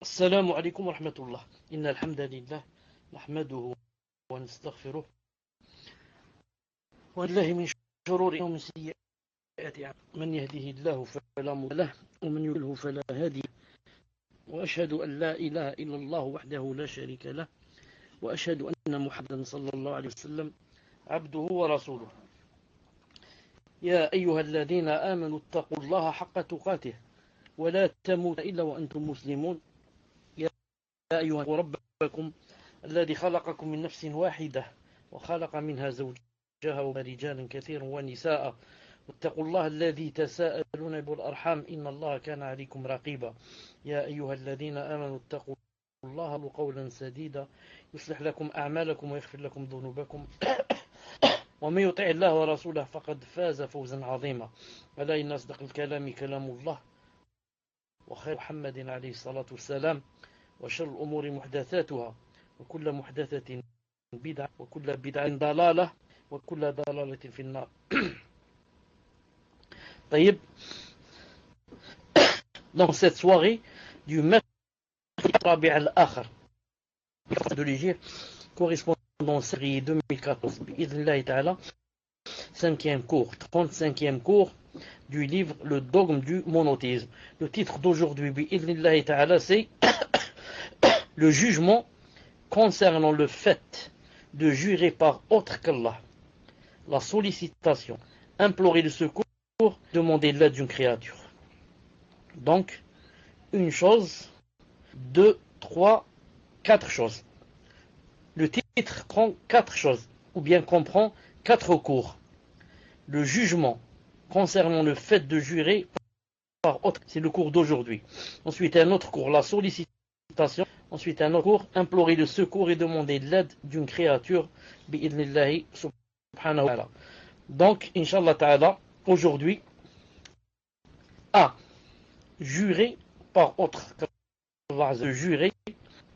السلام عليكم ورحمة الله. إن الحمد لله نحمده ونستغفره ونعوذ من شرور ومن سيئات أعمالنا. من يهده الله فلا مضل له ومن يضلل فلا هادي. وأشهد أن لا إله إلا الله وحده لا شريك له وأشهد أن محمدا صلى الله عليه وسلم عبده ورسوله. يا أيها الذين آمنوا اتقوا الله حق تقاته ولا تموتن إلا وأنتم مسلمون. يا أيها ربكم الذي خلقكم من نفس واحدة وخلق منها زوجها ورجالا كثيرا ونساء واتقوا الله الذي تساءلون به والأرحام إن الله كان عليكم رقيبا. يا أيها الذين آمنوا اتقوا الله قولا سديدا يصلح لكم أعمالكم ويغفر لكم ذنوبكم ومن يطع الله ورسوله فقد فاز فوزا عظيما. ألا إن أصدق الكلام كلام الله وخير محمد عليه الصلاة والسلام وشر الأمور محدثاتها وكل محدثة بدعة وكل بدعة ضلالة وكل ضلالة في النار. طيب, dans cette soirée du mercredi Rabi' al-Akhir de l'Égypte correspondant au février 2014, bi'idhnillahi ta'ala, 5e cours, 35e cours du livre Le dogme du monothéisme. Le titre d'aujourd'hui, bi'idhnillahi ta'ala, c'est le jugement concernant le fait de jurer par autre qu'Allah, la sollicitation, implorer le secours, demander l'aide d'une créature. Donc, une chose, deux, trois, quatre choses. Le titre prend quatre choses, ou bien comprend quatre cours. Le jugement concernant le fait de jurer par autre, c'est le cours d'aujourd'hui. Ensuite, un autre cours, la sollicitation. Ensuite, un autre cours, implorer le secours et demander l'aide d'une créature, bi'idhnillahi subhanahu wa ta'ala. Donc, Inch'Allah ta'ala, aujourd'hui, A. Jurer par autre qu'Allah Azza wa Jalla. Jurer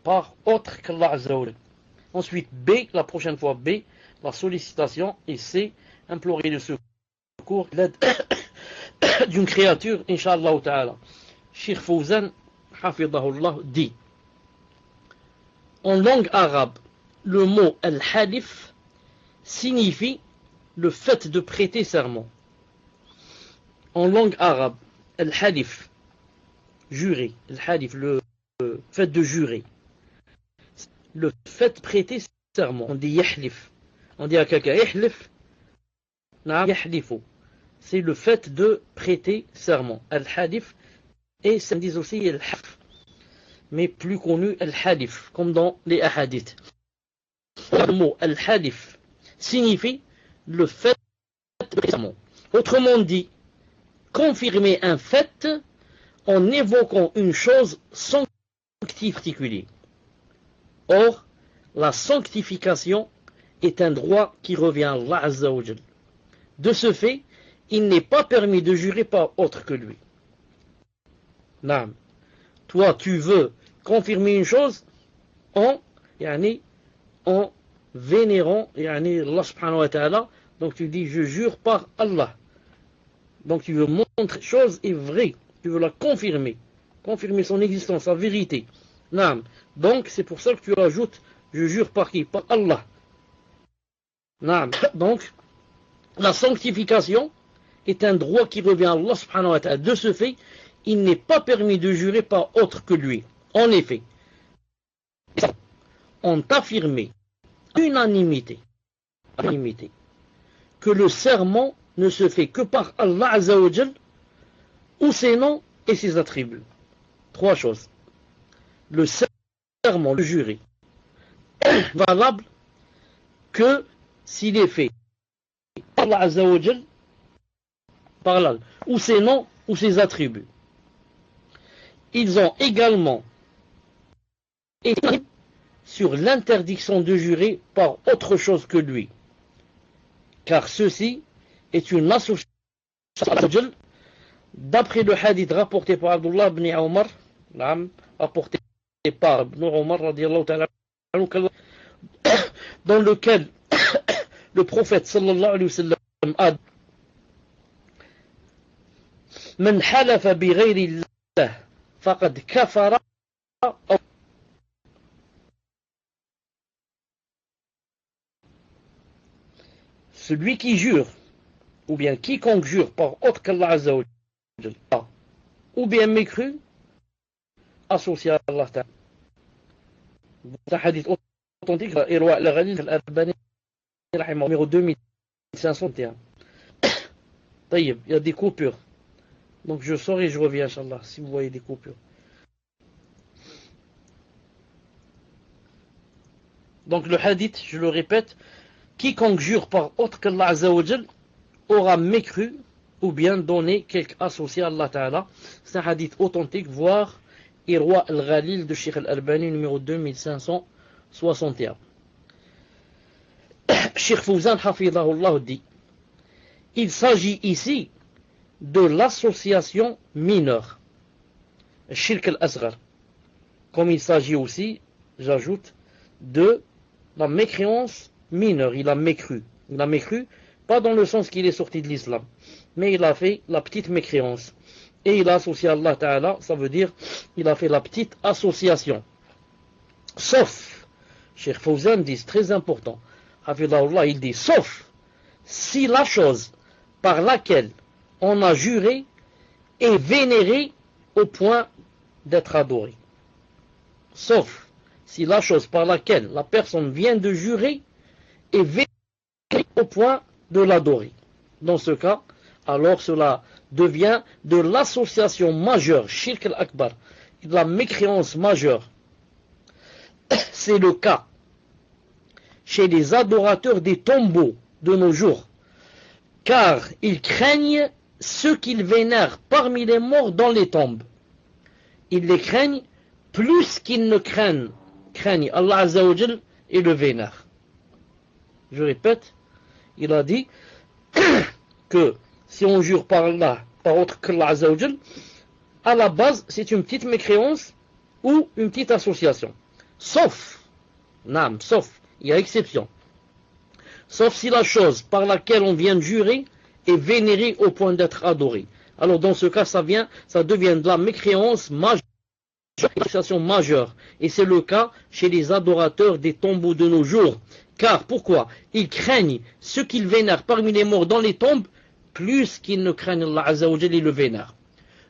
par autre qu'Allah Azza wa Jalla. Ensuite, B, la prochaine fois B, la sollicitation. Et C, implorer le secours, l'aide d'une créature, Inch'Allah ta'ala. Cheikh Fawzan, hafidahullah, dit: en langue arabe, le mot al-halif signifie le fait de prêter serment. En langue arabe, al-halif, jurer, al-halif, le fait de jurer. Le fait de prêter serment. On dit yahlif. On dit à quelqu'un yahlif, yahlifu. C'est le fait de prêter serment. Al-halif, et ça me dit aussi al-haf, mais plus connu al-halif, comme dans les ahadiths. Le mot al-halif signifie le fait de prêter serment. Autrement dit, confirmer un fait en évoquant une chose sanctifiée particulière. Or, la sanctification est un droit qui revient à Allah Azza wa Jal. De ce fait, il n'est pas permis de jurer par autre que lui. Naam. Toi, tu veux confirmer une chose en vénérant Allah subhanahu wa ta'ala. Donc tu dis, je jure par Allah. Donc tu veux montrer que chose est vraie. Tu veux la confirmer. Confirmer son existence, sa vérité. Naam. Donc c'est pour ça que tu ajoutes, je jure par qui? Par Allah. Naam. Donc, la sanctification est un droit qui revient à Allah subhanahu wa ta'ala. De ce fait, il n'est pas permis de jurer par autre que lui. En effet, on affirmé unanimité que le serment ne se fait que par Allah Azza wa Jal ou ses noms et ses attributs. Trois choses. Le serment, le jurer, valable que s'il est fait par Allah Azza wa Jal, par Allah, ou ses noms ou ses attributs. Ils ont également été sur l'interdiction de jurer par autre chose que lui, car ceci est une association d'après le hadith rapporté par Abdullah ibn Omar, rapporté par Ibn Omar radiallahu ta'ala, dans lequel le prophète sallallahu alayhi wa sallam a dit: من حلف بغير الله فقد كفر celui qui jure, ou bien quiconque jure par autre qu'Allah Azza wa Jalla, ou bien mécru, associé à Allah Ta'ala. C'est un hadith authentique, Irwa al-Ghalil al-Albani, numéro 2501. Il y a des coupures. Donc je sors et je reviens, Inch'Allah, si vous voyez des coupures. Donc le hadith, je le répète, quiconque jure par autre qu'Allah Azza wa Jal aura mécru ou bien donné quelque associé à Allah Ta'ala. C'est un hadith authentique, voire Irwa al-Ghalil de Sheikh al-Albani, numéro 2561. Sheikh Fawzan Hafidahullah dit, il s'agit ici de l'association mineure, Shirk al-Asghar, comme il s'agit aussi, j'ajoute, de la mécréance mineure. Il a mécru, pas dans le sens qu'il est sorti de l'islam, mais il a fait la petite mécréance. Et il a associé à Allah Ta'ala, ça veut dire, il a fait la petite association. Sauf, Cheikh Fawzan dit, très important, Hafidahullah, il dit, sauf si la chose par laquelle on a juré est vénérée au point d'être adorée. Sauf si la chose par laquelle la personne vient de jurer est vénérée au point de l'adorer. Dans ce cas, alors cela devient de l'association majeure, Shirk al-Akbar, de la mécréance majeure. C'est le cas chez les adorateurs des tombeaux de nos jours, car ils craignent ceux qu'ils vénèrent parmi les morts dans les tombes. Ils les craignent plus qu'ils ne craignent Allah Azza wa Jal et le vénèrent. Je répète, il a dit que si on jure par Allah, par autre qu'Allah Azza wa Jal, à la base c'est une petite mécréance ou une petite association. Sauf, il y a exception. Sauf si la chose par laquelle on vient de jurer est vénérée au point d'être adorée. Alors dans ce cas, ça devient de la mécréance majeure, une association majeure. Et c'est le cas chez les adorateurs des tombeaux de nos jours. Car, pourquoi? Ils craignent ceux qu'ils vénèrent parmi les morts dans les tombes, plus qu'ils ne craignent Allah Azza wa Jal et le vénèrent.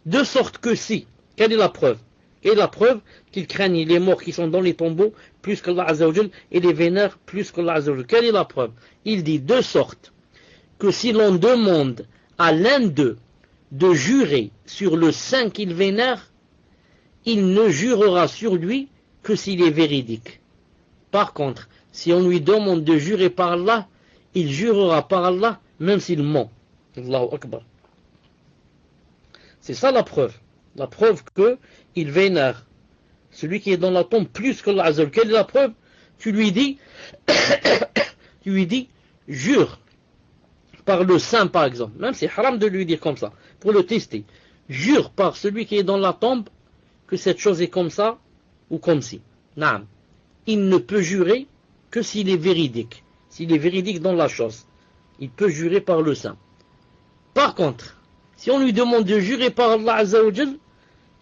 De sorte que si, quelle est la preuve? Et la preuve qu'ils craignent les morts qui sont dans les tombeaux plus qu'Allah Azza wa Jal et les vénèrent plus qu'Allah Azza wa Jal. Quelle est la preuve? Il dit de sorte que si l'on demande à l'un d'eux de jurer sur le saint qu'il vénère, il ne jurera sur lui que s'il est véridique. Par contre, si on lui demande de jurer par Allah, il jurera par Allah même s'il ment. Allahu Akbar. C'est ça la preuve. La preuve qu'il vénère celui qui est dans la tombe plus que l'Azza wa Jal. Quelle est la preuve? Tu lui dis, jure par le saint par exemple. Même c'est haram de lui dire comme ça, pour le tester. Jure par celui qui est dans la tombe que cette chose est comme ça ou comme ci. Naam. Il ne peut jurer que s'il est véridique. S'il est véridique dans la chose. Il peut jurer par le saint. Par contre, si on lui demande de jurer par Allah Azza wa Jal,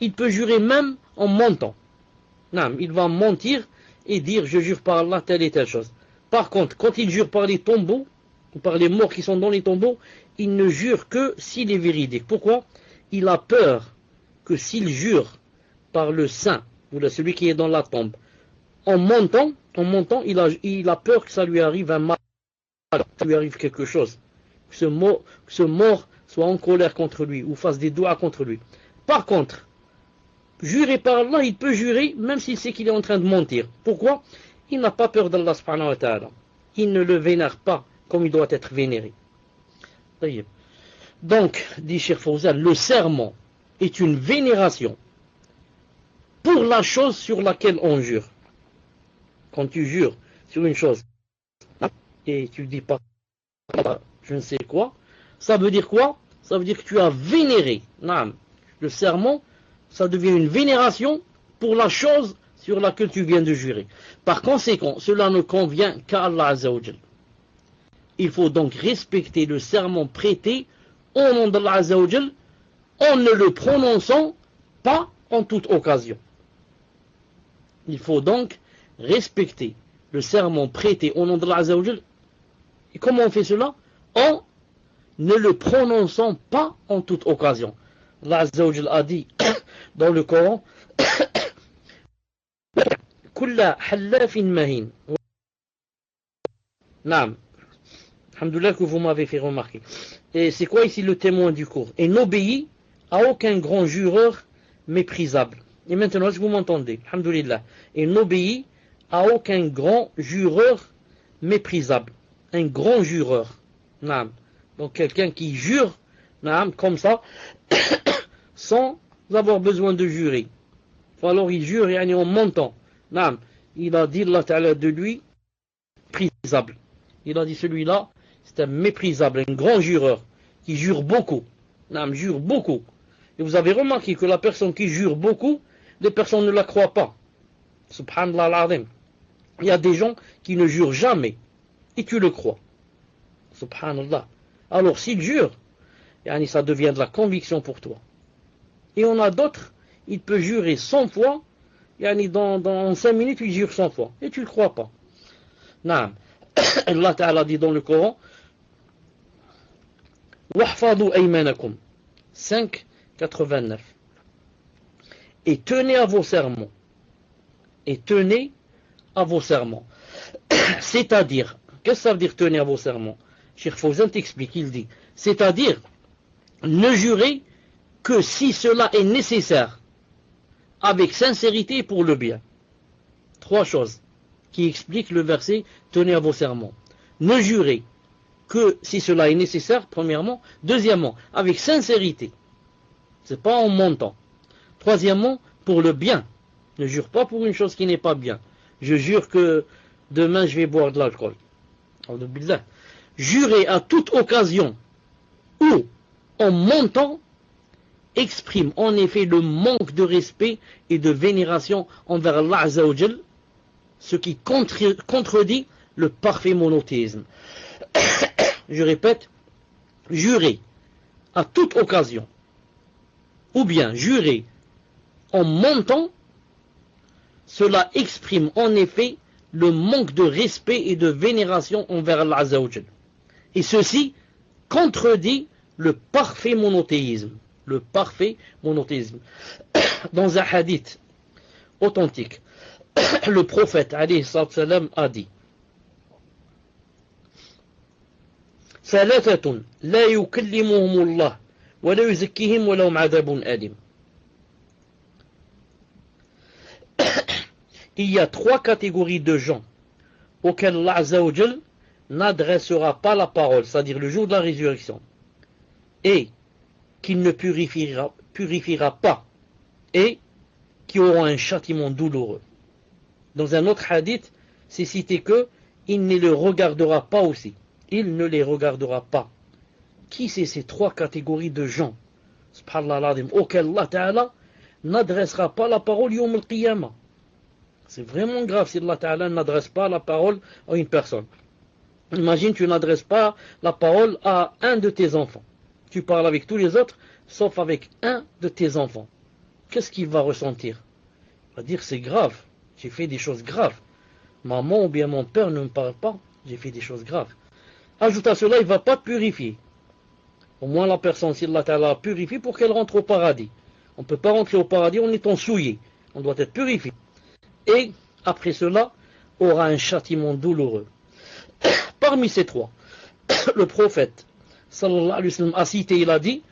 il peut jurer même en mentant. Naam. Il va mentir et dire je jure par Allah telle et telle chose. Par contre, quand il jure par les tombeaux, ou par les morts qui sont dans les tombeaux, il ne jure que s'il est véridique. Pourquoi? Il a peur que s'il jure par le saint, ou celui qui est dans la tombe, en montant, il a peur que ça lui arrive un mal, que ça lui arrive quelque chose, que ce mort soit en colère contre lui, ou fasse des doigts contre lui. Par contre, jurer par Allah, il peut jurer, même s'il sait qu'il est en train de mentir. Pourquoi? Il n'a pas peur d'Allah subhanahu wa ta'ala. Il ne le vénère pas comme il doit être vénéré. Donc, dit Cheikh Fawzan, le serment est une vénération pour la chose sur laquelle on jure. Quand tu jures sur une chose et tu dis pas je ne sais quoi, ça veut dire quoi? Ça veut dire que tu as vénéré. Le serment, ça devient une vénération pour la chose sur laquelle tu viens de jurer. Par conséquent, cela ne convient qu'à Allah Azza wa Jal. Il faut donc respecter le serment prêté au nom d'Allah Azza wa Jal en ne le prononçant pas en toute occasion. Il faut donc respecter le serment prêté au nom de Allah Azza wa Jal. Et comment on fait cela? En ne le prononçant pas en toute occasion. Allah Azza wa Jal a dit dans le Coran Kulla halafin mahin. Naam. Alhamdoulilah que vous m'avez fait remarquer. Et c'est quoi ici le témoin du cours? Et n'obéit à aucun grand jureur méprisable. Et maintenant, est-ce que vous m'entendez? Alhamdoulilah. Et n'obéit à aucun grand jureur méprisable. Un grand jureur. Naam. Donc quelqu'un qui jure, naam, comme ça, sans avoir besoin de jurer. Alors il jure et en montant. Naam. Il a dit Allah Ta'ala de lui, méprisable. Il a dit celui-là, c'est un méprisable, un grand jureur, qui jure beaucoup. Naam, jure beaucoup. Et vous avez remarqué que la personne qui jure beaucoup, les personnes ne la croient pas. Subhanallah al-Azim. Il y a des gens qui ne jurent jamais. Et tu le crois. Subhanallah. Alors s'il jure, ça devient de la conviction pour toi. Et on a d'autres, il peut jurer 100 fois, dans 5 minutes, il jure 100 fois. Et tu ne le crois pas. Naam. Allah Ta'ala dit dans le Coran Wahfadhu aymanakum 5:89. Et tenez à vos serments. Et tenez à vos serments. C'est-à-dire, qu'est-ce que ça veut dire tenez à vos serments? Cheikh Fawzan t'explique, il dit, c'est-à-dire, ne jurez que si cela est nécessaire, avec sincérité pour le bien. 3 choses qui expliquent le verset tenez à vos serments. Ne jurez que si cela est nécessaire, premièrement. Deuxièmement, avec sincérité. C'est pas en mentant. Troisièmement, pour le bien. Ne jure pas pour une chose qui n'est pas bien. Je jure que demain je vais boire de l'alcool. Jurer à toute occasion ou en mentant exprime en effet le manque de respect et de vénération envers Allah Azza wa Jal, ce qui contredit le parfait monothéisme. Je répète, jurer à toute occasion, ou bien jurer en mentant, cela exprime en effet le manque de respect et de vénération envers Allah Azza wa Jal. Et ceci contredit le parfait monothéisme. Le parfait monothéisme. Dans un hadith authentique, le prophète alayhi salam a dit ثلاثة لا يكلمهم الله ولا يزكيهم ولهم عذاب أليم. Il y a 3 catégories de gens auxquels Allah Azza wa Jal n'adressera pas la parole, c'est-à-dire le jour de la résurrection, et qu'il ne purifiera pas, et qui auront un châtiment douloureux. Dans un autre hadith, c'est cité que il ne les regardera pas aussi. Il ne les regardera pas. Qui c'est ces 3 catégories de gens, subhanallah, auxquels Allah Ta'ala n'adressera pas la parole yawm al-qiyamah? C'est vraiment grave si Allah Ta'ala n'adresse pas la parole à une personne. Imagine, tu n'adresses pas la parole à un de tes enfants. Tu parles avec tous les autres, sauf avec un de tes enfants. Qu'est-ce qu'il va ressentir? Il va dire, c'est grave, j'ai fait des choses graves. Maman ou bien mon père ne me parle pas, j'ai fait des choses graves. Ajoute à cela, il ne va pas te purifier. Au moins la personne, si Allah Ta'ala purifie pour qu'elle rentre au paradis. On ne peut pas rentrer au paradis en étant souillé. On doit être purifié. Et après cela, aura un châtiment douloureux. Parmi ces 3, le prophète sallallahu alayhi wa sallam a cité, il a dit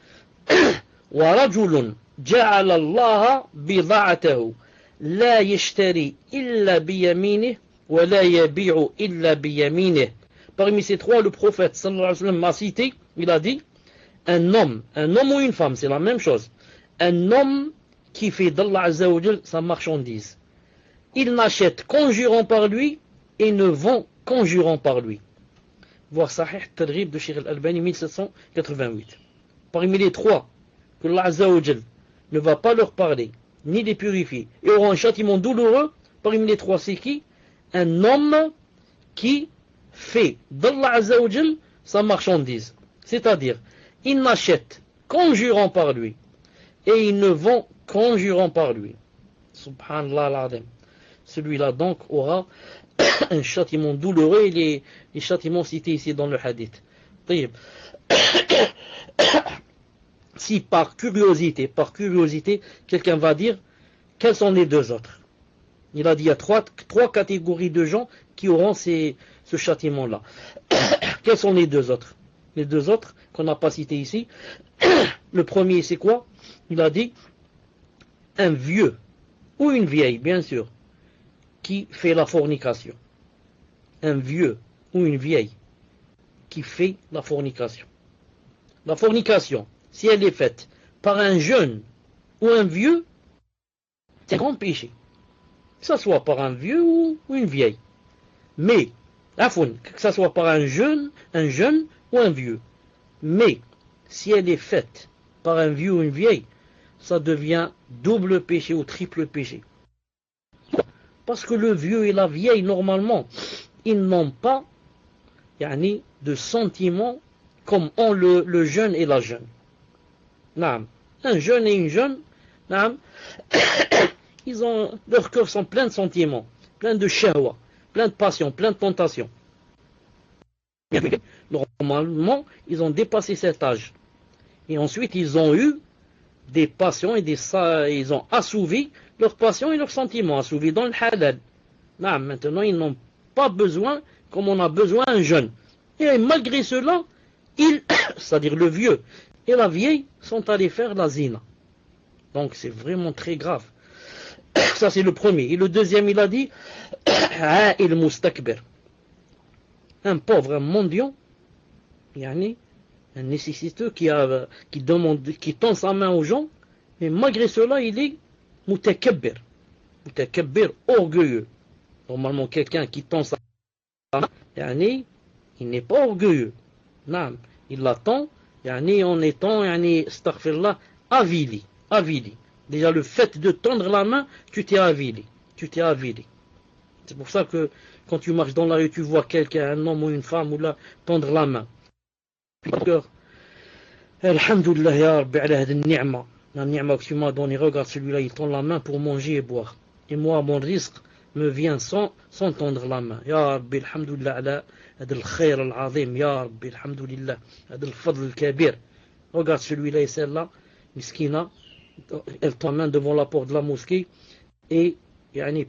وَرَجُلٌ جَعَلَ اللَّهَ بِضَاعَتَهُ لَا يَشْتَرِي إِلَّا بِيَمِينِهِ وَلَا يَبِيعُ إِلَّا بِيَمِينِهِ. Parmi ces 3, le prophète sallallahu alayhi wa sallam a cité, il a dit un homme ou une femme, c'est la même chose. Un homme qui fait d'Allah Azza wa Jal sa marchandise. Il n'achète qu'en jurant par lui et ne vend qu'en jurant par lui. Voir Sahih Tadrib de Cheikh Al-Albani 1788. Parmi les 3, que Allah Azza wa Jal ne va pas leur parler, ni les purifier, et aura un châtiment douloureux, parmi les 3, c'est qui? Un homme qui fait d'Allah Azza wa Jal sa marchandise. C'est-à-dire, il n'achète qu'en jurant par lui, et il ne vend qu'en jurant par lui. Subhanallah al-Azim. celui-là donc aura un châtiment douloureux, et les châtiments cités ici dans le hadith. Si par curiosité, quelqu'un va dire, quels sont les deux autres? Il a dit, il y a trois catégories de gens qui auront ce châtiment-là. Quels sont les deux autres? Les deux autres qu'on n'a pas cités ici. Le premier, c'est quoi? Il a dit, un vieux ou une vieille, bien sûr, qui fait la fornication. Un vieux ou une vieille qui fait la fornication. La fornication, si elle est faite par un jeune ou un vieux, c'est un grand péché. Que ce soit par un vieux ou une vieille. Mais, que ce soit par un jeune ou un vieux. Mais, si elle est faite par un vieux ou une vieille, ça devient double péché ou triple péché. Parce que le vieux et la vieille, normalement, ils n'ont pas de sentiments comme ont le jeune et la jeune. Un jeune et une jeune, leurs cœurs sont pleins de sentiments, pleins de shahwa, pleins de passion, pleins de tentation. Normalement, ils ont dépassé cet âge. Et ensuite, ils ont eu des passions et ils ont assouvi leurs passions et leurs sentiments, assouvis dans le halal. Maintenant, ils n'ont pas besoin, comme on a besoin un jeune. Et malgré cela, c'est-à-dire le vieux et la vieille, sont allés faire la zina. Donc c'est vraiment très grave. Ça c'est le premier. Et le deuxième, il a dit, il mustakbir. Un pauvre, un mendiant, un nécessiteux qui tend sa main aux gens, mais malgré cela, il est mutakabbir. Mutakabbir, orgueilleux. Normalement, quelqu'un qui tend sa main, il n'est pas orgueilleux. Non, il l'attend, en étant, astaghfirullah, avili. Déjà, le fait de tendre la main, tu t'es avili. C'est pour ça que quand tu marches dans la rue, tu vois quelqu'un, un homme ou une femme, ou là, tendre la main. Alhamdulillah, ya Rabbi, ala hadi ni'ma. La ni'ma que tu m'as donné, regarde celui-là, il tend la main pour manger et boire. Et moi, mon risque me vient sans tendre la main. Ya Rabbi, alhamdulillah, ala hadi al-khayr al-azim. Ya Rabbi, alhamdulillah, hadi al-fadl al-kabir. Regarde celui-là et celle-là, miskina, elle tend la main devant la porte de la mosquée et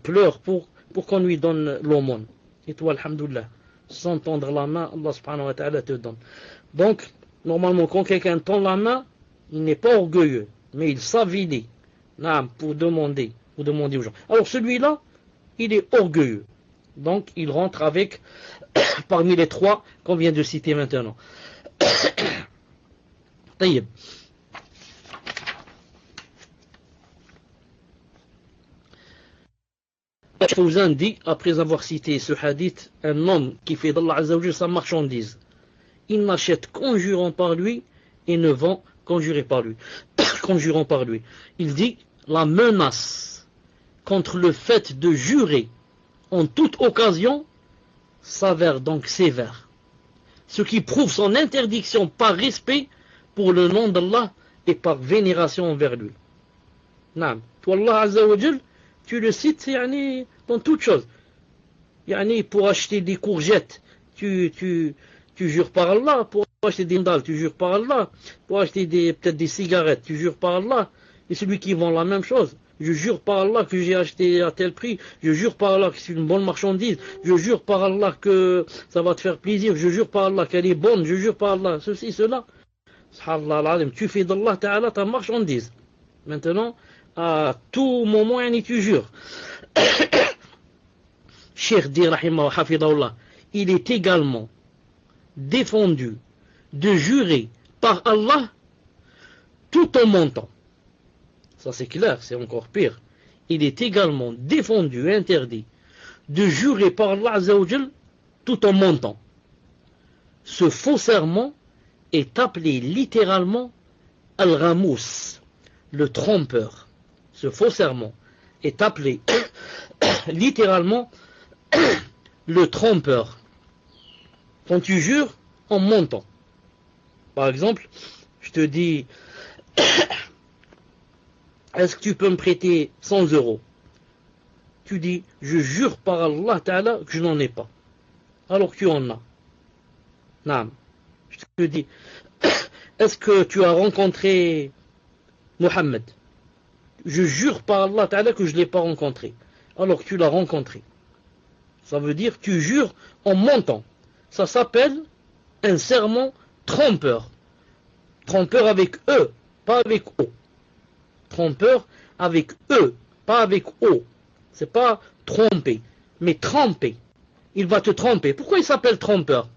pleure pour qu'on lui donne l'aumône. Et toi, alhamdulillah, sans tendre la main, Allah subhanahu wa ta'ala te donne. Donc, normalement, quand quelqu'un tend la main, il n'est pas orgueilleux, mais il s'avilit pour demander aux gens. Alors celui-là, il est orgueilleux. Donc, il rentre avec, parmi les trois qu'on vient de citer maintenant. Taïb. Fawzan dit, après avoir cité ce hadith, un homme qui fait d'Allah Azza wa Jalla sa marchandise, il n'achète qu'en jurant par lui et ne vend qu'en jurant par lui. Il dit, la menace contre le fait de jurer en toute occasion s'avère donc sévère, ce qui prouve son interdiction par respect pour le nom d'Allah et par vénération envers lui. Toi, Allah Azza wa Jalla, tu le cites dans toutes choses. Pour acheter des courgettes, tu jures par Allah. Pour acheter des mandales, tu jures par Allah. Pour acheter peut-être des cigarettes, tu jures par Allah. Et celui qui vend la même chose, je jure par Allah que j'ai acheté à tel prix. Je jure par Allah que c'est une bonne marchandise. Je jure par Allah que ça va te faire plaisir. Je jure par Allah qu'elle est bonne. Je jure par Allah ceci, cela. Subhanallah, tu fais d'Allah Ta'ala ta marchandise. Maintenant, à tout moment, tu jures. Cheikh dit, rahimahullah, il est également défendu de jurer par Allah tout en mentant. Ça c'est clair, c'est encore pire. Il est également défendu et interdit de jurer par Allah Azza wa Jal tout en mentant. Ce faux serment est appelé littéralement al-ghamous, le trompeur. Ce faux serment est appelé littéralement le trompeur. Quand tu jures en mentant. Par exemple, je te dis, est-ce que tu peux me prêter 100 euros? tu dis, je jure par Allah Ta'ala que je n'en ai pas, alors que tu en as. Non. Je te dis, est-ce que tu as rencontré Mohammed? Je jure par Allah Ta'ala que je ne l'ai pas rencontré, alors que tu l'as rencontré. Ça veut dire, tu jures en mentant. Ça s'appelle un serment trompeur. Trompeur avec E, pas avec O. Trompeur avec E, pas avec O. C'est pas tromper, mais tromper. Il va te tromper. Pourquoi il s'appelle trompeur?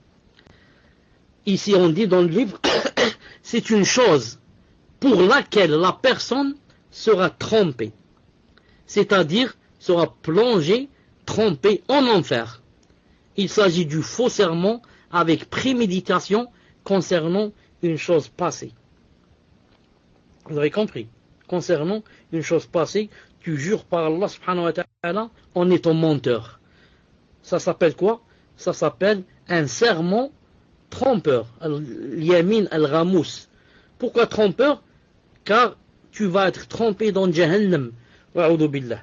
Ici on dit dans le livre, c'est une chose pour laquelle la personne sera trompée. C'est-à-dire sera plongée, trompée en enfer. Il s'agit du faux serment avec préméditation concernant une chose passée. Vous avez compris? Concernant une chose passée, tu jures par Allah subhanahu wa ta'ala en étant menteur. Ça s'appelle quoi? Ça s'appelle un serment trompeur. Al-Yamin al-Ghamous. Pourquoi trompeur? Car tu vas être trompé dans Jahannam. Wa'udhu billah.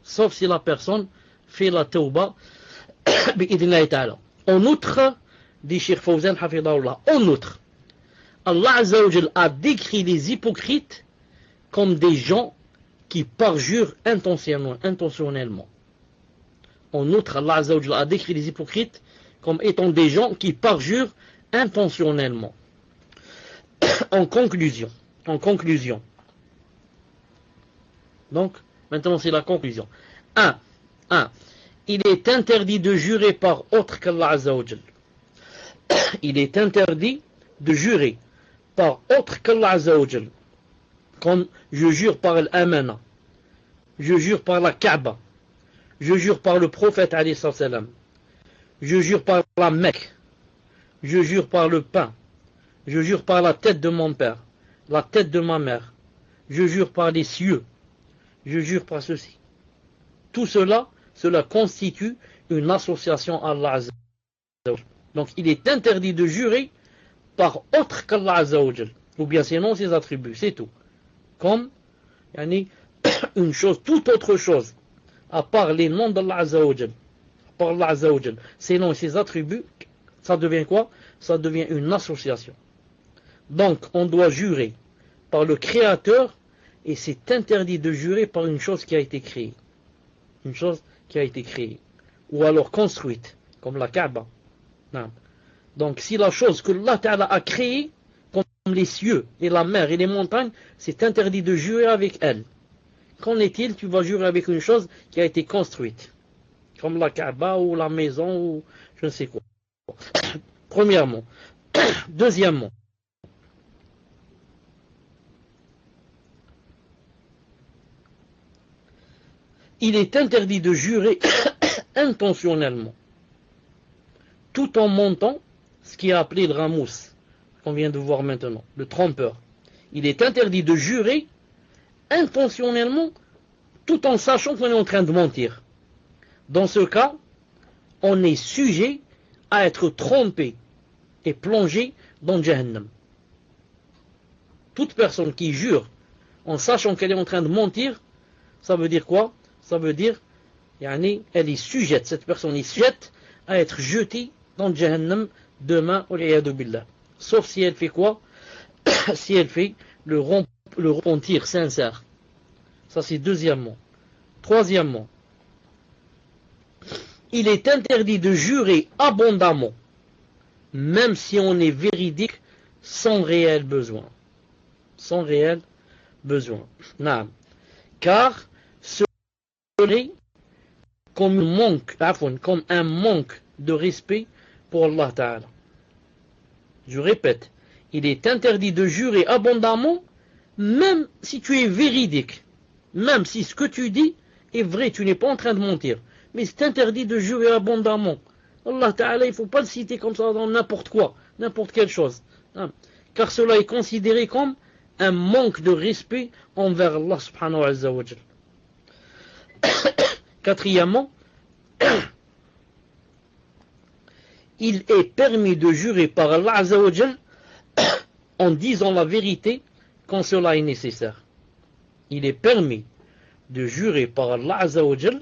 Sauf si la personne fait la tawbah bi'idhnillahi ta'ala. En outre, dit Cheikh Fawzan hafidahullah, en outre, Allah Azza wa Jal a décrit les hypocrites comme des gens qui parjurent intentionnellement. En outre, Allah Azza wa Jal a décrit les hypocrites comme étant des gens qui parjurent intentionnellement. En conclusion. Donc, maintenant c'est la conclusion. 1. Il est interdit de jurer par autre qu'Allah Azza wa Jal. Il est interdit de jurer par autre qu'Allah Azza wa Jal. Comme je jure par l'amana, je jure par la Kaaba, je jure par le prophète alayhi salam, je jure par la Mecque, je jure par le pain, je jure par la tête de mon père, la tête de ma mère, je jure par les cieux, je jure par ceci. Tout cela, cela constitue une association à Allah Azza wa Jal. Donc il est interdit de jurer par autre qu'Allah Azza wa Jal, ou bien sinon ses attributs, c'est tout. Comme une chose, toute autre chose, à part les noms d'Allah Azza wa Jal, par Allah Azza wa Jal, ses noms et ses attributs, ça devient quoi? Ça devient une association. Donc on doit jurer par le Créateur, et c'est interdit de jurer par une chose qui a été créée. Une chose qui a été créée. Ou alors construite, comme la Kaaba. Non. Donc si la chose que Allah Ta'ala a créée, comme les cieux et la mer et les montagnes, c'est interdit de jurer avec elle. Qu'en est-il? Tu vas jurer avec une chose qui a été construite, comme la Kaaba ou la maison ou je ne sais quoi. Premièrement. Deuxièmement, il est interdit de jurer intentionnellement, tout en montant ce qui est appelé le ramous, qu'on vient de voir maintenant, le trompeur. Il est interdit de jurer intentionnellement, tout en sachant qu'on est en train de mentir. Dans ce cas, on est sujet à être trompé et plongé dans Jahannam. Toute personne qui jure en sachant qu'elle est en train de mentir, ça veut dire quoi? Ça veut dire, elle est sujette, cette personne est sujette à être jetée dans Jahannam demain, billah. Sauf si elle fait quoi? Si elle fait le repentir sincère. Ça c'est deuxièmement. Troisièmement, il est interdit de jurer abondamment, même si on est véridique, sans réel besoin. Sans réel besoin. Non. Car ce serait comme un manque de respect pour Allah Ta'ala. Je répète, il est interdit de jurer abondamment, même si tu es véridique, même si ce que tu dis est vrai, tu n'es pas en train de mentir. Mais c'est interdit de jurer abondamment. Allah Ta'ala, il ne faut pas le citer comme ça dans n'importe quoi, n'importe quelle chose. Car cela est considéré comme un manque de respect envers Allah subhanahu wa ta'ala. Quatrièmement, il est permis de jurer par Allah Azza wa Jal en disant la vérité quand cela est nécessaire. Il est permis de jurer par Allah Azza wa Jal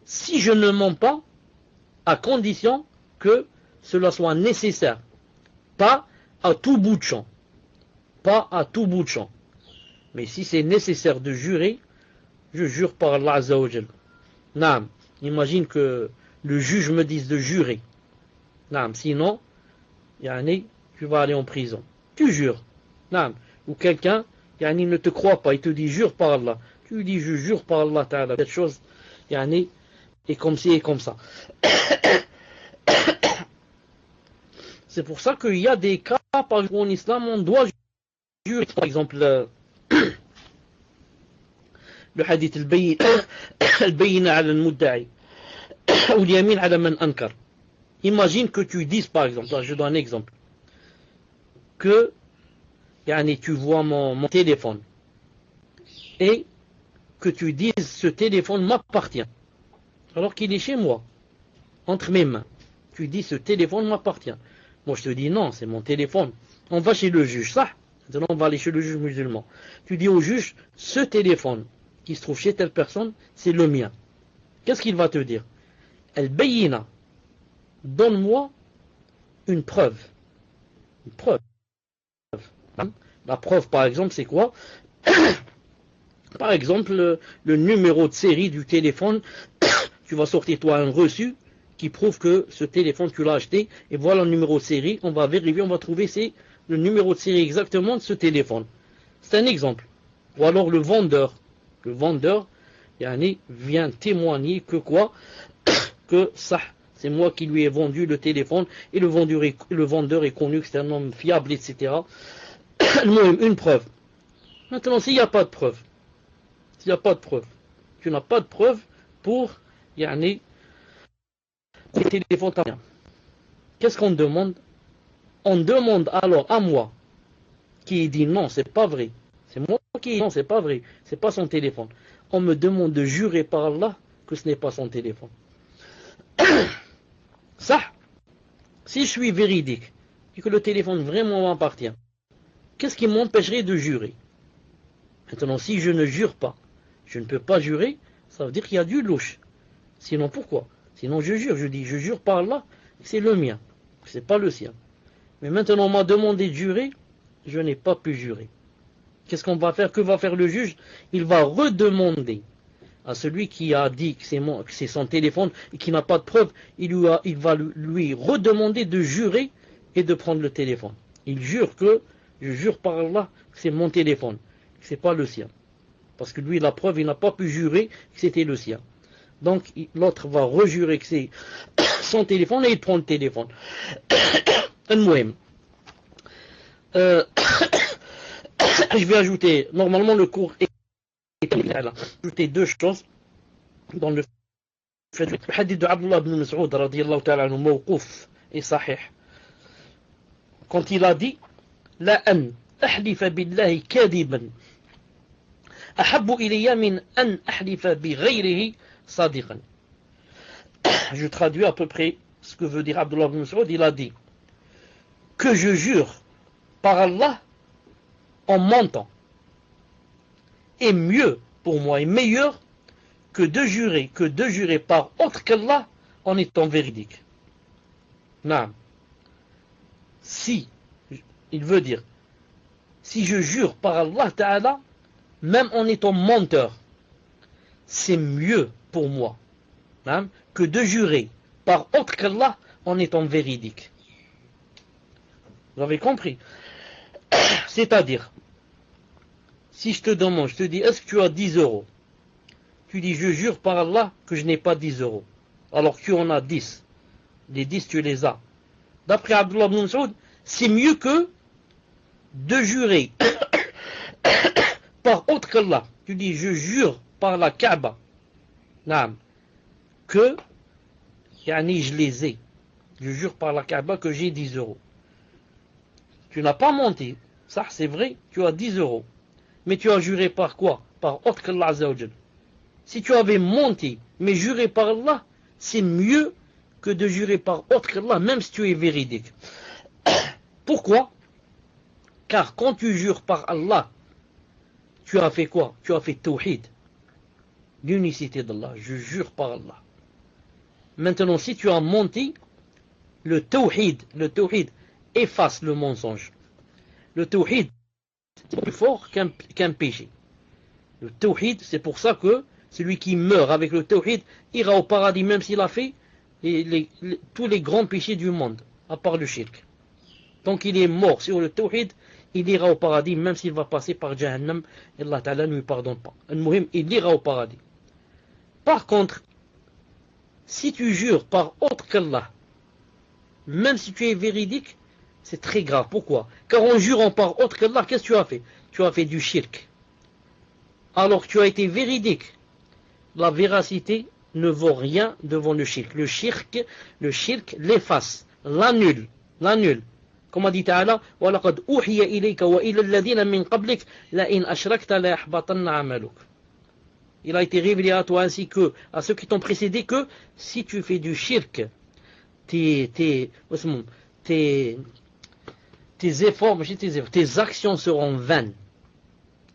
si je ne mens pas, à condition que cela soit nécessaire, pas à tout bout de champ. Pas à tout bout de champ. Mais si c'est nécessaire de jurer, je jure par Allah Azza wa Jal. Naam, imagine que le juge me dise de jurer. Naam, sinon, yani, tu vas aller en prison. Tu jures. Naam. Ou quelqu'un, yani, ne te croit pas, il te dit jure par Allah. Tu lui dis je jure par Allah Ta'ala. Cette chose, yani, est comme ci et comme ça. C'est pour ça qu'il y a des cas, par exemple, en islam, on doit jurer. Par exemple, le hadith al-bayyin ala al-mudda'i ou al-yamin ala man ankar. Imagine que tu dises, par exemple, je donne un exemple, que yani, tu vois mon téléphone et que tu dises ce téléphone m'appartient alors qu'il est chez moi, entre mes mains. Tu dis ce téléphone m'appartient. Moi je te dis non, c'est mon téléphone. On va chez le juge, ça. Maintenant on va aller chez le juge musulman. Tu dis au juge, ce téléphone qui se trouve chez telle personne, c'est le mien. Qu'est-ce qu'il va te dire? Al-bayyina, donne-moi une preuve. Une preuve. La preuve, par exemple, c'est quoi? Par exemple, le numéro de série du téléphone, tu vas sortir toi un reçu qui prouve que ce téléphone tu l'as acheté, et voilà le numéro de série, on va vérifier, on va trouver c'est le numéro de série exactement de ce téléphone. C'est un exemple. Ou alors le vendeur, yani, vient témoigner que quoi? Que ça, c'est moi qui lui ai vendu le téléphone, et le vendeur est connu, que c'est un homme fiable, etc. Une preuve. Maintenant, s'il n'y a pas de preuve, tu n'as pas de preuve pour yani, les téléphones. Qu'est-ce qu'on demande? On demande alors à moi, qui dit non, c'est pas vrai. C'est moi qui dis non, c'est pas vrai. C'est pas son téléphone. On me demande de jurer par Allah que ce n'est pas son téléphone. Ça, si je suis véridique et que le téléphone vraiment m'appartient, qu'est-ce qui m'empêcherait de jurer? Maintenant, si je ne jure pas, je ne peux pas jurer, ça veut dire qu'il y a du louche. Sinon, pourquoi? Sinon, je jure, je dis, je jure par Allah, c'est le mien, c'est pas le sien. Mais maintenant, on m'a demandé de jurer, je n'ai pas pu jurer. Qu'est-ce qu'on va faire? Que va faire le juge? Il va redemander à celui qui a dit que c'est son téléphone et qui n'a pas de preuve, il va lui redemander de jurer et de prendre le téléphone. Il jure que, je jure par Allah, que c'est mon téléphone, que c'est pas le sien. Parce que lui, la preuve, il n'a pas pu jurer que c'était le sien. Donc, l'autre va rejurer que c'est son téléphone et il prend le téléphone. Je vais ajouter, normalement le cours est ajouter deux choses dans le hadith de Abdullah ibn Mas'ud radiyallahu ta'ala anhu mawquf et sahih. Quand il a dit la an ahlifa billahi kadiban ahabbu ilayya min an ahlifa bi ghayrihi sadiqan. Je traduis à peu près ce que veut dire Abdullah ibn Mas'ud. Il a dit que je jure par Allah en mentant est mieux pour moi, est meilleur que de jurer par autre qu'Allah en étant véridique. Non. Si, il veut dire, si je jure par Allah Ta'ala, même en étant menteur, c'est mieux pour moi non, que de jurer par autre qu'Allah en étant véridique. Vous avez compris? C'est-à-dire, si je te demande, je te dis, est-ce que tu as 10 euros? Tu dis, je jure par Allah que je n'ai pas 10 euros. Alors que tu en as 10. Les 10, tu les as. D'après Abdullah ibn Mas'ud, c'est mieux que de jurer par autre qu'Allah. Tu dis, je jure par la Kaaba. Naam. Que, yani, je les ai. Je jure par la Kaaba que j'ai 10 euros. Tu n'as pas menti. Ça, c'est vrai, tu as 10 euros. Mais tu as juré par quoi? Par autre qu'Allah Azza wa Jal. Si tu avais menti, mais juré par Allah, c'est mieux que de jurer par autre qu'Allah, même si tu es véridique. Pourquoi? Car quand tu jures par Allah, tu as fait quoi? Tu as fait tawhid. L'unicité d'Allah. Je jure par Allah. Maintenant, si tu as menti, le tawhid efface le mensonge. Le tawhid est plus fort qu'un péché. Le tawhid, c'est pour ça que celui qui meurt avec le tawhid ira au paradis même s'il a fait tous les grands péchés du monde, à part le shirk. Tant qu'il est mort sur le tawhid, il ira au paradis même s'il va passer par Jahannam et Allah Ta'ala ne lui pardonne pas. Al-Muhim, il ira au paradis. Par contre, si tu jures par autre qu'Allah, même si tu es véridique, c'est très grave. Pourquoi? Car en jurant par autre qu'Allah, qu'est-ce que tu as fait? Tu as fait du shirk. Alors que tu as été véridique. La véracité ne vaut rien devant le shirk. Le shirk l'efface, l'annule. Comme a dit Ta'ala, وَلَقَدْ أُوحِيَ إِلَيْكَ وَإِلَى الَّذِينَ مِنْ قَبْلِكَ لَإِنْ أَشْرَكْتَ لَيَحْبَطَنَّ عَمَلُكَ. Il a été révélé à toi ainsi que à ceux qui t'ont précédé que si tu fais du shirk, tes efforts, tes actions seront vaines.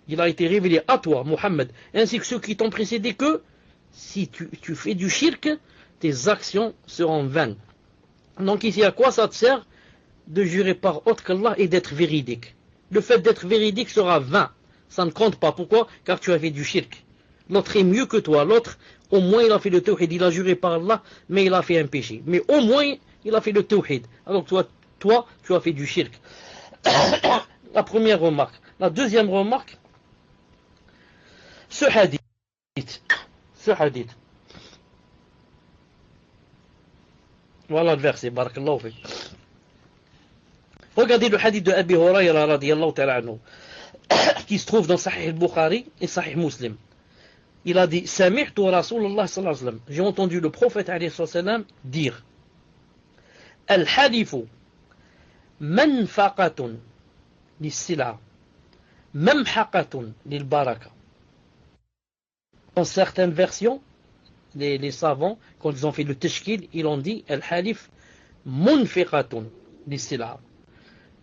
Il a été révélé à toi, Mohammed, ainsi que ceux qui t'ont précédé que si tu fais du shirk, tes actions seront vaines. Donc ici, à quoi ça te sert de jurer par autre qu'Allah et d'être véridique? Le fait d'être véridique sera vain. Ça ne compte pas. Pourquoi? Car tu as fait du shirk. L'autre est mieux que toi. L'autre, au moins, il a fait le tawhid. Il a juré par Allah, mais il a fait un péché. Mais au moins, il a fait le tawhid. Alors toi, tu as fait du shirk. La première remarque. La deuxième remarque, ce hadith. Voilà le verset. Barakallahu fik. Regardez le hadith de Abi Hurayra radiyallahu ta'ala anhu, qui se trouve dans Sahih al-Bukhari et Sahih Muslim. Il a dit, Sami'tu Rasulullah sallallahu alayhi wa sallam. J'ai entendu le prophète alayhi wa sallam dire, Al-halifu manfaqatun lis-sila, mamhaqatun lil-baraka. Dans certaines versions, les savants, quand ils ont fait le tashkil, ils ont dit, Al-halif munfiqatun lis-sila,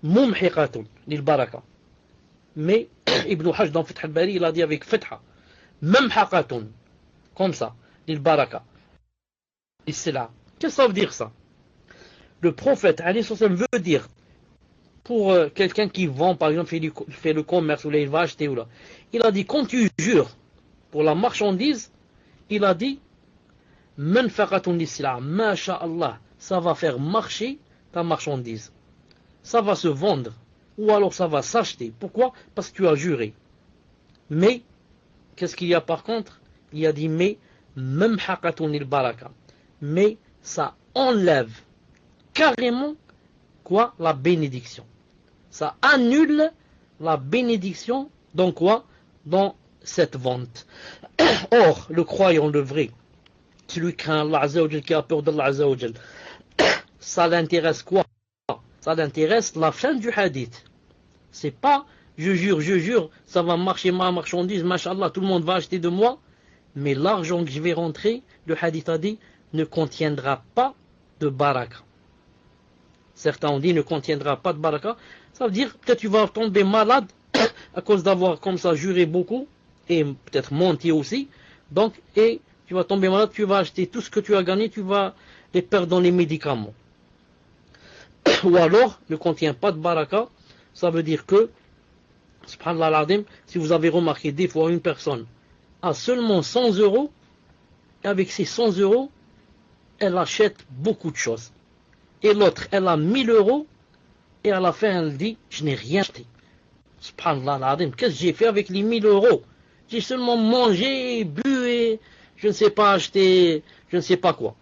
mumhiqatun lil-baraka. Mais Ibn Hajj dans Fath al-Bari, il a dit avec fatha, mamhaqatun, comme ça, lil-baraka. Lis-sila. Qu'est-ce que ça veut dire ça? Le prophète, alayhi wa sallam, veut dire, pour quelqu'un qui vend, par exemple, fait le commerce, ou là, il va acheter, ou là, il a dit, quand tu jures pour la marchandise, il a dit, manfaqatun lis-sila, masha'Allah, ça va faire marcher ta marchandise. Ça va se vendre, ou alors ça va s'acheter. Pourquoi? Parce que tu as juré. Mais, qu'est-ce qu'il y a par contre? Il y a dit, mais, mamhaqatun lil-baraka. Mais, ça enlève carrément, quoi? La bénédiction. Ça annule la bénédiction, dans quoi? Dans cette vente. Or, le croyant, le vrai, celui qui craint Allah Azza wa Jal, qui a peur d'Allah Azza wa Jal, ça l'intéresse quoi? Ça l'intéresse la fin du hadith. C'est pas, je jure, ça va marcher ma marchandise, mashallah, tout le monde va acheter de moi, mais l'argent que je vais rentrer, le hadith a dit, ne contiendra pas de baraka. Certains ont dit, ne contiendra pas de baraka. Ça veut dire, peut-être tu vas tomber malade, à cause d'avoir comme ça juré beaucoup, et peut-être menti aussi, donc, et tu vas tomber malade, tu vas acheter tout ce que tu as gagné, tu vas les perdre dans les médicaments. Ou alors, ne contient pas de baraka, ça veut dire que, subhanallah al-azim, si vous avez remarqué, des fois une personne a seulement 100 euros, et avec ces 100 euros, elle achète beaucoup de choses. Et l'autre, elle a 1000 euros, et à la fin, elle dit, je n'ai rien acheté. Subhanallah al-azim, qu'est-ce que j'ai fait avec les 1000 euros? J'ai seulement mangé, bu, et je ne sais pas acheter, je ne sais pas quoi.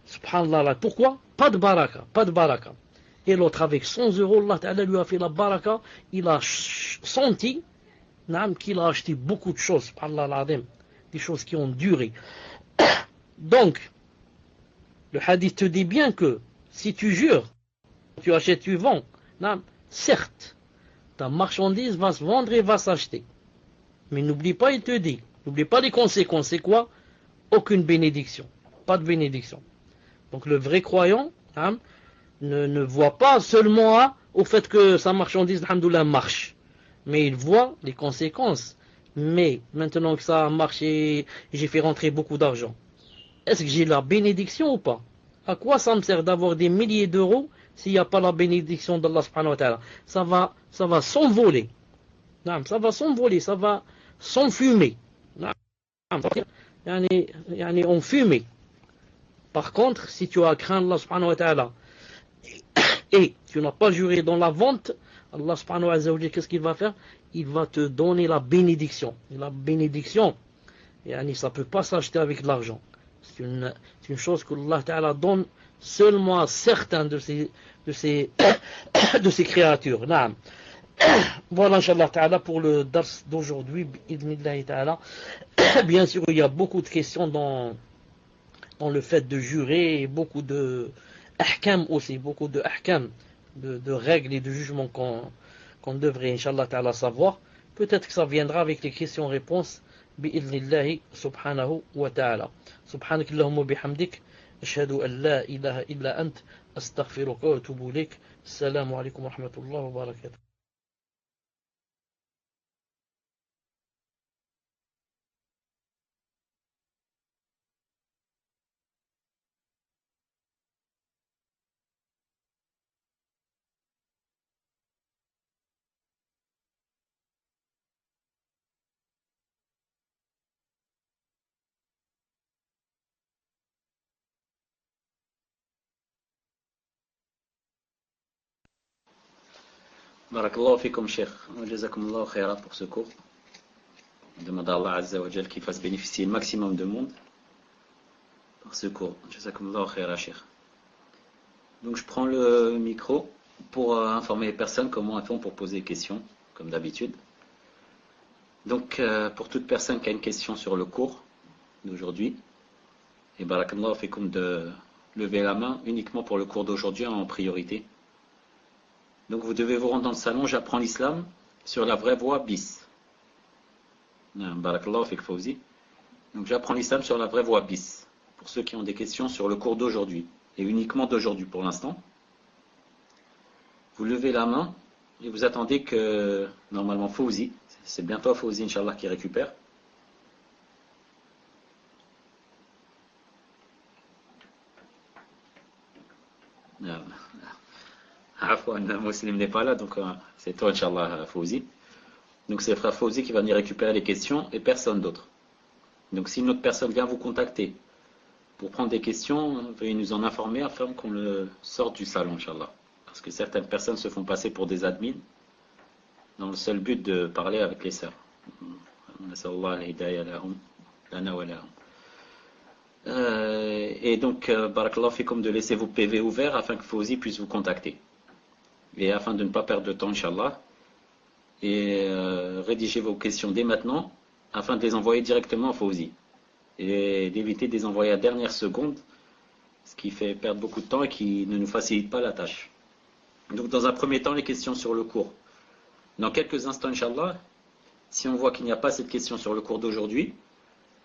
Subhanallah, pourquoi? Pas de baraka. Et l'autre avec 100 euros, Allah Ta'ala lui a fait la baraka, il a senti qu'il a acheté beaucoup de choses, subhanallah, des choses qui ont duré. Donc, le hadith te dit bien que si tu jures, tu achètes, tu vends, certes, ta marchandise va se vendre et va s'acheter. Mais n'oublie pas, il te dit, n'oublie pas les conséquences. C'est quoi? Aucune bénédiction. Pas de bénédiction. Donc le vrai croyant ne voit pas seulement au fait que sa marchandise, alhamdoulilah, marche. Mais il voit les conséquences. Mais maintenant que ça a marché, j'ai fait rentrer beaucoup d'argent. est-ce que j'ai la bénédiction ou pas? À quoi ça me sert d'avoir des milliers d'euros s'il n'y a pas la bénédiction d'Allah subhanahu wa ta'ala? Ça va s'envoler. Ça va s'envoler, ça va s'enfumer. En fumée. Par contre, si tu as craint Allah subhanahu wa ta'ala et tu n'as pas juré dans la vente, Allah subhanahu wa ta'ala, qu'est-ce qu'il va faire? Il va te donner la bénédiction. Et la bénédiction, ça ne peut pas s'acheter avec de l'argent. C'est une chose que Allah ta'ala donne seulement à certains de ces créatures. Naam. Voilà, Inch'Allah ta'ala, pour le dars d'aujourd'hui. Bien sûr, il y a beaucoup de questions dans le fait de jurer, et beaucoup de ahkam aussi, beaucoup de ahkam, de règles et de jugements qu'on devrait, Inch'Allah ta'ala, savoir. Peut-être que ça viendra avec les questions-réponses. بإذن الله سبحانه وتعالى سبحانك اللهم وبحمدك أشهد أن لا إله إلا أنت أستغفرك وأتوب إليك السلام عليكم ورحمة الله وبركاته. Barakallahu fikum, Cheikh. Jazakumullahu khaira pour ce cours. Demande à Allah Azza wa Jal qu'il fasse bénéficier le maximum de monde par ce cours. Jazakumullahu khaira, Cheikh. Donc je prends le micro pour informer les personnes comment elles font pour poser des questions, comme d'habitude. Donc pour toute personne qui a une question sur le cours d'aujourd'hui, et barakallahu fikum de lever la main uniquement pour le cours d'aujourd'hui en priorité. Donc vous devez vous rendre dans le salon J'apprends l'islam sur la vraie voie bis. Barakallahu fik Fawzi. Donc J'apprends l'islam sur la vraie voie bis. Pour ceux qui ont des questions sur le cours d'aujourd'hui, et uniquement d'aujourd'hui pour l'instant, vous levez la main et vous attendez que, normalement Fawzi, c'est bientôt Fawzi Inch'Allah qui récupère. Muslim n'est pas là, donc c'est toi, Inch'Allah, Fawzi. Donc c'est le frère Fawzi qui va venir récupérer les questions et personne d'autre. Donc si une autre personne vient vous contacter pour prendre des questions, veuillez nous en informer afin qu'on le sorte du salon, Inch'Allah. Parce que certaines personnes se font passer pour des admins dans le seul but de parler avec les sœurs. Et donc, barakallahu fikum, de laisser vos PV ouverts afin que Fawzi puisse vous contacter. Et afin de ne pas perdre de temps, Inch'Allah, et rédigez vos questions dès maintenant, afin de les envoyer directement à Fawzi. Et d'éviter de les envoyer à dernière seconde, ce qui fait perdre beaucoup de temps et qui ne nous facilite pas la tâche. Donc dans un premier temps, les questions sur le cours. Dans quelques instants, Inch'Allah, si on voit qu'il n'y a pas cette question sur le cours d'aujourd'hui,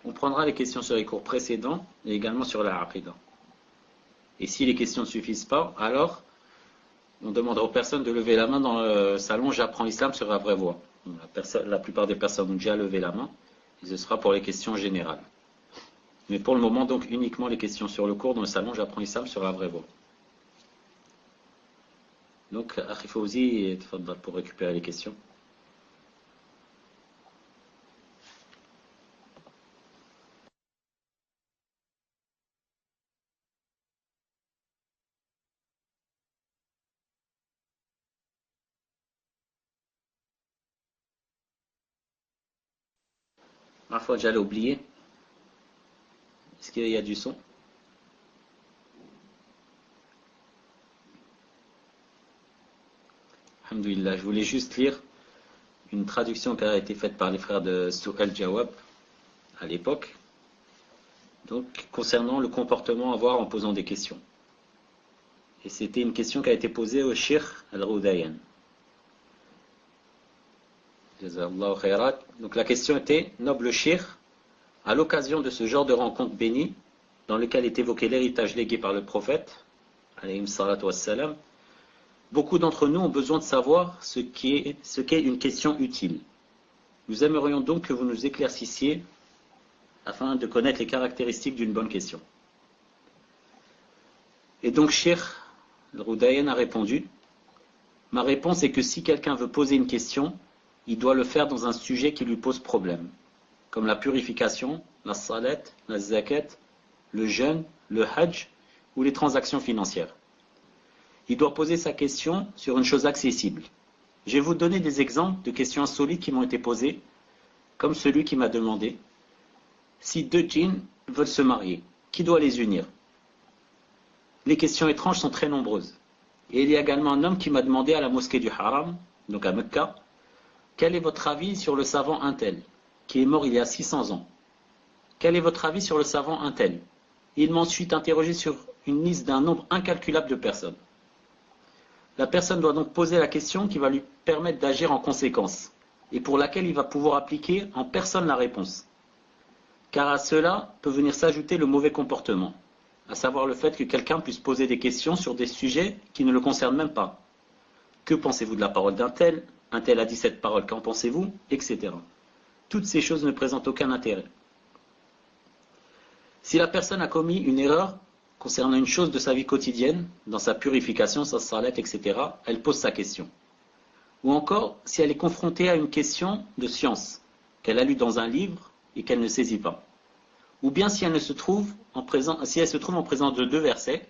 on prendra les questions sur les cours précédents et également sur la Aqidah. Et si les questions ne suffisent pas, alors on demandera aux personnes de lever la main dans le salon J'apprends l'islam sur la vraie voie. La plupart des personnes ont déjà levé la main et ce sera pour les questions générales. Mais pour le moment, donc uniquement les questions sur le cours dans le salon J'apprends l'islam sur la vraie voie. Donc, Akhi Fawzi, pour récupérer les questions. Ma foi, j'allais oublier. Est-ce qu'il y a du son? Alhamdulillah, je voulais juste lire une traduction qui a été faite par les frères de Su'al Jawab à l'époque. Donc, concernant le comportement à avoir en posant des questions. Et c'était une question qui a été posée au Cheikh Al-Roudayan. Donc la question était, noble Cheikh, à l'occasion de ce genre de rencontre bénie, dans lequel est évoqué l'héritage légué par le prophète, alayhi salatu wassalam, beaucoup d'entre nous ont besoin de savoir ce qu'est une question utile. Nous aimerions donc que vous nous éclaircissiez afin de connaître les caractéristiques d'une bonne question. Et donc Cheikh Al-Roudayen a répondu: ma réponse est que si quelqu'un veut poser une question, il doit le faire dans un sujet qui lui pose problème, comme la purification, la salat, la zakat, le jeûne, le hajj ou les transactions financières. Il doit poser sa question sur une chose accessible. Je vais vous donner des exemples de questions insolites qui m'ont été posées, comme celui qui m'a demandé: si deux djinns veulent se marier, qui doit les unir? Les questions étranges sont très nombreuses. Et il y a également un homme qui m'a demandé à la mosquée du Haram, donc à Mecca: quel est votre avis sur le savant untel, qui est mort il y a 600 ans? Quel est votre avis sur le savant untel? Il m'a ensuite interrogé sur une liste d'un nombre incalculable de personnes. La personne doit donc poser la question qui va lui permettre d'agir en conséquence, et pour laquelle il va pouvoir appliquer en personne la réponse. Car à cela peut venir s'ajouter le mauvais comportement, à savoir le fait que quelqu'un puisse poser des questions sur des sujets qui ne le concernent même pas. Que pensez-vous de la parole d'un tel? Un tel a dit cette parole, qu'en pensez-vous? Etc. Toutes ces choses ne présentent aucun intérêt. Si la personne a commis une erreur concernant une chose de sa vie quotidienne, dans sa purification, sa salat, etc., elle pose sa question. Ou encore, si elle est confrontée à une question de science, qu'elle a lue dans un livre et qu'elle ne saisit pas. Ou bien si elle se trouve en présence de deux versets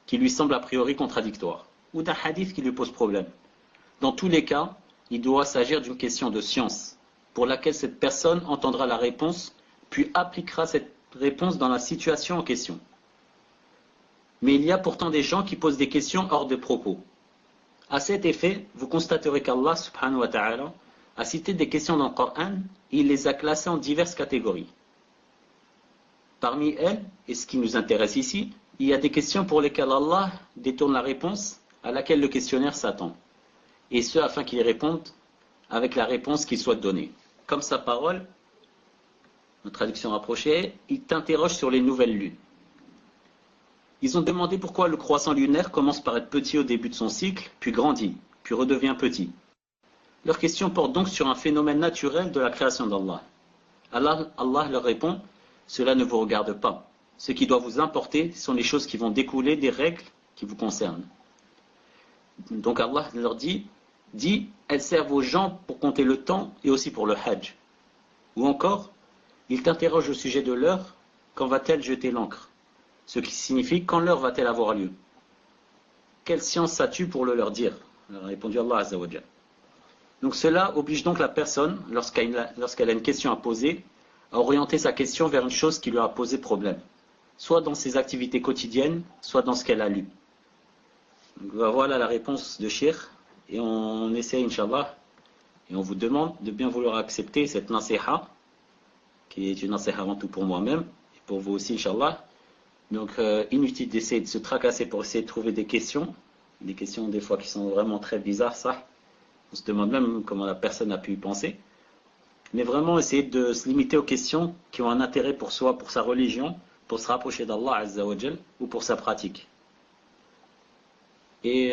qui lui semblent a priori contradictoires, ou d'un hadith qui lui pose problème. Dans tous les cas, il doit s'agir d'une question de science, pour laquelle cette personne entendra la réponse, puis appliquera cette réponse dans la situation en question. Mais il y a pourtant des gens qui posent des questions hors de propos. À cet effet, vous constaterez qu'Allah subhanahu wa ta'ala a cité des questions dans le Coran et il les a classées en diverses catégories. Parmi elles, et ce qui nous intéresse ici, il y a des questions pour lesquelles Allah détourne la réponse à laquelle le questionnaire s'attend, et ce afin qu'il réponde avec la réponse qu'il souhaite donner. Comme sa parole, en traduction rapprochée, il t'interroge sur les nouvelles lunes. Ils ont demandé pourquoi le croissant lunaire commence par être petit au début de son cycle, puis grandit, puis redevient petit. Leur question porte donc sur un phénomène naturel de la création d'Allah. Allah leur répond: cela ne vous regarde pas. Ce qui doit vous importer sont les choses qui vont découler des règles qui vous concernent. Donc Allah leur dit, elles servent aux gens pour compter le temps et aussi pour le hajj. Ou encore, il t'interroge au sujet de l'heure: quand va-t-elle jeter l'encre? Ce qui signifie: quand l'heure va-t-elle avoir lieu? Quelle science as-tu pour le leur dire? A répondu Allah Azza wa Jal. Donc cela oblige donc la personne, lorsqu'elle a une question à poser, à orienter sa question vers une chose qui lui a posé problème, soit dans ses activités quotidiennes, soit dans ce qu'elle a lu. Donc voilà la réponse de Cheikh, et on essaie, Inch'Allah, et on vous demande de bien vouloir accepter cette nasiha, qui est une nasiha avant tout pour moi-même, et pour vous aussi, Inch'Allah. Donc inutile d'essayer de se tracasser pour essayer de trouver des questions des fois qui sont vraiment très bizarres, ça. On se demande même comment la personne a pu y penser. Mais vraiment essayer de se limiter aux questions qui ont un intérêt pour soi, pour sa religion, pour se rapprocher d'Allah Azza wa Jal, ou pour sa pratique. Et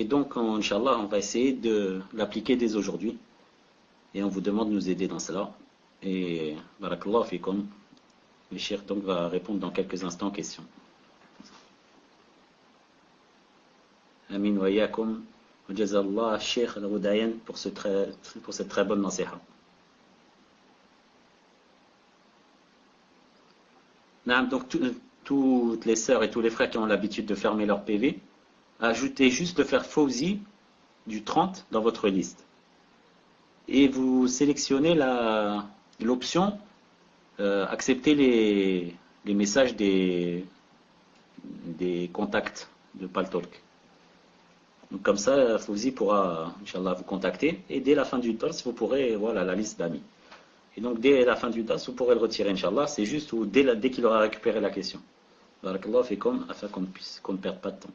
donc, Inch'Allah, on va essayer de l'appliquer dès aujourd'hui. Et on vous demande de nous aider dans cela. Et barakallahu fikum. Le cheikh donc va répondre dans quelques instants aux questions. Amin wa yakum. Wa jazallah Cheikh Al-Roudayen pour cette très bonne nasiha. Donc toutes les sœurs et tous les frères qui ont l'habitude de fermer leur PV, ajoutez juste de faire Fawzi du 30 dans votre liste. Et vous sélectionnez l'option accepter les messages des contacts de Paltalk. Donc comme ça, Fawzi pourra, Inch'Allah, vous contacter. Et dès la fin du dars, vous pourrez, voilà, la liste d'amis. Et donc dès la fin du dars, vous pourrez le retirer, Inch'Allah. C'est juste dès qu'il aura récupéré la question. Barakallahu fikum, afin qu'on ne perde pas de temps.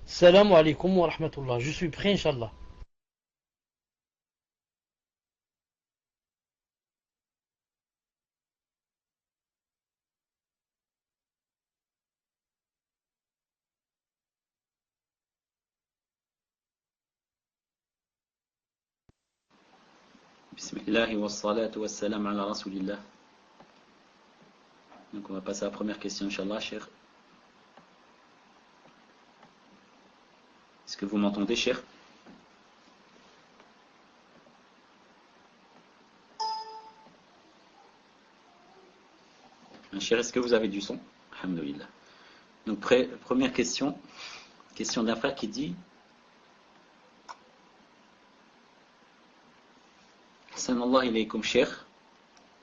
Salam alaikum wa rahmatullah. Je suis prêt, Inch'Allah. Bismillah wa salatu wa salam ala rasulillah. Donc on va passer à la première question, Inch'Allah, cher. Est-ce que vous m'entendez, cher? Cher, est-ce que vous avez du son? Alhamdulillah. Donc première question d'un frère qui dit: Sanallah ilaykum, cher,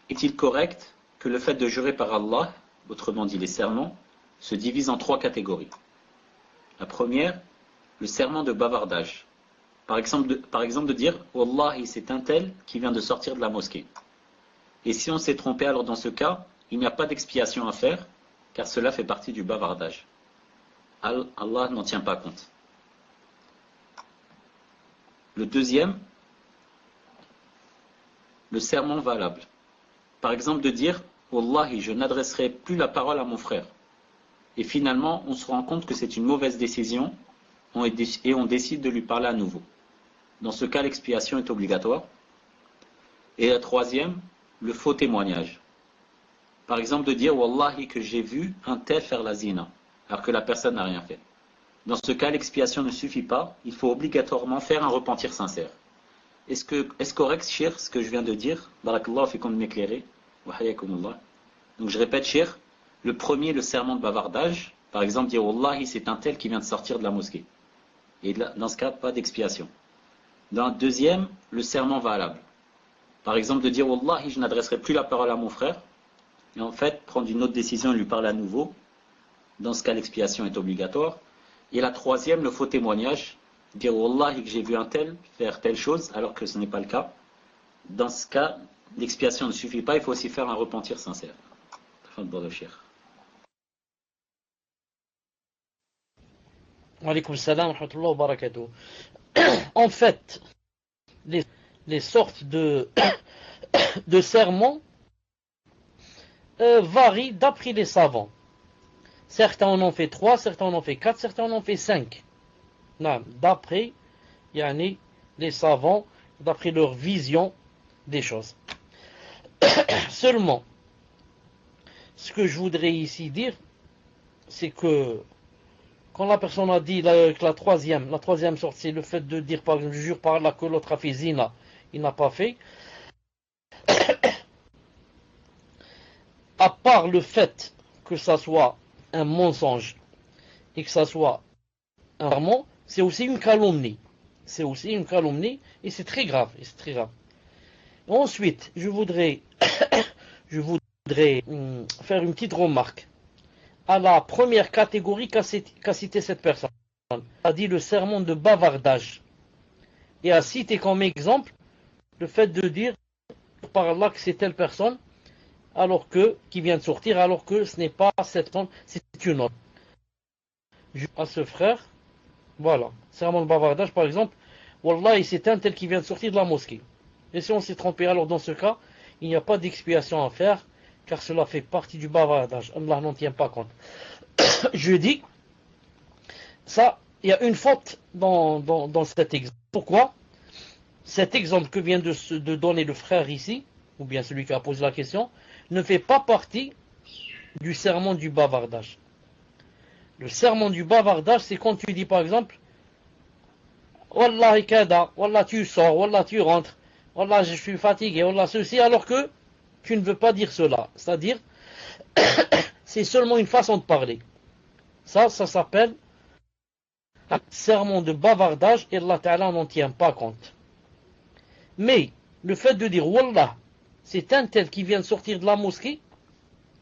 est-il correct que le fait de jurer par Allah, autrement dit les serments, se divise en 3 catégories? La première, le serment de bavardage. Par exemple de dire Wallahi, c'est un tel qui vient de sortir de la mosquée. Et si on s'est trompé, alors dans ce cas, il n'y a pas d'expiation à faire, car cela fait partie du bavardage. Allah n'en tient pas compte. Le deuxième, le serment valable. Par exemple de dire Wallahi, je n'adresserai plus la parole à mon frère. Et finalement, on se rend compte que c'est une mauvaise décision et on décide de lui parler à nouveau. Dans ce cas, l'expiation est obligatoire. Et la troisième, le faux témoignage. Par exemple de dire Wallahi, que j'ai vu un tel faire la zina, alors que la personne n'a rien fait. Dans ce cas, l'expiation ne suffit pas, il faut obligatoirement faire un repentir sincère. Est-ce correct, cher, ce que je viens de dire? Barakallahu fikum de m'éclairer. Wa hayakumullah. Donc je répète, cher, le premier, le serment de bavardage. Par exemple, dire Wallahi, c'est un tel qui vient de sortir de la mosquée. Et dans ce cas, pas d'expiation. Dans le deuxième, le serment valable. Par exemple, de dire Wallahi, je n'adresserai plus la parole à mon frère. Et en fait, prendre une autre décision et lui parler à nouveau. Dans ce cas, l'expiation est obligatoire. Et la troisième, le faux témoignage. Dire Wallahi, que j'ai vu un tel faire telle chose, alors que ce n'est pas le cas. Dans ce cas, l'expiation ne suffit pas, il faut aussi faire un repentir sincère. Wa alaykoum salam wa rahmatullahi wa barakatuh. En fait, les sortes de sermons varient d'après les savants. Certains en ont fait 3, certains en ont fait 4, certains en ont fait 5. D'après les savants, d'après leur vision des choses. Seulement, ce que je voudrais ici dire, c'est que quand la personne a dit que la troisième sorte, c'est le fait de dire, par exemple, je jure par Allah que l'autre a fait zina, il n'a pas fait. À part le fait que ça soit un mensonge et que ça soit un serment, c'est aussi une calomnie. C'est aussi une calomnie et c'est très grave. Ensuite, je voudrais faire une petite remarque à la première catégorie qu'a cité cette personne. A dit le serment de bavardage et a cité comme exemple le fait de dire par Allah que c'est telle personne qui vient de sortir, alors que ce n'est pas cette personne, c'est une autre. À ce frère, voilà, serment de bavardage par exemple, Wallah, c'est un tel qui vient de sortir de la mosquée. Et si on s'est trompé, alors dans ce cas, il n'y a pas d'expiation à faire, car cela fait partie du bavardage. Allah n'en tient pas compte. Je dis, ça, il y a une faute dans cet exemple. Pourquoi? Cet exemple que vient de donner le frère ici, ou bien celui qui a posé la question, ne fait pas partie du serment du bavardage. Le serment du bavardage, c'est quand tu dis par exemple Wallah kada, Wallah tu sors, Wallah tu rentres, Wallah je suis fatigué, Wallah ceci, alors que tu ne veux pas dire cela. C'est-à-dire, c'est seulement une façon de parler. Ça s'appelle un serment de bavardage et Allah Ta'ala n'en tient pas compte. Mais le fait de dire Wallah, c'est un tel qui vient de sortir de la mosquée,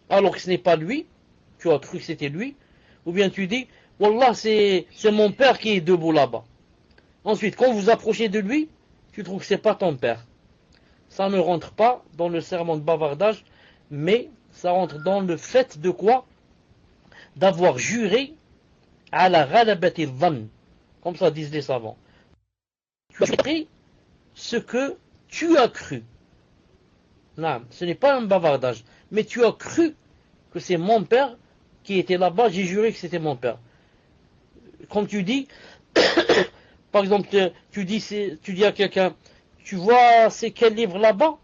alors que ce n'est pas lui, tu as cru que c'était lui, ou bien tu dis Wallah, c'est mon père qui est debout là-bas. Ensuite, quand vous approchez de lui, tu trouves que ce n'est pas ton père. Ça ne rentre pas dans le serment de bavardage, mais ça rentre dans le fait de quoi? D'avoir juré à la ghalabati dhann, comme ça disent les savants. Tu as juré ce que tu as cru. Non, ce n'est pas un bavardage, mais tu as cru que c'est mon père qui était là-bas, j'ai juré que c'était mon père. Comme tu dis, par exemple, tu dis à quelqu'un, tu vois c'est quel livre là-bas?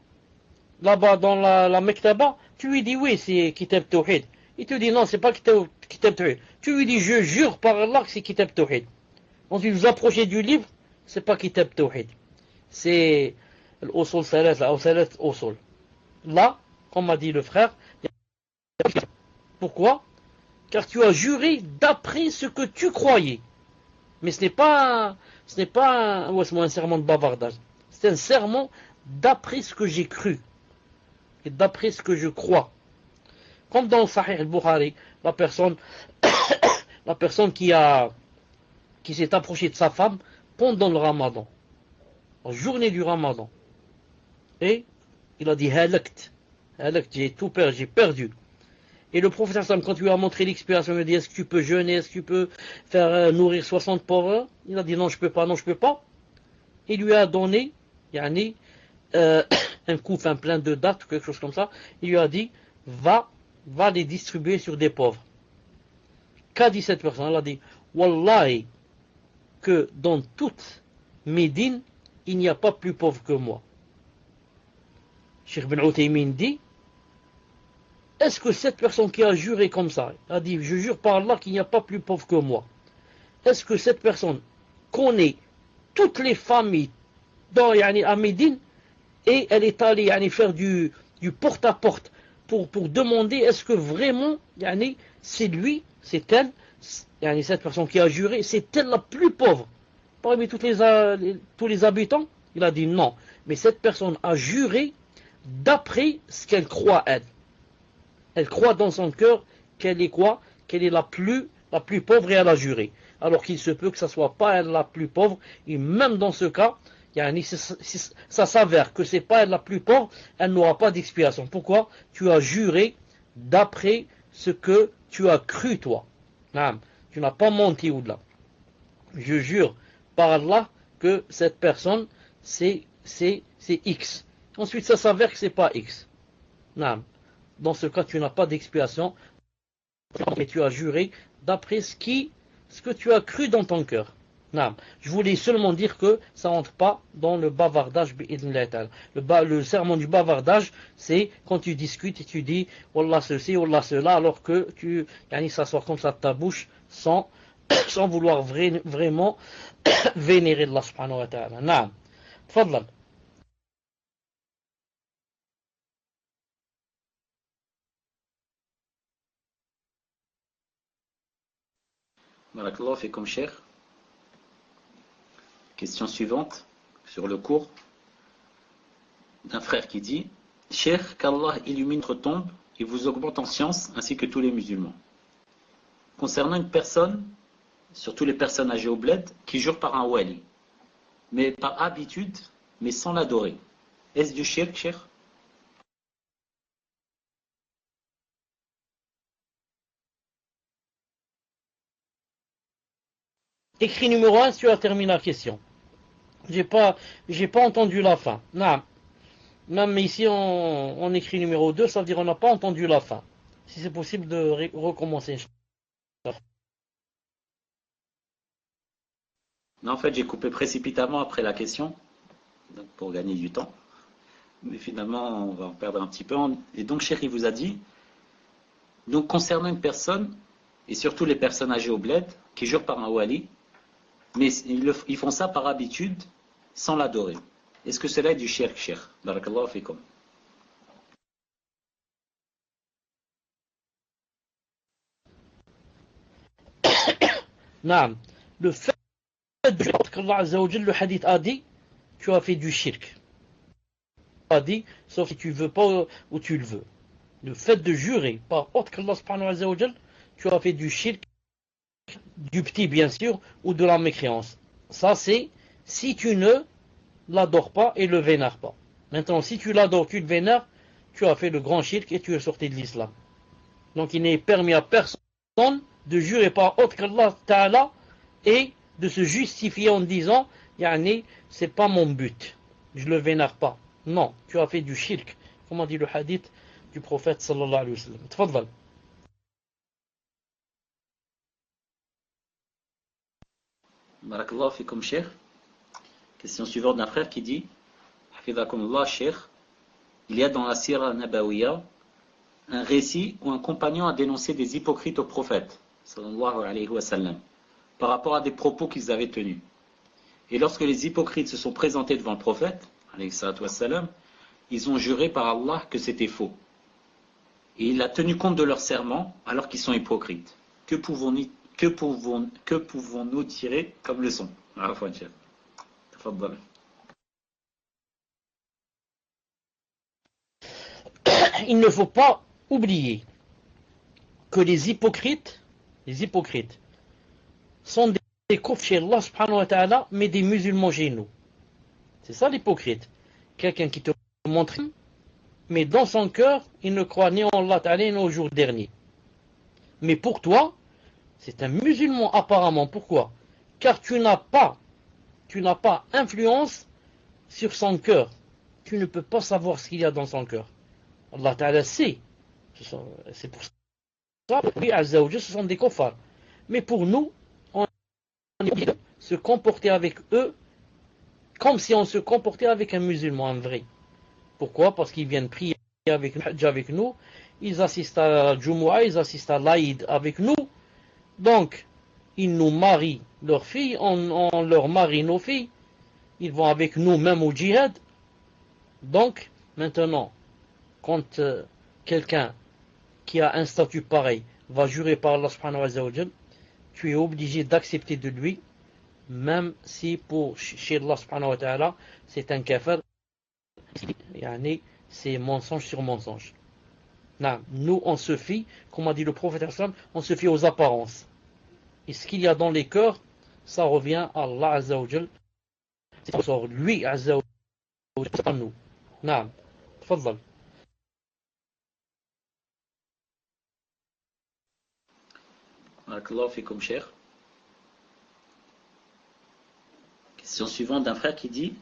Là-bas dans la Mektaba? Tu lui dis oui, c'est Kitab Tawhid. Il te dit non, c'est pas Kitab Tawhid. Tu lui dis je jure par Allah que c'est Kitab Tawhid. Ensuite vous approchez du livre, c'est pas Kitab Tawhid. C'est l'Usul Salat, la Salat Usul. Là, comme m'a dit le frère, pourquoi? Car tu as juré d'après ce que tu croyais. Mais ce n'est pas un serment de bavardage. C'est un serment d'après ce que j'ai cru et d'après ce que je crois. Comme dans le Sahih al-Bukhari, la personne qui s'est approchée de sa femme pendant le Ramadan, la journée du Ramadan, et il a dit halakt, j'ai tout perdu, j'ai perdu. Et le prophète, quand tu lui as montré l'expiration, il lui a dit est-ce que tu peux jeûner, est-ce que tu peux faire nourrir 60 pauvres? Il a dit non, je peux pas, non, je peux pas. Il lui a donné un couf, un plein de dates, quelque chose comme ça. Il lui a dit va les distribuer sur des pauvres. Qu'a dit cette personne? Elle a dit Wallahi, que dans toute Médine, il n'y a pas plus pauvre que moi. Cheikh Ben Uthaymin dit est-ce que cette personne qui a juré comme ça, a dit je jure par Allah qu'il n'y a pas plus pauvre que moi, est-ce que cette personne connaît toutes les familles à Médine et elle est allée faire du porte-à-porte pour demander est-ce que vraiment c'est lui, c'est elle, cette personne qui a juré, c'est elle la plus pauvre parmi tous les habitants? Il a dit non, mais cette personne a juré d'après ce qu'elle croit elle. Elle croit dans son cœur qu'elle est quoi? Qu'elle est la plus pauvre et elle a juré. Alors qu'il se peut que ce ne soit pas elle la plus pauvre. Et même dans ce cas, ça s'avère que ce n'est pas elle la plus pauvre, elle n'aura pas d'expiation. Pourquoi? Tu as juré d'après ce que tu as cru toi. Tu n'as pas menti ou-delà. Je jure par Allah que cette personne c'est X. Ensuite ça s'avère que ce n'est pas X. Dans ce cas, tu n'as pas d'expiation, mais tu as juré d'après ce que tu as cru dans ton cœur. Je voulais seulement dire que ça rentre pas dans le bavardage. Le serment du bavardage, c'est quand tu discutes et tu dis Wallah ceci, Wallah cela, alors que ça sort comme ça de ta bouche sans vouloir vraiment vénérer Allah subhanahu wa ta'ala. Naam. Tfadlal. Barakallahu fikum, cher. Question suivante sur le cours d'un frère qui dit cher, qu'Allah illumine votre tombe et vous augmente en science ainsi que tous les musulmans. Concernant une personne, surtout les personnes âgées au bled, qui jurent par un wali, mais par habitude, mais sans l'adorer. Est-ce du shirk, cher? Écrit numéro 1, tu as terminé la question. J'ai pas entendu la fin. Non. Même ici, on écrit numéro 2, ça veut dire qu'on n'a pas entendu la fin. Si c'est possible de recommencer. Non, en fait, j'ai coupé précipitamment après la question, donc pour gagner du temps. Mais finalement, on va en perdre un petit peu. Et donc, Cheikh, il vous a dit, donc concernant une personne, et surtout les personnes âgées au bled, qui jurent par un wali, mais ils font ça par habitude, sans l'adorer. Est-ce que cela est du shirk, Cheikh? Barakallahu fikum. Non. Le fait de jurer qu'Allah Azza wa Jalla, le hadith a dit, tu as fait du shirk. A dit, sauf si tu veux pas ou tu le veux. Le fait de jurer par autre qu'Allah subhanahu wa ta'ala, tu as fait du shirk, du petit bien sûr, ou de la mécréance. Ça c'est si tu ne l'adores pas et le vénères pas. Maintenant, si tu l'adores, tu le vénères, tu as fait le grand shirk et tu es sorti de l'islam. Donc il n'est permis à personne de jurer par autre qu'Allah Ta'ala et de se justifier en disant c'est pas mon but, je le vénère pas. Non, tu as fait du shirk, comme a dit le hadith du prophète sallallahu alayhi wa sallam. Tfadal. Barakallahu fikum, Cheikh. Question suivante d'un frère qui dit Hafidhakumullah, Cheikh, il y a dans la Sira Nabawiya un récit où un compagnon a dénoncé des hypocrites au prophète, sallallahu alayhi wa sallam, par rapport à des propos qu'ils avaient tenus. Et lorsque les hypocrites se sont présentés devant le prophète, alayhi salatu wa sallam, ils ont juré par Allah que c'était faux. Et il a tenu compte de leurs serments alors qu'ils sont hypocrites. Que pouvons-nous tirer comme leçon? Il ne faut pas oublier que les hypocrites sont des kofs chez Allah subhanahu wa ta'ala, mais des musulmans chez nous. C'est ça l'hypocrite. Quelqu'un qui te montre, mais dans son cœur, il ne croit ni en Allah ta'ala ni au jour dernier. Mais pour toi, c'est un musulman apparemment. Pourquoi? Car tu n'as pas influence sur son cœur. Tu ne peux pas savoir ce qu'il y a dans son cœur. Allah ta'ala sait. C'est pour ça, oui, Azza wa Jalla, ce sont des kofars. Mais pour nous, on doit se comporter avec eux comme si on se comportait avec un musulman, un vrai. Pourquoi? Parce qu'ils viennent prier avec nous, ils assistent à la Jumu'ah, ils assistent à l'Aïd avec nous. Donc, ils nous marient leurs filles, on leur marie nos filles. Ils vont avec nous même au djihad. Donc, maintenant, quand quelqu'un qui a un statut pareil va jurer par Allah subhanahu wa ta'ala, tu es obligé d'accepter de lui, même si pour chez Allah subhanahu wa ta'ala, c'est un kafir, c'est mensonge sur mensonge. Non, nous, on se fie, comme a dit le prophète, on se fie aux apparences. Et ce qu'il y a dans les cœurs, ça revient à Allah Azza wa Jal. C'est lui Azza wa Jal, c'est pas nous. Non, tfadhal. Barakallahu fikum, cher. Question suivante d'un frère qui dit,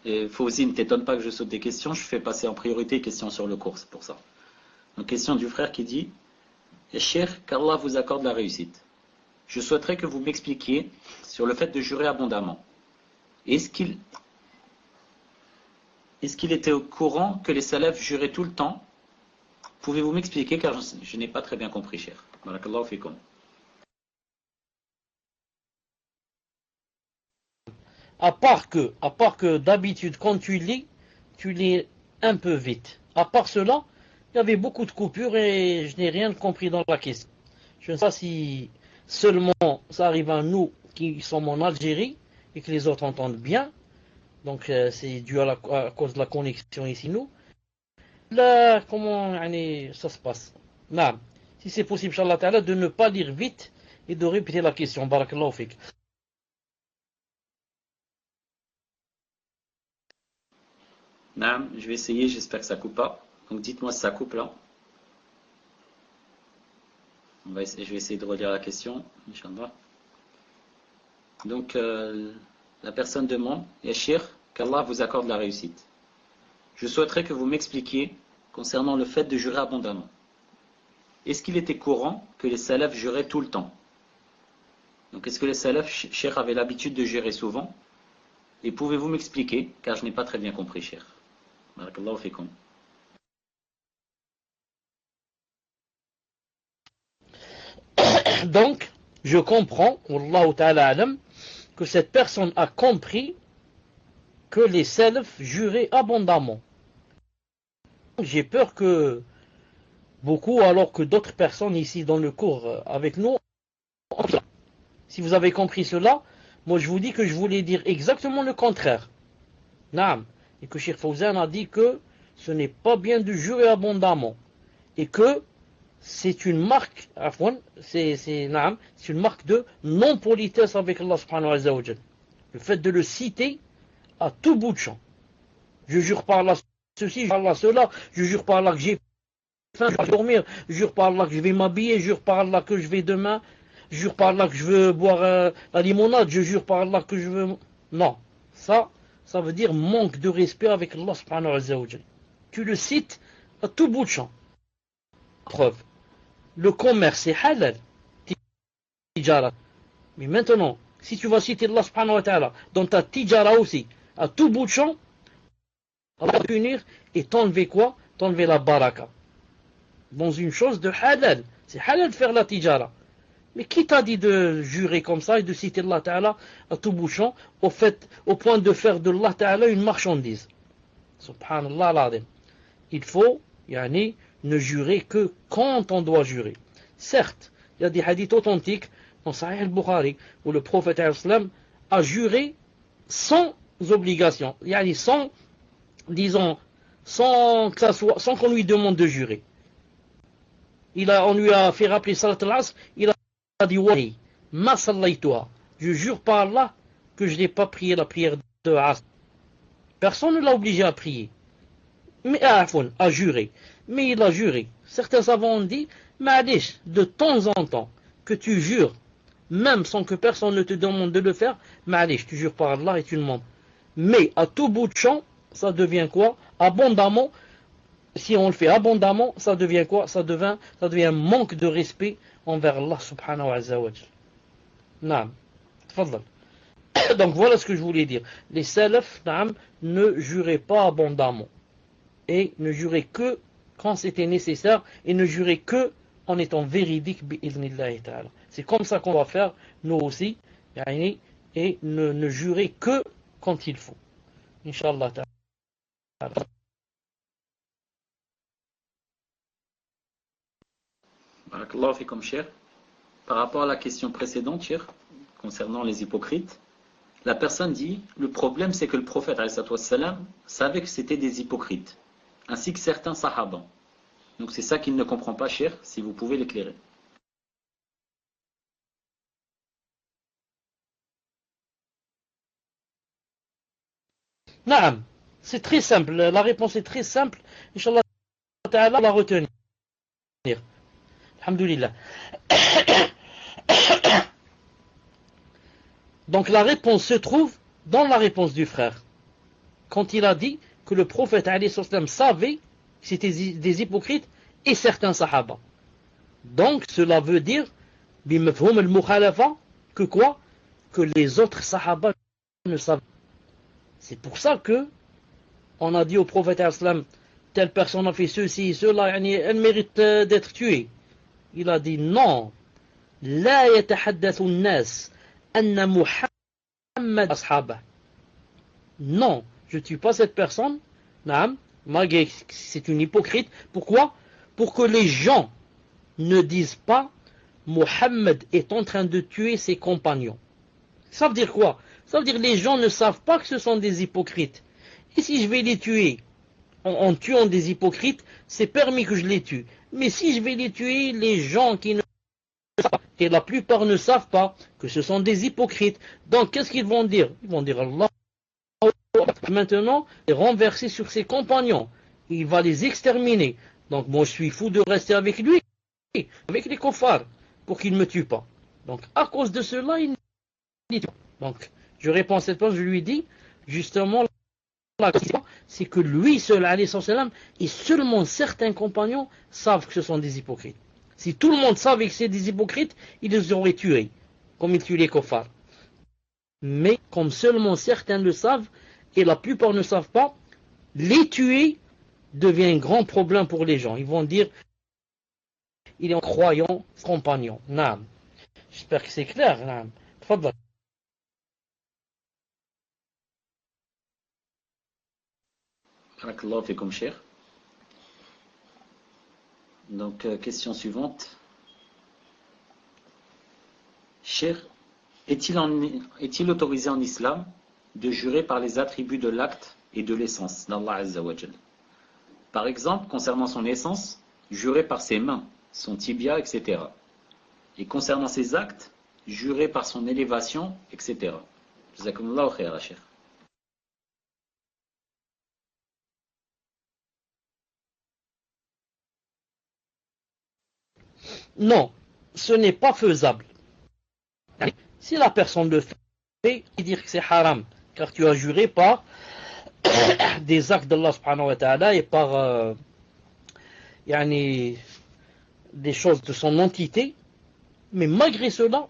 et Fawzi, ne t'étonne pas que je saute des questions, je fais passer en priorité les questions sur le cours, c'est pour ça. Donc, question du frère qui dit, cher, qu'Allah vous accorde la réussite. Je souhaiterais que vous m'expliquiez sur le fait de jurer abondamment. Est-ce qu'il était au courant que les salafs juraient tout le temps? Pouvez-vous m'expliquer, car je n'ai pas très bien compris, cher. Barakallahu fikum. À part que d'habitude, quand tu lis un peu vite. À part cela, il y avait beaucoup de coupures et je n'ai rien compris dans la question. Je ne sais pas si seulement ça arrive à nous qui sommes en Algérie et que les autres entendent bien. Donc c'est dû à cause de la connexion ici, nous. Là, comment ça se passe? Non. Si c'est possible, Inch'Allah Ta'ala, de ne pas lire vite et de répéter la question. Barakallahu fik. Non, je vais essayer, j'espère que ça coupe pas. Donc dites-moi si ça coupe là. Je vais essayer de relire la question, Inch'Allah. Donc la personne demande, Yashir, qu'Allah vous accorde la réussite. Je souhaiterais que vous m'expliquiez concernant le fait de jurer abondamment. Est-ce qu'il était courant que les salafs juraient tout le temps? Donc est-ce que les salafs, cher, avaient l'habitude de jurer souvent? Et pouvez-vous m'expliquer, car je n'ai pas très bien compris, cher. Barakallahu fikum. Donc, je comprends, Wallahu ta'ala alam, que cette personne a compris que les salafs juraient abondamment. J'ai peur que beaucoup, alors que d'autres personnes ici dans le cours avec nous, si vous avez compris cela, moi je vous dis que je voulais dire exactement le contraire. Naam. Et que Cheikh Fawzan a dit que ce n'est pas bien de jurer abondamment. Et que c'est une marque, c'est une marque de non-politesse avec Allah subhanahu wa ta'ala. Le fait de le citer à tout bout de champ. Je jure par Allah ceci, je jure par Allah cela, je jure par Allah que j'ai faim, je vais dormir, je jure par Allah que je vais m'habiller, je jure par Allah que je vais demain, je jure par Allah que je veux boire la limonade, je jure par Allah que je veux... Non, ça veut dire manque de respect avec Allah subhanahu wa ta'ala. Tu le cites à tout bout de champ. Preuve. Le commerce c'est halal. Tijara. Mais maintenant, si tu vas citer Allah subhanahu wa ta'ala dans ta tijara aussi, à tout bout de champ, Allah va punir et t'enlever quoi? T'enlever la baraka. Dans une chose de halal. C'est halal de faire la tijara. Mais qui t'a dit de jurer comme ça et de citer Allah Ta'ala à tout bouchon au point de faire de Allah Ta'ala une marchandise? Subhanallah l'azim. Il faut ne jurer que quand on doit jurer. Certes, il y a des hadiths authentiques dans Sahih al-Bukhari où le prophète a juré sans obligation, sans qu'on lui demande de jurer. On lui a fait rappeler Salat al-Asr, il a dit Wahi, ma sallaytuha. Je jure par Allah que je n'ai pas prié la prière de Asr. Personne ne l'a obligé à prier. Mais à jurer. Mais il a juré. Certains savants ont dit, Ma'alish, de temps en temps, que tu jures, même sans que personne ne te demande de le faire, Ma'alish, tu jures par Allah et tu le montres. Mais à tout bout de champ, ça devient quoi? Abondamment. Si on le fait abondamment, ça devient quoi? Ça devient un manque de respect envers Allah subhanahu wa ta'ala. Naam. Tfadal. Donc voilà ce que je voulais dire. Les salafs, ne juraient pas abondamment. Et ne juraient que quand c'était nécessaire. Et ne juraient que en étant véridique. C'est comme ça qu'on va faire, nous aussi. Et ne jurer que quand il faut. Inch'Allah ta'ala. Barakallahu fikum, cher. Par rapport à la question précédente, cher, concernant les hypocrites, la personne dit, le problème c'est que le prophète savait que c'était des hypocrites, ainsi que certains sahaba. Donc c'est ça qu'il ne comprend pas, cher, si vous pouvez l'éclairer. Naam, c'est très simple, la réponse est très simple, Inch'Allah ta'ala la retenir. Alhamdulillah. Donc la réponse se trouve dans la réponse du frère. Quand il a dit que le prophète savait que c'était des hypocrites et certains sahaba. Donc cela veut dire que quoi? Que les autres sahaba ne savent. C'est pour ça que on a dit au prophète telle personne a fait ceci et cela, elle mérite d'être tuée. Il a dit non. La yatahaddathu an-nas anna Muhammad ashaba. Non, je ne tue pas cette personne. Malgré que c'est une hypocrite. Pourquoi? Pour que les gens ne disent pas Muhammad est en train de tuer ses compagnons. Ça veut dire quoi? Ça veut dire que les gens ne savent pas que ce sont des hypocrites. Et si je vais les tuer en tuant des hypocrites, c'est permis que je les tue. Mais si je vais les tuer, les gens qui ne savent pas, et la plupart ne savent pas que ce sont des hypocrites, donc qu'est-ce qu'ils vont dire? Ils vont dire Allah. Maintenant, il est renversé sur ses compagnons. Il va les exterminer. Donc moi je suis fou de rester avec lui, avec les kuffars, pour qu'il ne me tue pas. Donc à cause de cela, il ne tue pas. Donc je réponds à cette chose, je lui dis, justement, la question, c'est que lui seul, alayhi salam, et seulement certains compagnons savent que ce sont des hypocrites. Si tout le monde savait que c'est des hypocrites, ils les auraient tués, comme ils tuent les kuffars. Mais comme seulement certains le savent, et la plupart ne savent pas, les tuer devient un grand problème pour les gens. Ils vont dire, il est un croyant compagnon. Naam. J'espère que c'est clair. Naam. Tfadal. Barakallahu fikum, cher. Donc, question suivante. Cher, est-il autorisé en islam de jurer par les attributs de l'acte et de l'essence d'Allah Azza wa Jal? Par exemple, concernant son essence, jurer par ses mains, son tibia, etc. Et concernant ses actes, jurer par son élévation, etc. Jazakumullahu khayra, cher. Non, ce n'est pas faisable. Si la personne le fait, il dit que c'est haram, car tu as juré par des actes d'Allah subhanahu wa ta'ala et par des choses de son entité. Mais malgré cela,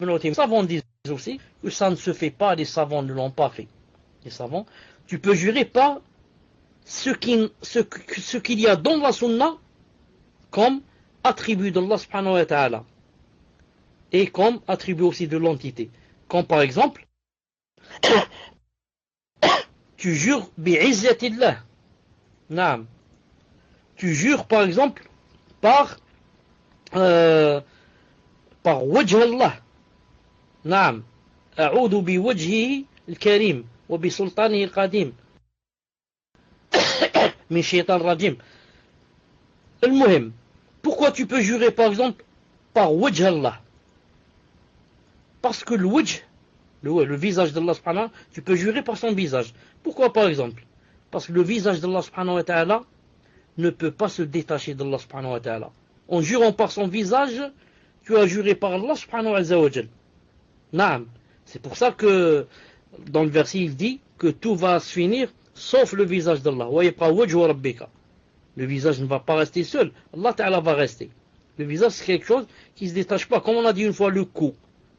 les savants disent aussi que ça ne se fait pas, les savants ne l'ont pas fait. Les savants, tu peux jurer par ce qu'il y a dans la sunna comme attribut d'Allah subhanahu wa ta'ala et comme attribut aussi de l'entité. Comme par exemple, tu jures bi'izzatillah. Naam. Tu jures par exemple par wajh Allah. Naam. A'udhu bi wajhihi al-karim wa bi sultanihi al-qadim min shaytan rajim. Al-muhim. Pourquoi tu peux jurer par exemple par wajh Allah? Parce que le wajh, le visage d'Allah subhanahu wa ta'ala, tu peux jurer par son visage. Pourquoi par exemple? Parce que le visage d'Allah subhanahu wa ta'ala ne peut pas se détacher d'Allah subhanahu wa ta'ala. En jurant par son visage, tu as juré par Allah subhanahu wa ta'ala. Naam. C'est pour ça que dans le verset il dit que tout va se finir sauf le visage d'Allah. Le visage ne va pas rester seul, Allah ta'ala va rester. Le visage c'est quelque chose qui ne se détache pas. Comme on a dit une fois le cou.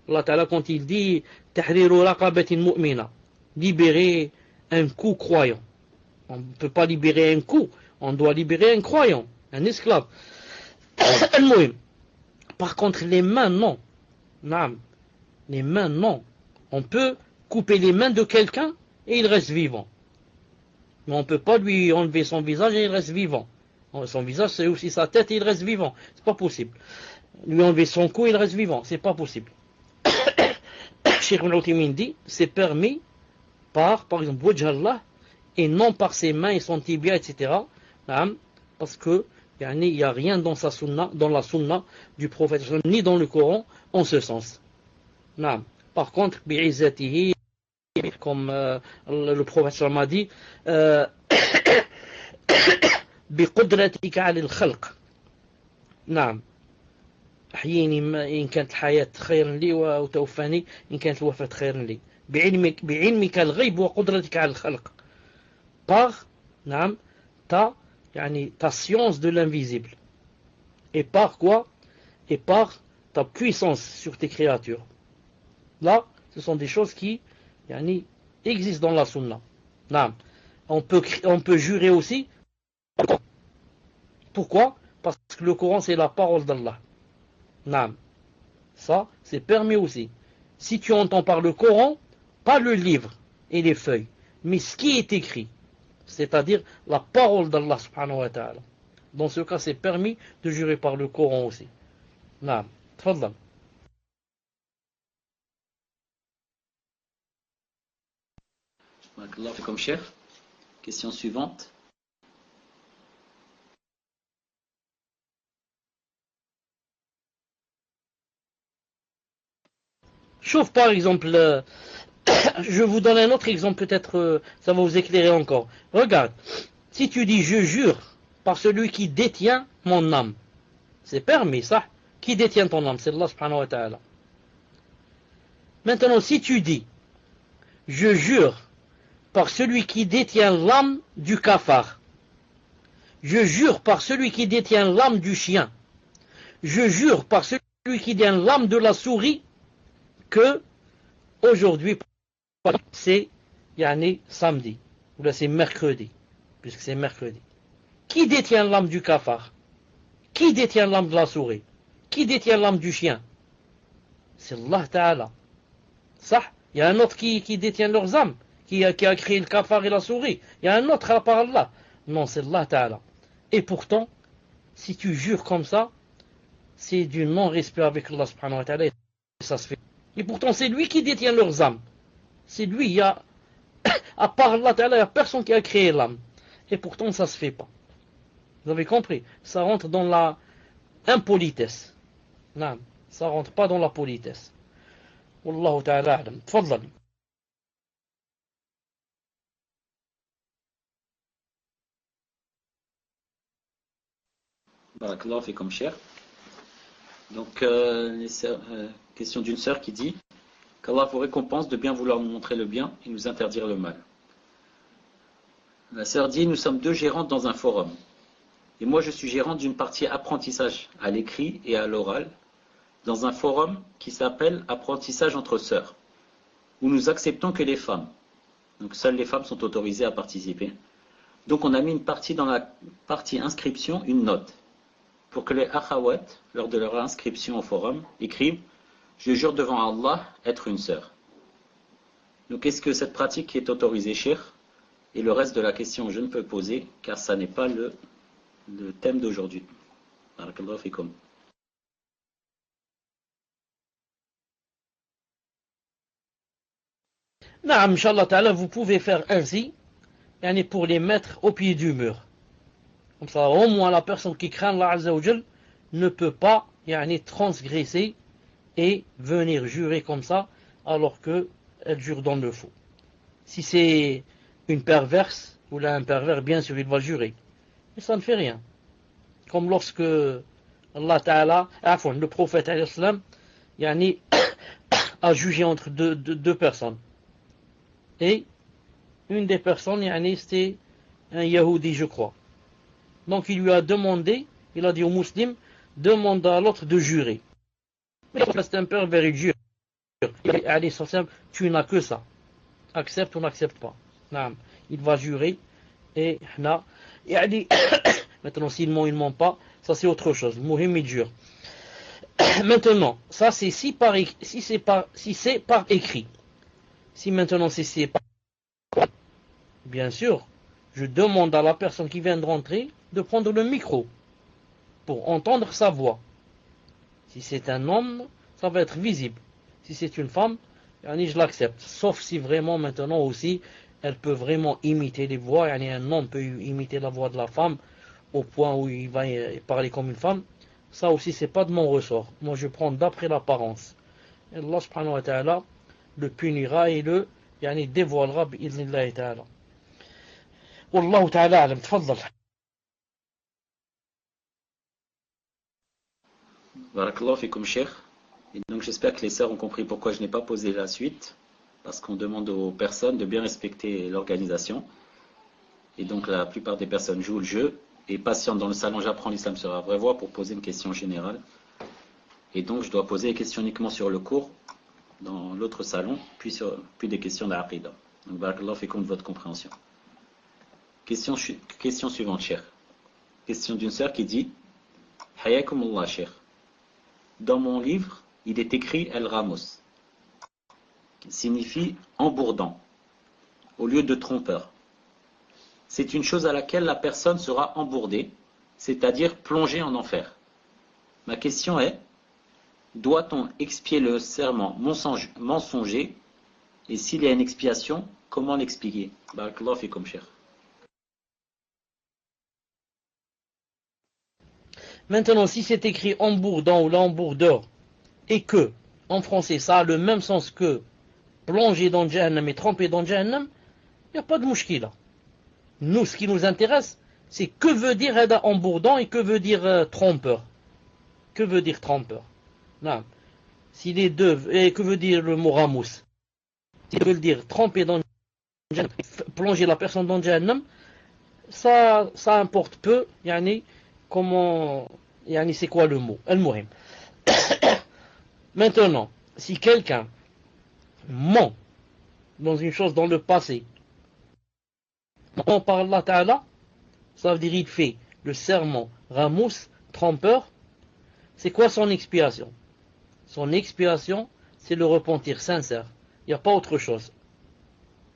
Allah ta'ala quand il dit tahriru raqabatin mu'mina, libérer un cou croyant. On ne peut pas libérer un cou, on doit libérer un croyant, un esclave. Par contre les mains non. Naam. Les mains non. On peut couper les mains de quelqu'un et il reste vivant. Mais on ne peut pas lui enlever son visage et il reste vivant. Son visage c'est aussi sa tête et il reste vivant. C'est pas possible. Lui enlever son cou et il reste vivant. C'est pas possible. Cheikh Ibn Uthaymin dit c'est permis par exemple wajh Allah et non par ses mains et son tibia etc. Parce que il n'y a rien dans la sunna du prophète ni dans le Coran en ce sens. Par contre bi'izzatihi, comme le prophète m'a dit بقدرتك على الخلق. نعم. أحييني إن كانت الحياة خيرا لي وتوفاني إن كانت الوفاة خيرا لي. بعلمك الغيب وقدرتك على الخلق. Par, نعم, ta science de l'invisible. Et par quoi? Et par ta puissance sur tes créatures. Là, ce sont des choses qui existent dans la sunna. نعم. On peut jurer aussi. Pourquoi? Parce que le Coran c'est la parole d'Allah. Naam. Ça, c'est permis aussi. Si tu entends par le Coran, pas le livre et les feuilles, mais ce qui est écrit, c'est-à-dire la parole d'Allah subhanahu wa ta'ala. Dans ce cas, c'est permis de jurer par le Coran aussi. Naam. Tfaddal. Barakallahu fikum, Cheikh. Question suivante. Sauf par exemple, je vous donne un autre exemple, peut-être ça va vous éclairer encore. Regarde, si tu dis je jure par celui qui détient mon âme, c'est permis ça. Qui détient ton âme? C'est Allah subhanahu wa ta'ala. Maintenant, si tu dis je jure par celui qui détient l'âme du cafard, je jure par celui qui détient l'âme du chien, je jure par celui qui détient l'âme de la souris, que aujourd'hui c'est samedi, ou là c'est mercredi, puisque c'est mercredi. Qui détient l'âme du cafard? Qui détient l'âme de la souris? Qui détient l'âme du chien? C'est Allah Ta'ala. Ça, il y a un autre qui détient leurs âmes, qui a créé le cafard et la souris. Il y a un autre à part Allah. Non, c'est Allah Ta'ala. Et pourtant, si tu jures comme ça, c'est du non-respect avec Allah subhanahu wa ta'ala, et ça se fait. Et pourtant, c'est lui qui détient leurs âmes. C'est lui, il y a, à part Allah Ta'ala, il n'y a personne qui a créé l'âme. Et pourtant, ça ne se fait pas. Vous avez compris? Ça rentre dans la impolitesse. Non, ça rentre pas dans la politesse. Wallahu Ta'ala a'lam. Tfaddal. Barakallahu fikum, Cheikh. Donc, question d'une sœur qui dit qu'Allah vous récompense de bien vouloir nous montrer le bien et nous interdire le mal. La sœur dit, nous sommes deux gérantes dans un forum. Et moi, je suis gérante d'une partie apprentissage à l'écrit et à l'oral dans un forum qui s'appelle Apprentissage entre sœurs, où nous acceptons que les femmes, donc seules les femmes sont autorisées à participer, Donc on a mis une partie dans la partie inscription, une note, pour que les akhawat, lors de leur inscription au forum, écrivent « Je jure devant Allah être une sœur ». Donc est-ce que cette pratique est autorisée, cher? Et le reste de la question, je ne peux poser, car ça n'est pas le thème d'aujourd'hui. Barakallahu fikum. Naam, Inch'Allah Ta'ala, vous pouvez faire ainsi, yani pour les mettre au pied du mur. Comme ça, au moins la personne qui craint Allah Azza wa Jal ne peut pas yani, transgresser et venir jurer comme ça, alors qu'elle jure dans le faux. Si c'est une perverse, ou là un pervers, bien sûr, il va jurer. Mais ça ne fait rien. Comme lorsque Allah Ta'ala, le prophète yani, a jugé entre deux personnes. Et une des personnes, yani, c'était un Yahoudi, je crois. Donc il lui a demandé, il a dit aux musulmans, demande à l'autre de jurer. Mais c'est un pervers, il jure. Tu n'as que ça. Accepte ou n'accepte pas. Il va jurer. Et maintenant, s'il ment, il ne ment pas, ça c'est autre chose. Mouhim, il jure. Maintenant, ça c'est si c'est par écrit. Si maintenant c'est par bien sûr, je demande à la personne qui vient de rentrer de prendre le micro pour entendre sa voix. Si c'est un homme, ça va être visible. Si c'est une femme, je l'accepte. Sauf si vraiment maintenant aussi, elle peut vraiment imiter les voix. Un homme peut imiter la voix de la femme au point où il va parler comme une femme. Ça aussi, c'est pas de mon ressort. Moi, je prends d'après l'apparence. Allah subhanahu wa ta'ala le punira et le dévoilera bi'idhnillahi ta'ala. Wallahu ta'ala alam. Tfaddal. Barakallahu fikum, cher. Et donc j'espère que les sœurs ont compris pourquoi je n'ai pas posé la suite, parce qu'on demande aux personnes de bien respecter l'organisation. Et donc la plupart des personnes jouent le jeu et patientent dans le salon J'apprends l'islam sur la vraie voie pour poser une question générale. Et donc je dois poser des questions uniquement sur le cours dans l'autre salon, puis des questions d'Aqidah. Donc barakallahu fikum de votre compréhension. Question suivante, cher. Question d'une sœur qui dit Hayakumullah, cher. Dans mon livre, il est écrit El Ramos, qui signifie embourdant, au lieu de trompeur. C'est une chose à laquelle la personne sera embourdée, c'est-à-dire plongée en enfer. Ma question est, doit-on expier le serment mensonger? Et s'il y a une expiation, comment l'expliquer? Barakallahu fikum, cher. Maintenant, si c'est écrit embourdant ou l'embourdeur, et que, en français, ça a le même sens que plonger dans Jahannam et tremper dans Jahannam, il n'y a pas de mouchkila. Nous, ce qui nous intéresse, c'est que veut dire embourdant et que veut dire trompeur. Que veut dire trompeur? Non. Si les deux, et que veut dire le mot ramous? S'il veut dire tremper dans Jahannam, plonger la personne dans Jahannam, ça importe peu, comment, c'est quoi le mot? Al-Muhim. Maintenant, si quelqu'un ment dans une chose dans le passé, ment par Allah Ta'ala, ça veut dire il fait le serment ramous, trompeur, c'est quoi son expiation? Son expiation, c'est le repentir sincère. Il n'y a pas autre chose.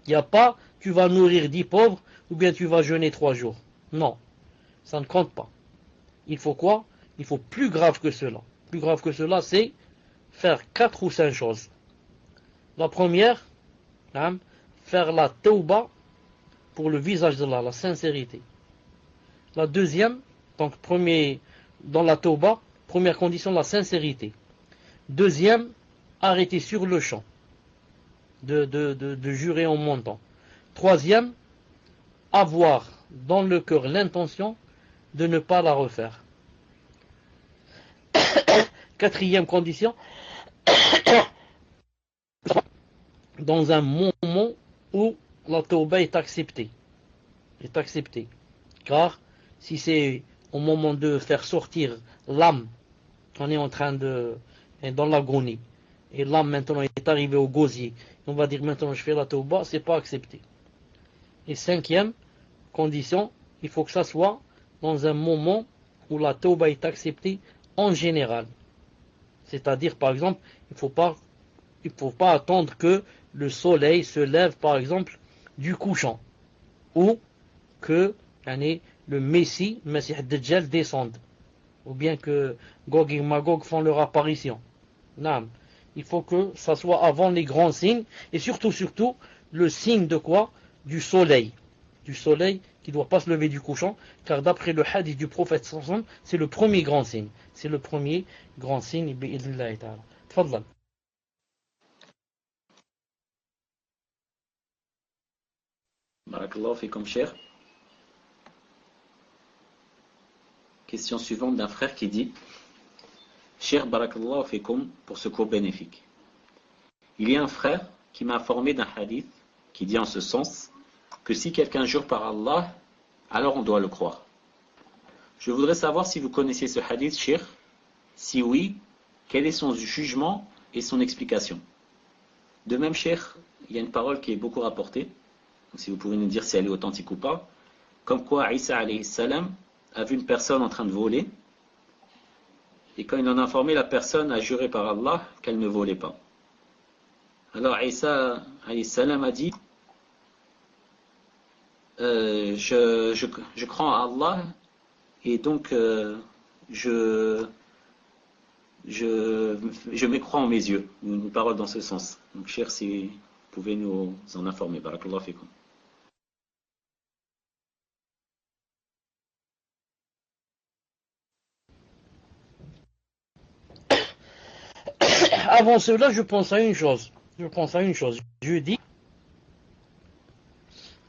Il n'y a pas, tu vas nourrir 10 pauvres, ou bien tu vas jeûner 3 jours. Non, ça ne compte pas. Il faut quoi? Il faut plus grave que cela. Plus grave que cela, c'est faire 4 ou 5 choses. La première, faire la tauba pour le visage d'Allah, la sincérité. La deuxième, donc dans la tauba, première condition, la sincérité. Deuxième, arrêter sur le champ de jurer en montant. Troisième, avoir dans le cœur l'intention de ne pas la refaire. Quatrième condition, dans un moment où la tauba est acceptée. Car si c'est au moment de faire sortir l'âme, on est en train dans l'agonie, et l'âme maintenant est arrivée au gosier, on va dire maintenant je fais la tauba, c'est pas accepté. Et cinquième, condition, il faut que ça soit dans un moment où la tauba est acceptée en général. C'est-à-dire, par exemple, il ne faut pas attendre que le soleil se lève, par exemple, du couchant. Ou que le Messie Dajjal descende. Ou bien que Gog et Magog font leur apparition. Non. Il faut que ça soit avant les grands signes. Et surtout, le signe de quoi? Du soleil. Du soleil qui ne doit pas se lever du couchant. Car d'après le hadith du prophète, c'est le premier grand signe. C'est le premier grand signe. Bi'idhnillahi ta'ala. Tfadlal. Barakallahu fikum, cher. Question suivante d'un frère qui dit: Cher Barakallahu fikum pour ce cours bénéfique. Il y a un frère qui m'a informé d'un hadith qui dit en ce sens que si quelqu'un jure par Allah, alors on doit le croire. Je voudrais savoir si vous connaissez ce hadith, cher. Si oui, quel est son jugement et son explication. De même, cher, il y a une parole qui est beaucoup rapportée. Donc, si vous pouvez nous dire si elle est authentique ou pas. Comme quoi, Isa alayhi salam a vu une personne en train de voler. Et quand il en a informé, la personne a juré par Allah qu'elle ne volait pas. Alors Isa alayhi salam a dit: je crois en Allah et donc je m'écrois en mes yeux. Une parole dans ce sens. Donc cher, si vous pouvez nous en informer. Barakallahu fikum. Avant cela, je pense à une chose. Je dis,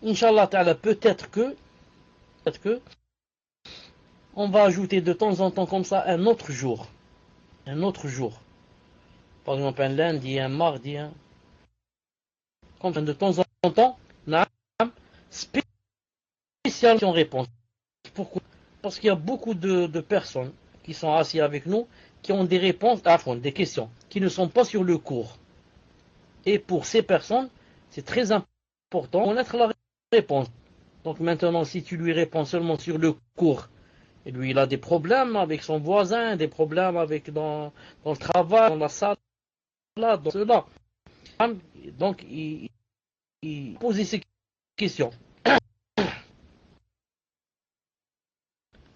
Inch'Allah Ta'ala, peut-être que, on va ajouter de temps en temps comme ça un autre jour. Par exemple, un lundi, un mardi, comme ça, de temps en temps, spécialement réponse. Pourquoi? Parce qu'il y a beaucoup de personnes qui sont assises avec nous, qui ont des réponses, des questions, qui ne sont pas sur le cours. Et pour ces personnes, c'est très important de connaître la réponse. Donc maintenant, si tu lui réponds seulement sur le cours, et lui il a des problèmes avec son voisin, des problèmes dans le travail, dans la salle, là, dans cela. Donc il pose ces questions.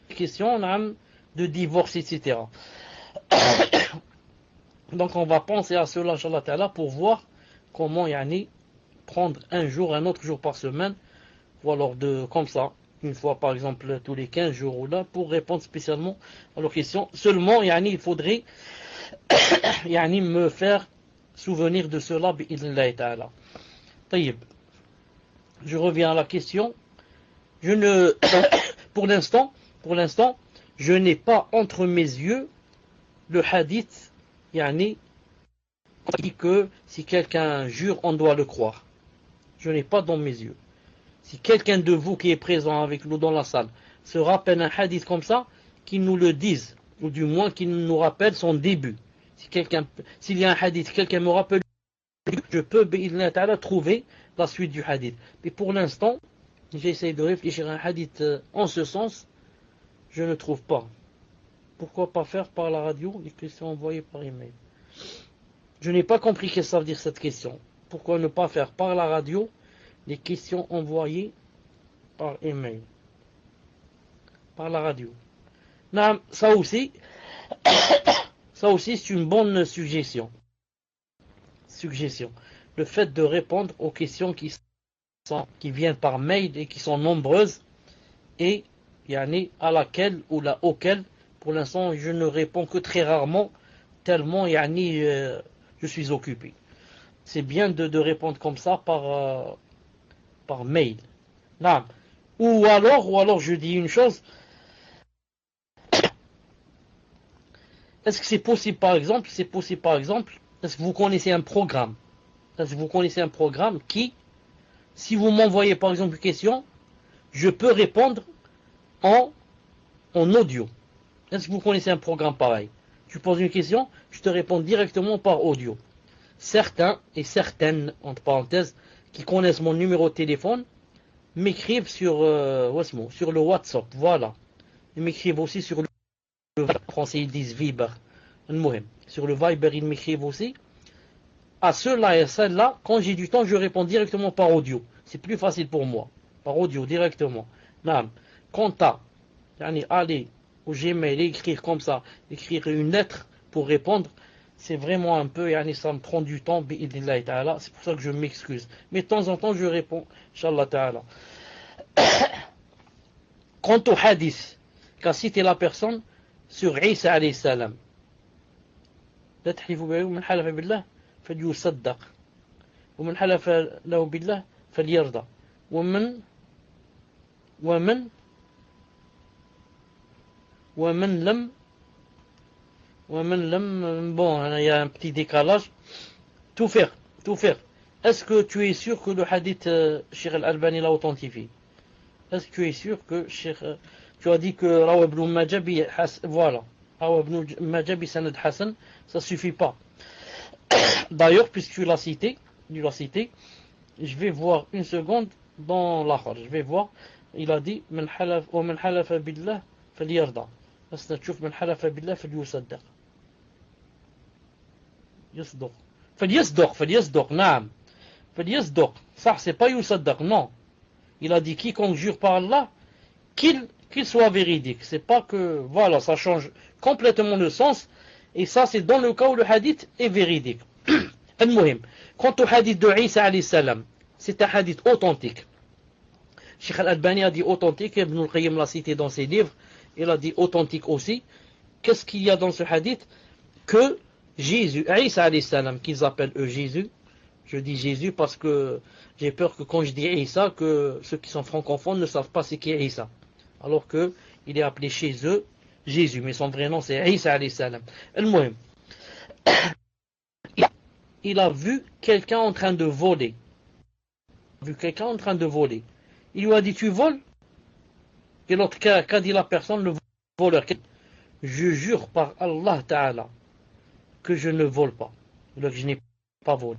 Questions de divorce, etc. Donc on va penser à cela, Inch'Allah Ta'ala, pour voir comment prendre un autre jour par semaine, ou alors comme ça, une fois par exemple tous les 15 jours ou là, pour répondre spécialement à leurs questions. Seulement, il faudrait me faire souvenir de cela, bi'idhnillahi ta'ala. Taïb. Je reviens à la question. Pour l'instant, je n'ai pas entre mes yeux le hadith, qui dit que si quelqu'un jure, on doit le croire. Je n'ai pas dans mes yeux. Si quelqu'un de vous qui est présent avec nous dans la salle se rappelle un hadith comme ça, qu'il nous le dise, ou du moins qu'il nous rappelle son début. S'il y a un hadith, quelqu'un me rappelle, je peux trouver la suite du hadith. Mais pour l'instant, j'essaie de réfléchir à un hadith en ce sens, je ne trouve pas. Pourquoi pas faire par la radio les questions envoyées par email? Je n'ai pas compris ce que ça veut dire cette question. Pourquoi ne pas faire par la radio les questions envoyées par email? Par la radio. Non, ça aussi, c'est une bonne suggestion. Le fait de répondre aux questions qui viennent par mail et qui sont nombreuses, et à laquelle ou auquel, pour l'instant, je ne réponds que très rarement, tellement je suis occupé. C'est bien de répondre comme ça par mail. Non. Ou alors je dis une chose. Est-ce que c'est possible par exemple, est-ce que vous connaissez un programme? Qui, si vous m'envoyez par exemple une question, je peux répondre en audio. Est-ce que vous connaissez un programme pareil? Tu poses une question, je te réponds directement par audio. Certains et certaines, entre parenthèses, qui connaissent mon numéro de téléphone, m'écrivent sur le WhatsApp, voilà. Ils m'écrivent aussi sur le français, ils disent Viber. Sur le Viber, ils m'écrivent aussi. À ceux-là et à celles-là, quand j'ai du temps, je réponds directement par audio. C'est plus facile pour moi. Par audio, directement. Non. Quant à aller au Gmail et écrire comme ça, écrire une lettre pour répondre, c'est vraiment un peu, ça me prend du temps, c'est pour ça que je m'excuse. Mais de temps en temps, je réponds, Inch'Allah ta'ala. Quant au hadith qu'a cité la personne sur Isa alayhi salam, لا تحلفوا بالله ومن حلف بالله فليصدق ومن حلف له بالله فليرضى ومن ومن ومن لم bon, il y a un petit décalage. Tout faire. Est-ce que tu es sûr que le hadith Cheikh Al-Albani l'a authentifié? Est-ce que tu es sûr que tu as dit que Rawa ibn Majabi, voilà, Rawa ibn Majabi Sanad Hassan, ça suffit pas. D'ailleurs, puisque tu l'as cité, je vais voir une seconde dans l'Akhar. Je vais voir, il a dit ومن حلف بالله فليرضى. بس نشوف من حلف بالله فليصدق. يصدق. فليصدق, نعم. فليصدق. Ça, c'est pas يصدق, non. Il a dit quiconque jure par Allah, qu'il soit véridique. C'est pas que, voilà, ça change complètement le sens. Et ça, c'est dans le cas où le hadith est véridique. المهم, quant au hadith de Isa alayhi salam, c'est un hadith authentique. Cheikh Al-Albani a dit authentique, Ibn al-Qayyim l'a cité dans ses livres, il a dit authentique aussi. Qu'est-ce qu'il y a dans ce hadith? Que Jésus, Isa alayhi salam, qu'ils appellent eux Jésus, je dis Jésus parce que j'ai peur que quand je dis Isa, que ceux qui sont francophones ne savent pas ce qu'est Isa. Alors que il est appelé chez eux Jésus, mais son vrai nom c'est Isa alayhi salam. المهم, il a vu quelqu'un en train de voler. Il lui a dit tu voles? Et l'autre qu'a dit la personne, le voleur, je jure par Allah Ta'ala que je ne vole pas. Donc je n'ai pas volé.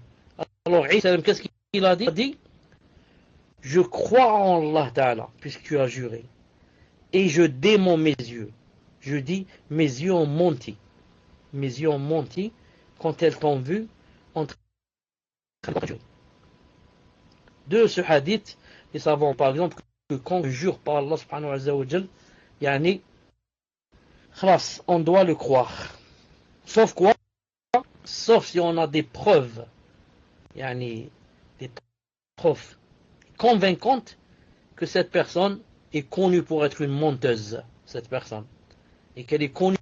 Alors Isa, qu'est-ce qu'il a dit? Il a dit je crois en Allah Ta'ala puisque tu as juré. Et je dément mes yeux. Je dis mes yeux ont menti. Mes yeux ont menti quand elles t'ont vu en train de jurer. De ce hadith, les savants par exemple que quand on jure par Allah subhanahu wa ta'ala, on doit le croire. Sauf quoi? Sauf si on a des preuves, des preuves convaincantes que cette personne est connue pour être une menteuse, cette personne, et qu'elle est connue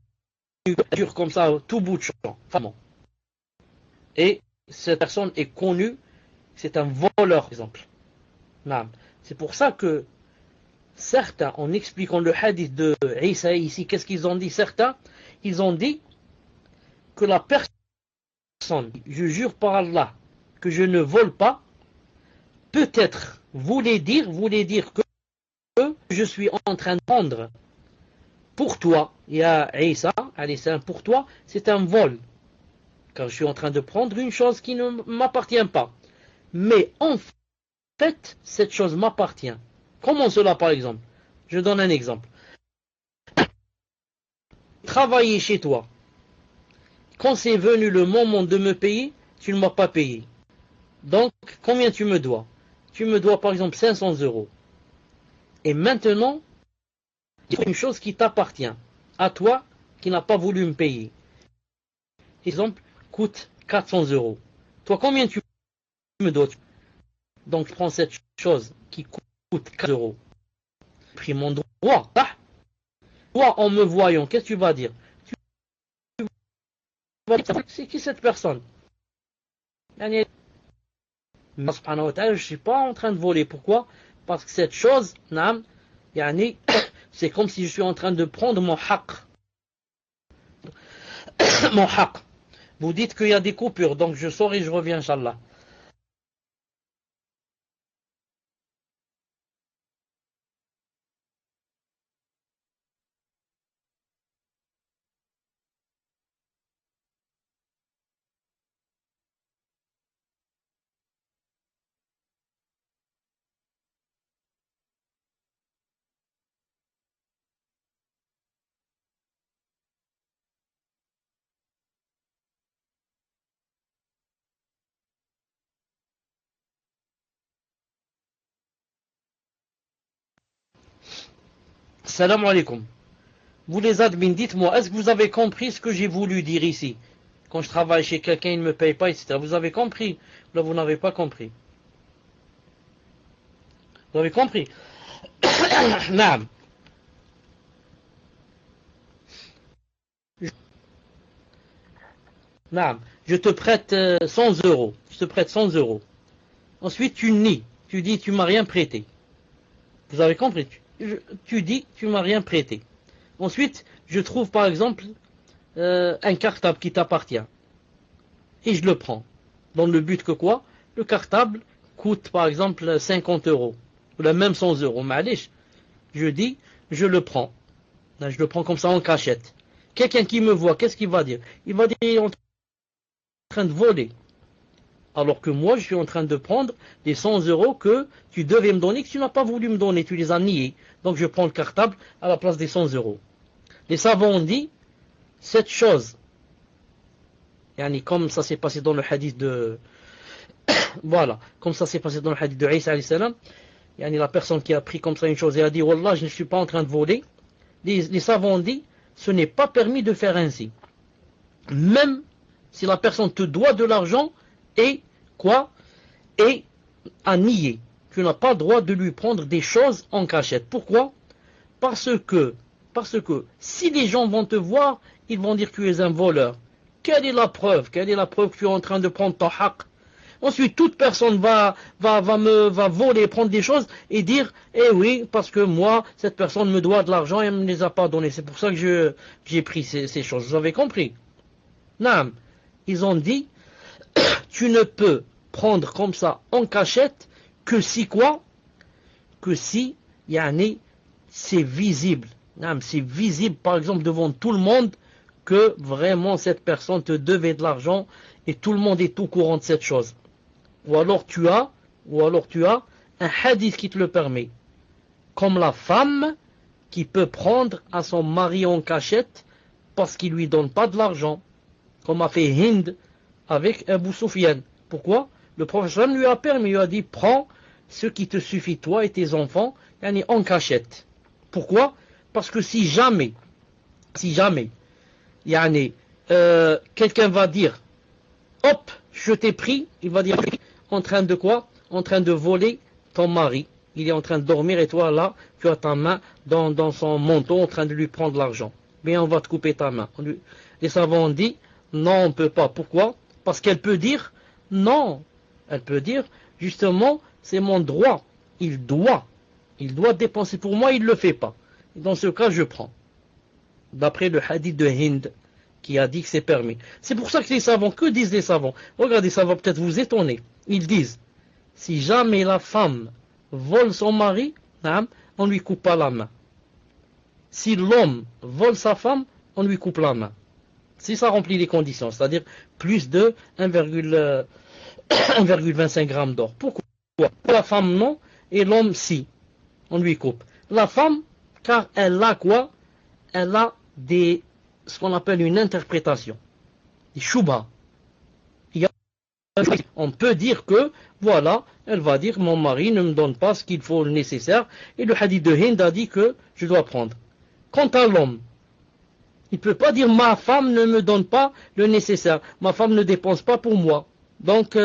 comme ça, tout bout de champ, et cette personne est connue, c'est un voleur, par exemple. C'est pour ça que certains, en expliquant le hadith de Isa ici, qu'est-ce qu'ils ont dit? Certains, ils ont dit que la personne, je jure par Allah, que je ne vole pas, peut-être voulait dire que je suis en train de prendre pour toi, il y a Isa, pour toi, c'est un vol. Car je suis en train de prendre une chose qui ne m'appartient pas. Mais en fait, cette chose m'appartient. Comment cela, par exemple? Je donne un exemple. Travailler chez toi. Quand c'est venu le moment de me payer, tu ne m'as pas payé. Donc, combien tu me dois? Tu me dois, par exemple, 500 €. Et maintenant, il y a une chose qui t'appartient. À toi, qui n'a pas voulu me payer. Par exemple, coûte 400 €. Toi, combien tu me dois? Donc, je prends cette chose qui coûte 4 €. J'ai pris mon droit. Toi, en me voyant, qu'est-ce que tu vas dire? Tu vas dire, c'est qui cette personne? Mais subhanahu wa ta'ala, je ne suis pas en train de voler. Pourquoi? Parce que cette chose, c'est comme si je suis en train de prendre mon haqq. Mon haqq. Vous dites qu'il y a des coupures, donc je sors et je reviens, Inch'Allah. Salam alaikum. Vous les admins, dites-moi, est-ce que vous avez compris ce que j'ai voulu dire ici? Quand je travaille chez quelqu'un, il ne me paye pas, etc. Vous avez compris? Là, vous n'avez pas compris. Vous avez compris? Naam. Naam. Je te prête 100 euros. Je te prête 100 euros. Ensuite, tu nies. Tu dis, tu m'as rien prêté. Vous avez compris? Tu dis, tu m'as rien prêté. Ensuite, je trouve par exemple un cartable qui t'appartient. Et je le prends. Dans le but que quoi? Le cartable coûte par exemple 50 euros. Ou même 100 euros. Malish. Je dis, je le prends. Je le prends comme ça en cachette. Quelqu'un qui me voit, qu'est-ce qu'il va dire? Il va dire, il est en train de voler. Alors que moi, je suis en train de prendre les 100 euros que tu devais me donner, que tu n'as pas voulu me donner. Tu les as niés. Donc je prends le cartable à la place des 100 euros. Les savants ont dit, cette chose, comme ça s'est passé dans le hadith de... voilà, comme ça s'est passé dans le hadith de Isa alayhi salam, la personne qui a pris comme ça une chose et a dit, Wallah, je ne suis pas en train de voler. Les savants ont dit, ce n'est pas permis de faire ainsi. Même si la personne te doit de l'argent et quoi? Et à nier. Tu n'as pas le droit de lui prendre des choses en cachette. Pourquoi? Parce que si les gens vont te voir, ils vont dire que tu es un voleur. Quelle est la preuve? Quelle est la preuve que tu es en train de prendre ton haq? Ensuite, toute personne va voler, prendre des choses et dire, eh oui, parce que moi, cette personne me doit de l'argent et elle ne me les a pas donnés. C'est pour ça que j'ai pris ces choses. Vous avez compris? Non. Ils ont dit, tu ne peux prendre comme ça en cachette que si quoi? Que si, c'est visible. C'est visible, par exemple, devant tout le monde, que vraiment cette personne te devait de l'argent et tout le monde est au courant de cette chose. Ou alors tu as un hadith qui te le permet. Comme la femme qui peut prendre à son mari en cachette parce qu'il ne lui donne pas de l'argent. Comme a fait Hind avec Abu Sufyan. Pourquoi? Le prophète lui a permis, il lui a dit, prends ce qui te suffit, toi et tes enfants, en cachette. Pourquoi? Parce que si jamais, quelqu'un va dire, hop, je t'ai pris, il va dire, en train de quoi? En train de voler ton mari. Il est en train de dormir et toi là, tu as ta main dans son manteau en train de lui prendre l'argent. Mais on va te couper ta main. Les savants ont dit, non, on ne peut pas. Pourquoi? Parce qu'elle peut dire, non. Elle peut dire, justement, c'est mon droit. Il doit dépenser pour moi, il ne le fait pas. Et dans ce cas, je prends. D'après le hadith de Hind, qui a dit que c'est permis. C'est pour ça que les savants, que disent les savants? Regardez, ça va peut-être vous étonner. Ils disent, si jamais la femme vole son mari, on lui coupe pas la main. Si l'homme vole sa femme, on lui coupe la main. Si ça remplit les conditions, c'est-à-dire plus de 1,25 grammes d'or. Pourquoi? Pour la femme, non, et l'homme, si. On lui coupe. La femme, car elle a quoi? Elle a ce qu'on appelle une interprétation. Des shubha. On peut dire que, voilà, elle va dire, mon mari ne me donne pas ce qu'il faut le nécessaire, et le hadith de Hind a dit que je dois prendre. Quant à l'homme, il ne peut pas dire, ma femme ne me donne pas le nécessaire, ma femme ne dépense pas pour moi, donc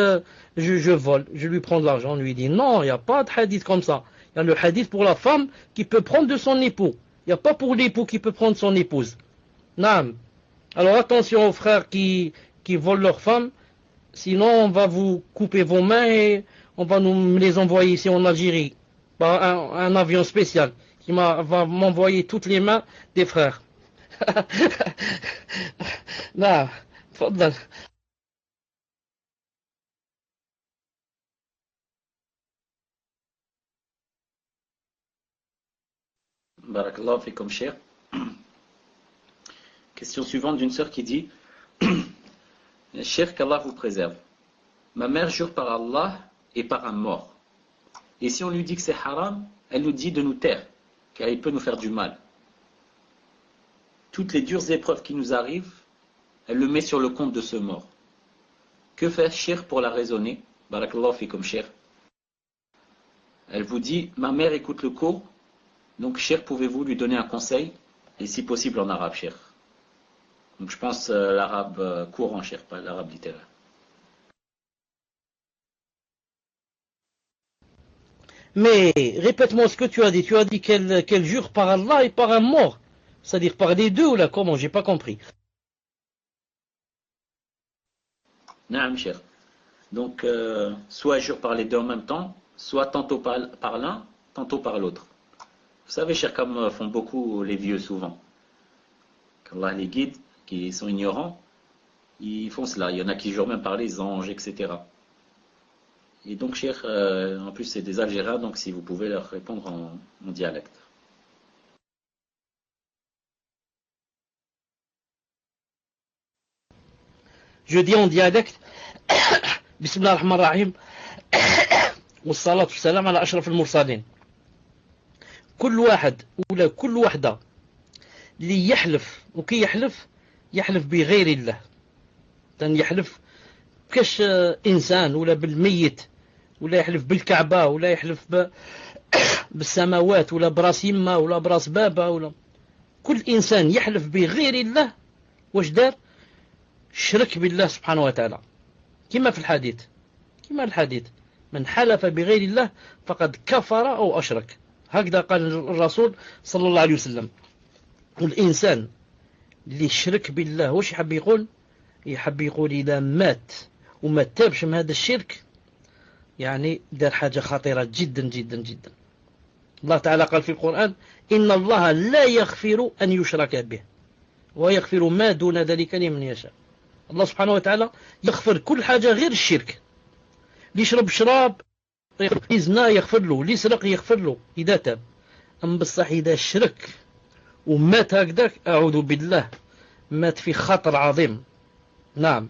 je vole, je lui prends de l'argent. On lui dit, non, il n'y a pas de hadith comme ça. Il y a le hadith pour la femme qui peut prendre de son époux. Il n'y a pas pour l'époux qui peut prendre son épouse. Naam. Alors attention aux frères qui volent leurs femmes, sinon on va vous couper vos mains et on va nous les envoyer ici en Algérie par un avion spécial qui va m'envoyer toutes les mains des frères. Non, تفضل. Barakallahu fikum, cher. Question suivante d'une sœur qui dit, cher, qu'Allah vous préserve. Ma mère jure par Allah et par un mort. Et si on lui dit que c'est haram, elle nous dit de nous taire, car il peut nous faire du mal. Toutes les dures épreuves qui nous arrivent, elle le met sur le compte de ce mort. Que faire, cher, pour la raisonner? Barakallahu fikum, cher. Elle vous dit, ma mère écoute le cours, Donc, Cheikh, pouvez-vous lui donner un conseil? Et si possible en arabe, Cheikh. Donc, je pense l'arabe courant, Cheikh, pas l'arabe littéraire. Mais répète-moi ce que tu as dit. Tu as dit qu'elle jure par Allah et par un mort. C'est-à-dire par les deux ou là, comment? J'ai pas compris. Naam, Cheikh. Donc, soit elle jure par les deux en même temps, soit tantôt par l'un, tantôt par l'autre. Vous savez, Cheikh, comme font beaucoup les vieux souvent. Qu'Allah les guide, qui sont ignorants, ils font cela. Il y en a qui jurent même par les anges, etc. Et donc, Cheikh, en plus, c'est des Algériens, donc si vous pouvez leur répondre en dialecte. Je dis en dialecte. Bismillah ar-Rahman ar-Rahim. والصلاة والسلام على أشرف المرسلين. كل واحد ولا كل وحدة اللي يحلف وكي يحلف بغير الله. يحلف كاش إنسان ولا بالميت ولا يحلف بالكعبة ولا يحلف بالسماوات ولا براس يمة ولا براس بابا ولا كل إنسان يحلف بغير الله واش دار؟ شرك بالله سبحانه وتعالى. كما في الحديث من حلف بغير الله فقد كفر أو أشرك. هكذا قال الرسول صلى الله عليه وسلم. والإنسان اللي شرك بالله واش يحب يقول؟ يحب يقول إذا مات وما تابش من هذا الشرك يعني دار حاجة خطيرة جدا جدا جدا. الله تعالى قال في القرآن إن الله لا يغفر أن يشرك به ويغفر ما دون ذلك لمن يشاء. الله سبحانه وتعالى يغفر كل حاجة غير الشرك. اللي يشرب شراب يزنا يغفر له، اللي يسرق يغفر له إذا تاب. أما بصح إذا شرك ومات هكذاك أعوذ بالله مات في خطر عظيم. نعم.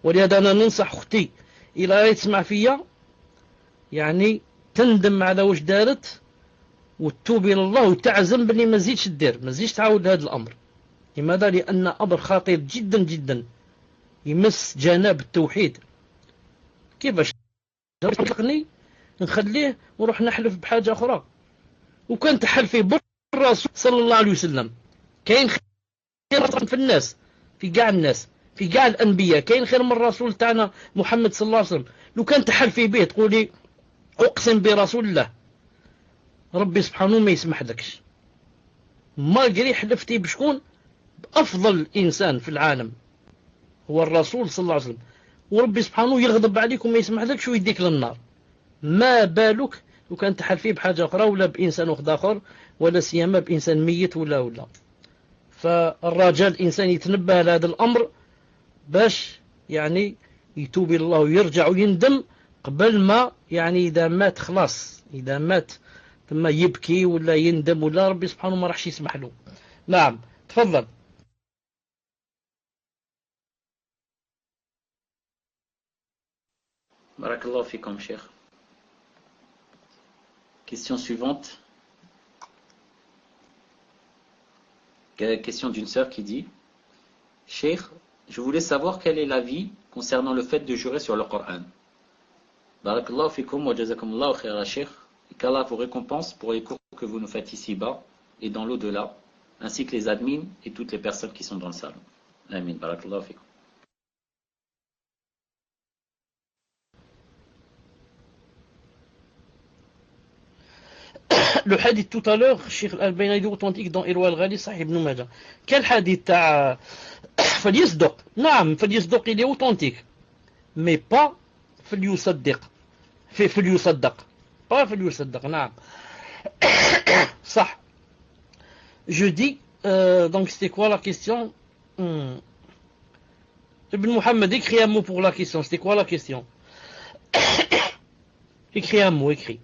ولهذا أنا ننصح أختي إلى تسمع فيا يعني تندم على واش دارت وتتوب إلى الله وتعزم بلي ما زيدش تدير، ما زيدش تعاود هذا الأمر. لماذا؟ لأن أمر خطير جدا جدا يمس جناب التوحيد. كيفاش نطلقني نخليه ونروح نحلف بحاجة أخرى؟ وكان تحلفي بالرسول صلى الله عليه وسلم. كاين خير في الناس، في قاع الناس، في قاع الأنبياء، كاين خير من الرسول تاعنا محمد صلى الله عليه وسلم. لو كان تحلفي به تقولي أقسم برسول الله ربي سبحانه ما يسمح لكش. ما قري حلفتي بشكون؟ بأفضل إنسان في العالم هو الرسول صلى الله عليه وسلم، وربي سبحانه يغضب عليك وما يسمح لكش ويديك للنار. ما بالك لو كان تحلفي بحاجة أخرى ولا بإنسان آخر ولا سيما بإنسان ميت ولا. فالرجال الإنسان يتنبه لهذا الأمر باش يعني يتوب إلى الله ويرجع ويندم قبل ما يعني إذا مات خلاص، إذا مات ثم يبكي ولا يندم ولا ربي سبحانه ما راحش يسمح له. نعم تفضل. Barakallahu fikum, Cheikh. Question suivante. Question d'une sœur qui dit: Cheikh, je voulais savoir quel est l'avis concernant le fait de jurer sur le Coran. Barakallahu fikum wa jazakumullahu khaira, Cheikh. Et qu'Allah vous récompense pour les cours que vous nous faites ici-bas et dans l'au-delà, ainsi que les admins et toutes les personnes qui sont dans le salon. Amin. Barakallahu fikum. لو حديث tout à l'heure الشيخ الألباني يدو authentique dans إرواء الغالي صحيح ابن ماجه. كان حديث تاع فليصدق. نعم فليصدق il est authentique mais pas فليصدق. فليصدق pas فليصدق. نعم صح. Je dis donc c'était quoi la question? Ibn Mohamed, écris un mot pour la question. C'était quoi la question? Écris un mot, écris.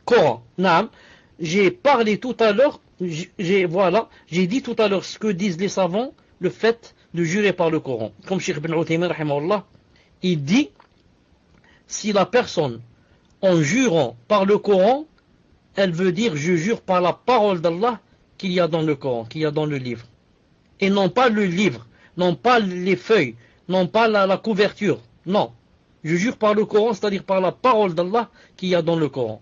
Coran. Naam. J'ai parlé tout à l'heure, j'ai dit tout à l'heure ce que disent les savants, le fait de jurer par le Coran. Comme Cheikh Ibn Uthaymin, rahimahullah, il dit, si la personne, en jurant par le Coran, elle veut dire je jure par la parole d'Allah qu'il y a dans le Coran, qu'il y a dans le livre. Et non pas le livre, non pas les feuilles, non pas la couverture. Non. Je jure par le Coran, c'est-à-dire par la parole d'Allah qu'il y a dans le Coran.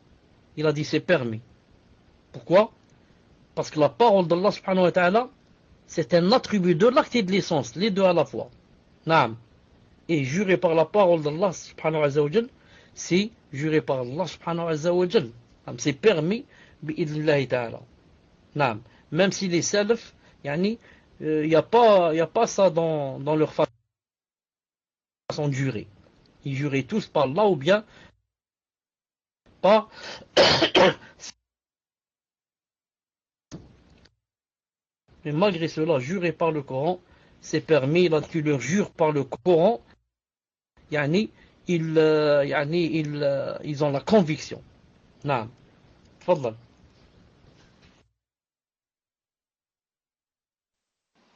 Il a dit c'est permis. Pourquoi? Parce que la parole d'Allah subhanahu wa ta'ala, c'est un attribut de l'acte et de l'essence, les deux à la fois. Naam. Et jurer par la parole d'Allah subhanahu wa ta'ala, c'est jurer par Allah subhanahu wa ta'ala. C'est permis, bi'idnillahi ta'ala. Naam. Même si les salafs, il n'y a pas ça dans leur façon de jurer. Ils juraient tous par Allah ou bien par... Mais malgré cela, jurer par le Coran, c'est permis. Là, tu leur jures par le Coran, ils ont la conviction. Naam. Tfadlal.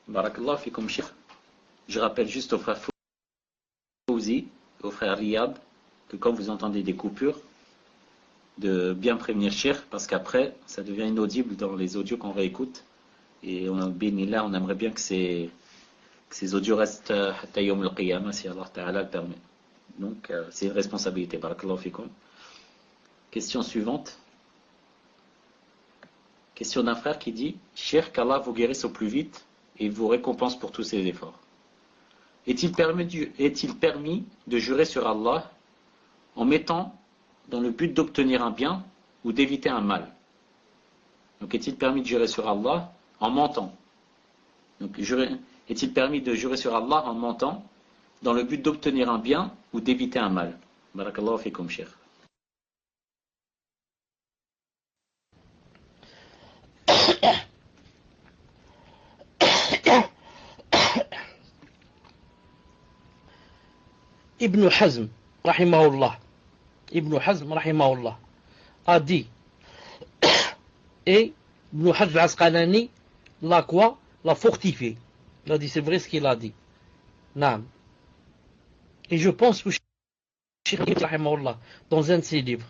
Barakallah fikum Cheikh. Je rappelle juste au frère Fouzi, au frère Riyad, que quand vous entendez des coupures, de bien prévenir Cheikh, parce qu'après, ça devient inaudible dans les audios qu'on réécoute. Et on aimerait bien que ces audios restent hatta yawm al-qiyamah, si Allah Ta'ala le permet. Donc, c'est une responsabilité. Barakallahu fikum. Question suivante. Question d'un frère qui dit: Cheikh, qu'Allah vous guérisse au plus vite et vous récompense pour tous ses efforts. Est-il permis de jurer sur Allah en mettant dans le but d'obtenir un bien ou d'éviter un mal? Donc, est-il permis de jurer sur Allah en mentant? Donc, est-il permis de jurer sur Allah en mentant dans le but d'obtenir un bien ou d'éviter un mal? Barakallahu fikum, Cheikh. Ibn Hazm, rahimahullah, a dit, et Ibn Hazm al-Asqalani l'a quoi? L'a fortifié. Il a dit, c'est vrai ce qu'il a dit. Naam. Et je pense que Cheikh rahimahullah, dans un de ses livres,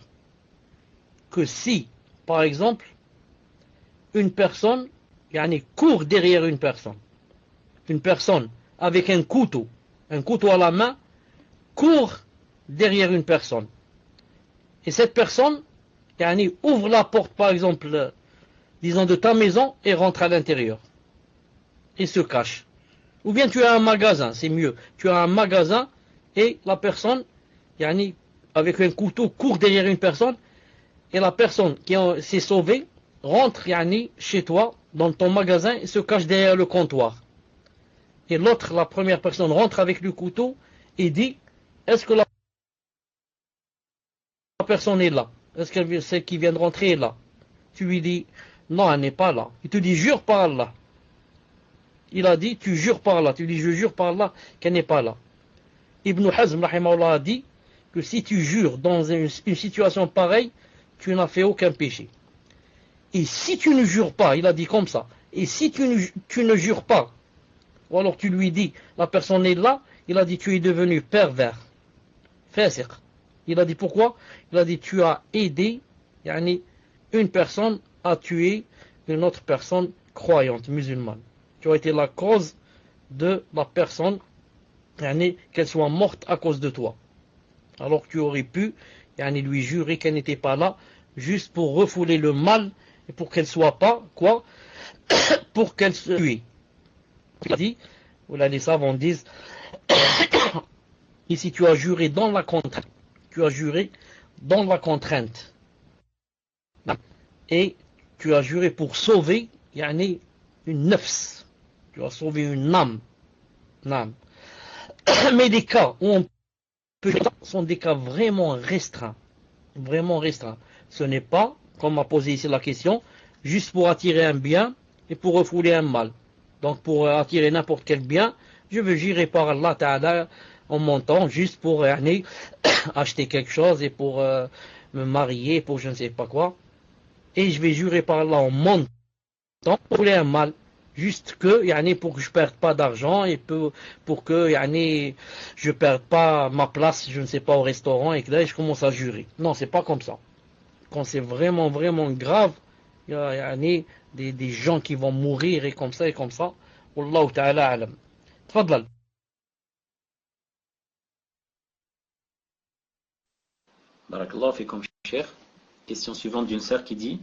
que si, par exemple, une personne, court derrière une personne avec un couteau à la main, court derrière une personne. Et cette personne, ouvre la porte, par exemple, disons de ta maison, et rentre à l'intérieur. Et se cache. Ou bien tu as un magasin, c'est mieux. Tu as un magasin, et la personne, avec un couteau, court derrière une personne, et la personne qui s'est sauvée, rentre, chez toi, dans ton magasin, et se cache derrière le comptoir. Et l'autre, la première personne, rentre avec le couteau, et dit, est-ce que la personne est là? Est-ce que celle qui vient de rentrer est là? Tu lui dis, non, elle n'est pas là. Il te dit, jure par Allah. Il a dit, tu jures par Allah. Tu dis, je jure par Allah qu'elle n'est pas là. Ibn Hazm, rahimahullah, a dit que si tu jures dans une situation pareille, tu n'as fait aucun péché. Et si tu ne jures pas, il a dit comme ça, et si tu ne jures pas, ou alors tu lui dis, la personne est là, il a dit, tu es devenu pervers. Fasiq. Il a dit pourquoi? Il a dit, tu as aidé une personne à tuer une autre personne croyante, musulmane. Tu as été la cause de la personne, qu'elle soit morte à cause de toi. Alors que tu aurais pu lui jurer qu'elle n'était pas là, juste pour refouler le mal, et pour qu'elle soit pas, quoi? Pour qu'elle se tue. Il a dit, voilà, les savants disent, ici tu as juré dans la contrainte. Tu as juré dans la contrainte. Et tu as juré pour sauver une nafs. Tu as sauvé une âme. Mais les cas où on peut sont des cas vraiment restreints. Vraiment restreints. Ce n'est pas, comme m'a posé ici la question, juste pour attirer un bien et pour refouler un mal. Donc pour attirer n'importe quel bien, je veux jurer par Allah Ta'ala en montant juste pour acheter quelque chose et pour me marier, pour je ne sais pas quoi. Et je vais jurer par Allah en montant pour refouler un mal. Juste que, pour que je ne perde pas d'argent et pour que, je ne perde pas ma place, je ne sais pas, au restaurant et que là, je commence à jurer. Non, c'est pas comme ça. Quand c'est vraiment, vraiment grave, il y a des gens qui vont mourir et comme ça. Wallahu ta'ala alam. Tfadlal. Barakallahu fikum, Cheikh. Question suivante d'une sœur qui dit: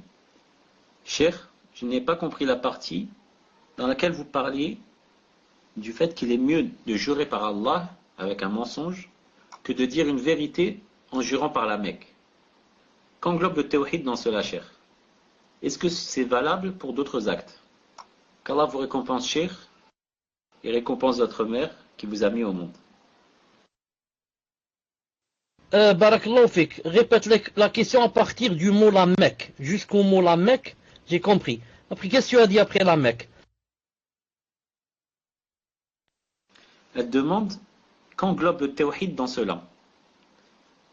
Cheikh, je n'ai pas compris la partie dans laquelle vous parliez du fait qu'il est mieux de jurer par Allah avec un mensonge que de dire une vérité en jurant par la Mecque. Qu'englobe le tawhid dans cela, cher? Est-ce que c'est valable pour d'autres actes? Qu'Allah vous récompense, cher, et récompense votre mère qui vous a mis au monde. Barakallahu fik, répète la question à partir du mot la Mecque. Jusqu'au mot la Mecque, j'ai compris. Après, qu'est-ce que tu as dit après la Mecque? Elle demande qu'englobe le tawhid dans cela.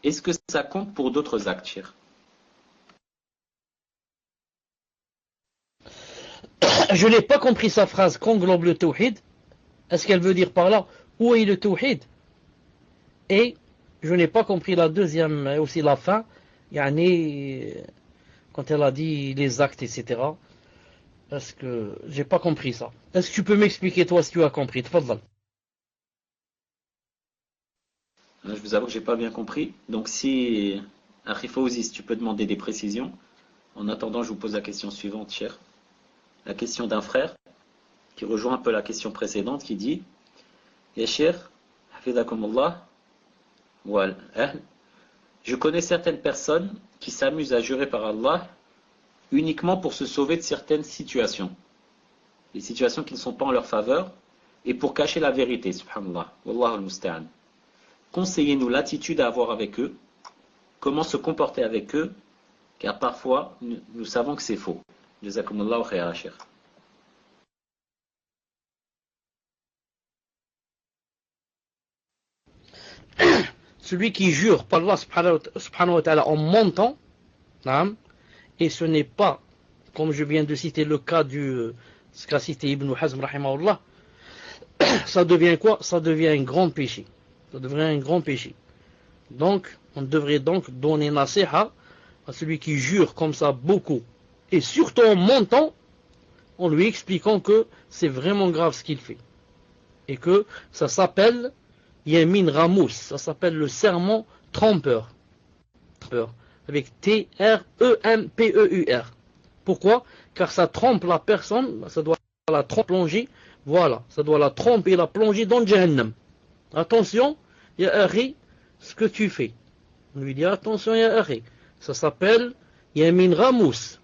Est-ce que ça compte pour d'autres actes, cher? Je n'ai pas compris sa phrase, qu'englobe le tawhid. Est-ce qu'elle veut dire par là, où est le tawhid? Et je n'ai pas compris la deuxième, aussi la fin, yani, quand elle a dit les actes, etc. Est-ce que j'ai pas compris ça? Est-ce que tu peux m'expliquer toi si tu as compris? Tfadal. Je vous avoue que j'ai pas bien compris. Donc si, Akhi Fawzi, si tu peux demander des précisions. En attendant, je vous pose la question suivante, cher. La question d'un frère qui rejoint un peu la question précédente qui dit: Ya cher, hafizakumullah, je connais certaines personnes qui s'amusent à jurer par Allah uniquement pour se sauver de certaines situations. Les situations qui ne sont pas en leur faveur et pour cacher la vérité, subhanallah. Wallahu al-musta'an. Conseillez-nous l'attitude à avoir avec eux, comment se comporter avec eux, car parfois nous savons que c'est faux. Jazakumullahu khayra, cher. Celui qui jure par Allah subhanahu wa ta'ala en mentant, et ce n'est pas, comme je viens de citer le cas ce qu'a cité Ibn Hazm rahimahullah, ça devient quoi? Ça devient un grand péché. Ça devient un grand péché. Donc, on devrait donc donner nasiha à celui qui jure comme ça beaucoup, et surtout en mentant, en lui expliquant que c'est vraiment grave ce qu'il fait. Et que ça s'appelle Yamin Ramous, ça s'appelle le serment trompeur. Avec T-R-E-M-P-E-U-R. Pourquoi? Car ça trompe la personne, ça doit la plonger, voilà, ça doit la tromper et la plonger dans Jahannam. Attention, ya akhi, ce que tu fais. On lui dit attention, ya akhi. Ça s'appelle Yamin Ramous.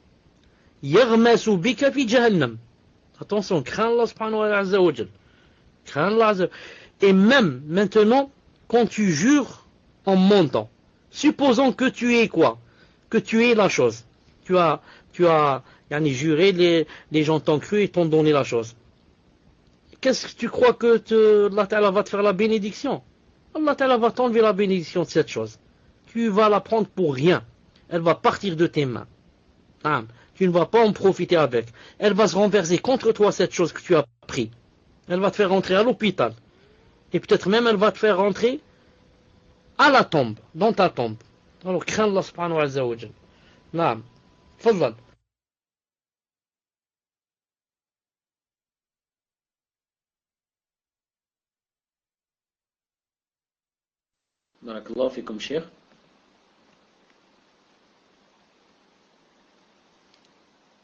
Yaghmasu bika fi Jahannam. Attention, crains Allah subhanahu wa ta'ala. Crains Allah. Et même maintenant, quand tu jures en mentant, supposons que tu es quoi? Que tu es la chose. Tu as juré, les gens t'ont cru et t'ont donné la chose. Qu'est-ce que tu crois que Allah Ta'ala va te faire la bénédiction? Allah Ta'ala va t'enlever la bénédiction de cette chose. Tu vas la prendre pour rien. Elle va partir de tes mains. Tu ne vas pas en profiter avec. Elle va se renverser contre toi, cette chose que tu as pris. Elle va te faire rentrer à l'hôpital. Et peut-être même elle va te faire rentrer à la tombe, dans ta tombe. Alors crains Allah subhanahu wa ta'ala. Naam. Fadlan. Barakallahu fikum, cher.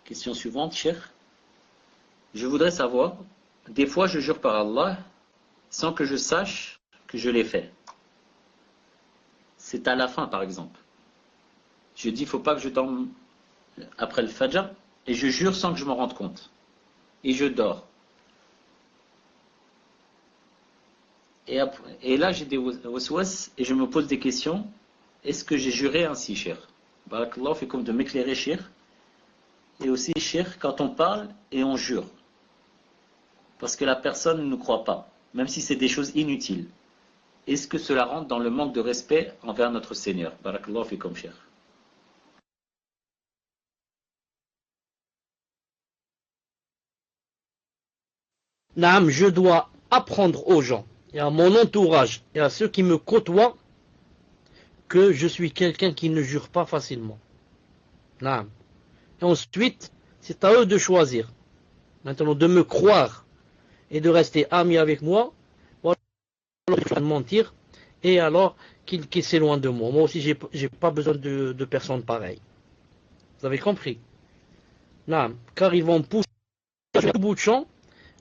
Question suivante, cher. Je voudrais savoir, des fois je jure par Allah sans que je sache que je l'ai fait. C'est à la fin, par exemple. Je dis, il ne faut pas que je dorme après le Fajr, et je jure sans que je m'en rende compte. Et je dors. Et là, j'ai des waswas, et je me pose des questions. Est-ce que j'ai juré ainsi, cher? Barakallahu fikum, de m'éclairer, cher. Et aussi, cher, quand on parle et on jure. Parce que la personne ne nous croit pas, même si c'est des choses inutiles. Est-ce que cela rentre dans le manque de respect envers notre Seigneur? Barakallahu fikum, cher. Naam, je dois apprendre aux gens et à mon entourage et à ceux qui me côtoient que je suis quelqu'un qui ne jure pas facilement. Naam. Et ensuite, c'est à eux de choisir. Maintenant, de me croire et de rester amis avec moi, ou alors de mentir, et alors qu'ils s'éloignent de moi. Moi aussi, j'ai pas besoin de personnes pareilles. Vous avez compris? Non, car ils vont pousser au bout de champ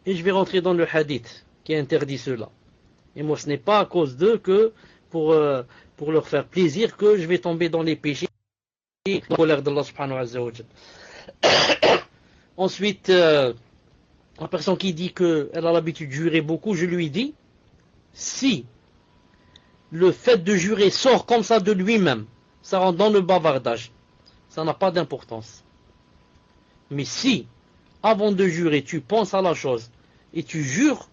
et je vais rentrer dans le hadith qui interdit cela. Et moi, ce n'est pas à cause d'eux que pour leur faire plaisir que je vais tomber dans les péchés et la colère d'Allah subhanahu wa ta'ala. Ensuite, la personne qui dit qu'elle a l'habitude de jurer beaucoup, je lui dis, si le fait de jurer sort comme ça de lui-même, ça rentre dans le bavardage, ça n'a pas d'importance. Mais si, avant de jurer, tu penses à la chose et tu jures,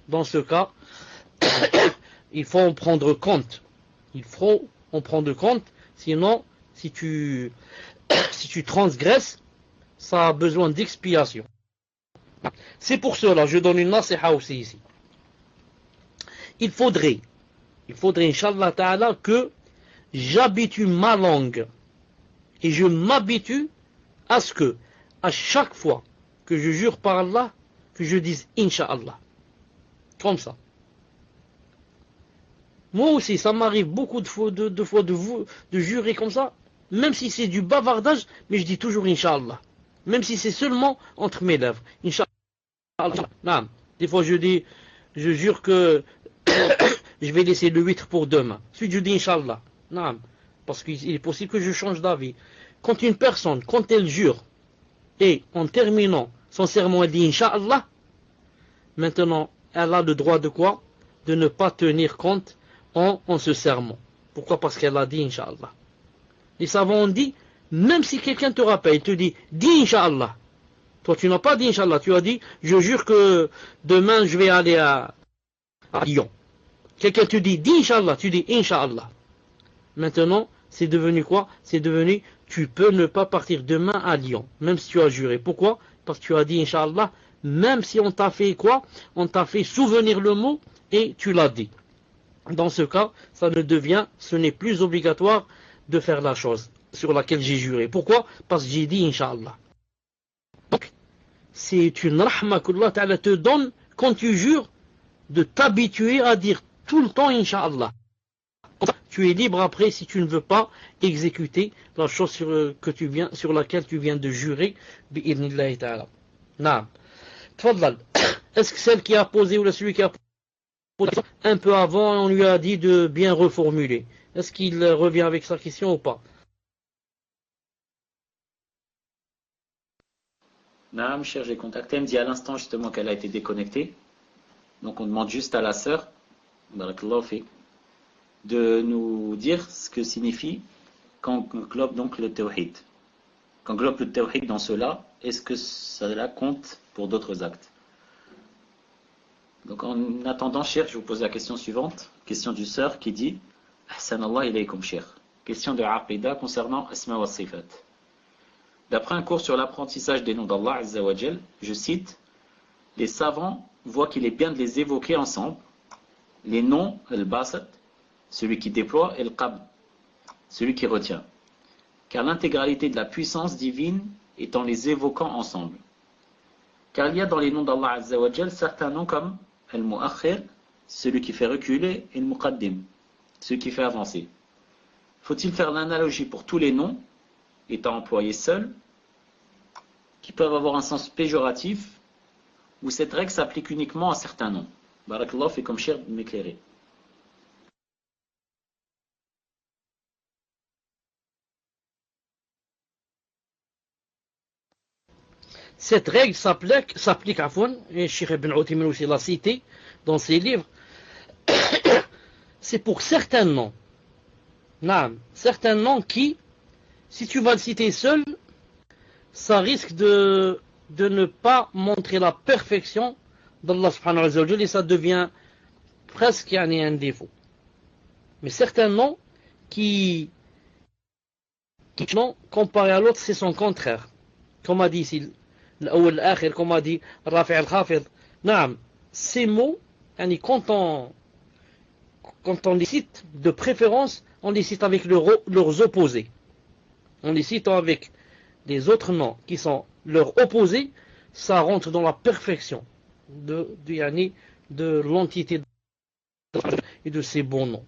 dans ce cas, il faut en prendre compte. Il faut en prendre compte, sinon, si tu transgresses, ça a besoin d'expiation. C'est pour cela, je donne une nasiha aussi ici. Il faudrait, Inch'Allah Ta'ala, que j'habitue ma langue et je m'habitue à ce que, à chaque fois que je jure par Allah, que je dise Inch'Allah. Comme ça. Moi aussi, ça m'arrive beaucoup de fois de jurer comme ça, même si c'est du bavardage, mais je dis toujours Inch'Allah. Même si c'est seulement entre mes lèvres. Inch'Allah. Non. Des fois je jure que je vais laisser le 8 pour demain. Ensuite je dis Inch'Allah. Non. Parce qu'il est possible que je change d'avis. Quand une personne, quand elle jure, et en terminant son serment, elle dit Inch'Allah, maintenant, elle a le droit de quoi? De ne pas tenir compte en ce serment. Pourquoi? Parce qu'elle a dit Inch'Allah. Les savants ont dit, même si quelqu'un te rappelle, il te dit, dis Inch'Allah. Toi, tu n'as pas dit Inch'Allah, tu as dit, je jure que demain, je vais aller à Lyon. Quelqu'un te dit, dis Inch'Allah, tu dis Inch'Allah. Maintenant, c'est devenu quoi? C'est devenu, tu peux ne pas partir demain à Lyon, même si tu as juré. Pourquoi? Parce que tu as dit Inch'Allah, même si on t'a fait quoi? On t'a fait souvenir le mot et tu l'as dit. Dans ce cas, ce n'est plus obligatoire de faire la chose sur laquelle j'ai juré. Pourquoi? Parce que j'ai dit Inch'Allah. Donc, c'est une rahma qu'Allah Ta'ala te donne quand tu jures de t'habituer à dire tout le temps Inch'Allah. Tu es libre après si tu ne veux pas exécuter la chose sur laquelle tu viens de jurer. Bi'idnillahi ta'ala. Naam. Tfadlal. Est-ce que celle qui a posé ou celui qui a posé un peu avant, on lui a dit de bien reformuler? Est-ce qu'il revient avec sa question ou pas? Naam, cher, j'ai contacté. Elle me dit à l'instant justement qu'elle a été déconnectée. Donc on demande juste à la sœur, barakallahu fi, de nous dire ce que signifie qu'englobe donc le tawhid. Qu'englobe le tawhid dans cela, est-ce que cela compte pour d'autres actes? Donc en attendant, cher, je vous pose la question suivante. Question du sœur qui dit Ahsanallah ilaykum, cher. Question de Aqida concernant Asma wa Sifat. D'après un cours sur l'apprentissage des noms d'Allah Azza wa Jal, je cite, les savants voient qu'il est bien de les évoquer ensemble. Les noms, al-Basat, celui qui déploie, et al-Qabd, celui qui retient. Car l'intégralité de la puissance divine est en les évoquant ensemble. Car il y a dans les noms d'Allah Azza wa Jal certains noms comme al-Mu'akhir, celui qui fait reculer, et al-Muqaddim, celui qui fait avancer. Faut-il faire l'analogie pour tous les noms étant employés seuls, qui peuvent avoir un sens péjoratif, ou cette règle s'applique uniquement à certains noms? Barakallahu fait comme cher de m'éclairer. Cette règle s'applique à Foun, et Cheikh Ibn Uthaymin aussi l'a cité dans ses livres, c'est pour certains noms. Naam, certains noms qui, si tu vas le citer seul, ça risque de ne pas montrer la perfection d'Allah subhanahu wa ta'ala et ça devient presque un défaut. Mais certains noms qui comparé à l'autre, c'est son contraire. Comme a dit ici, l'Akhir, comme a dit Rafi' al-Khafid. Naam, ces mots, quand on les cite, de préférence, on les cite avec leurs opposés. On les cite avec les autres noms qui sont leurs opposés, ça rentre dans la perfection de l'entité et de ces bons noms.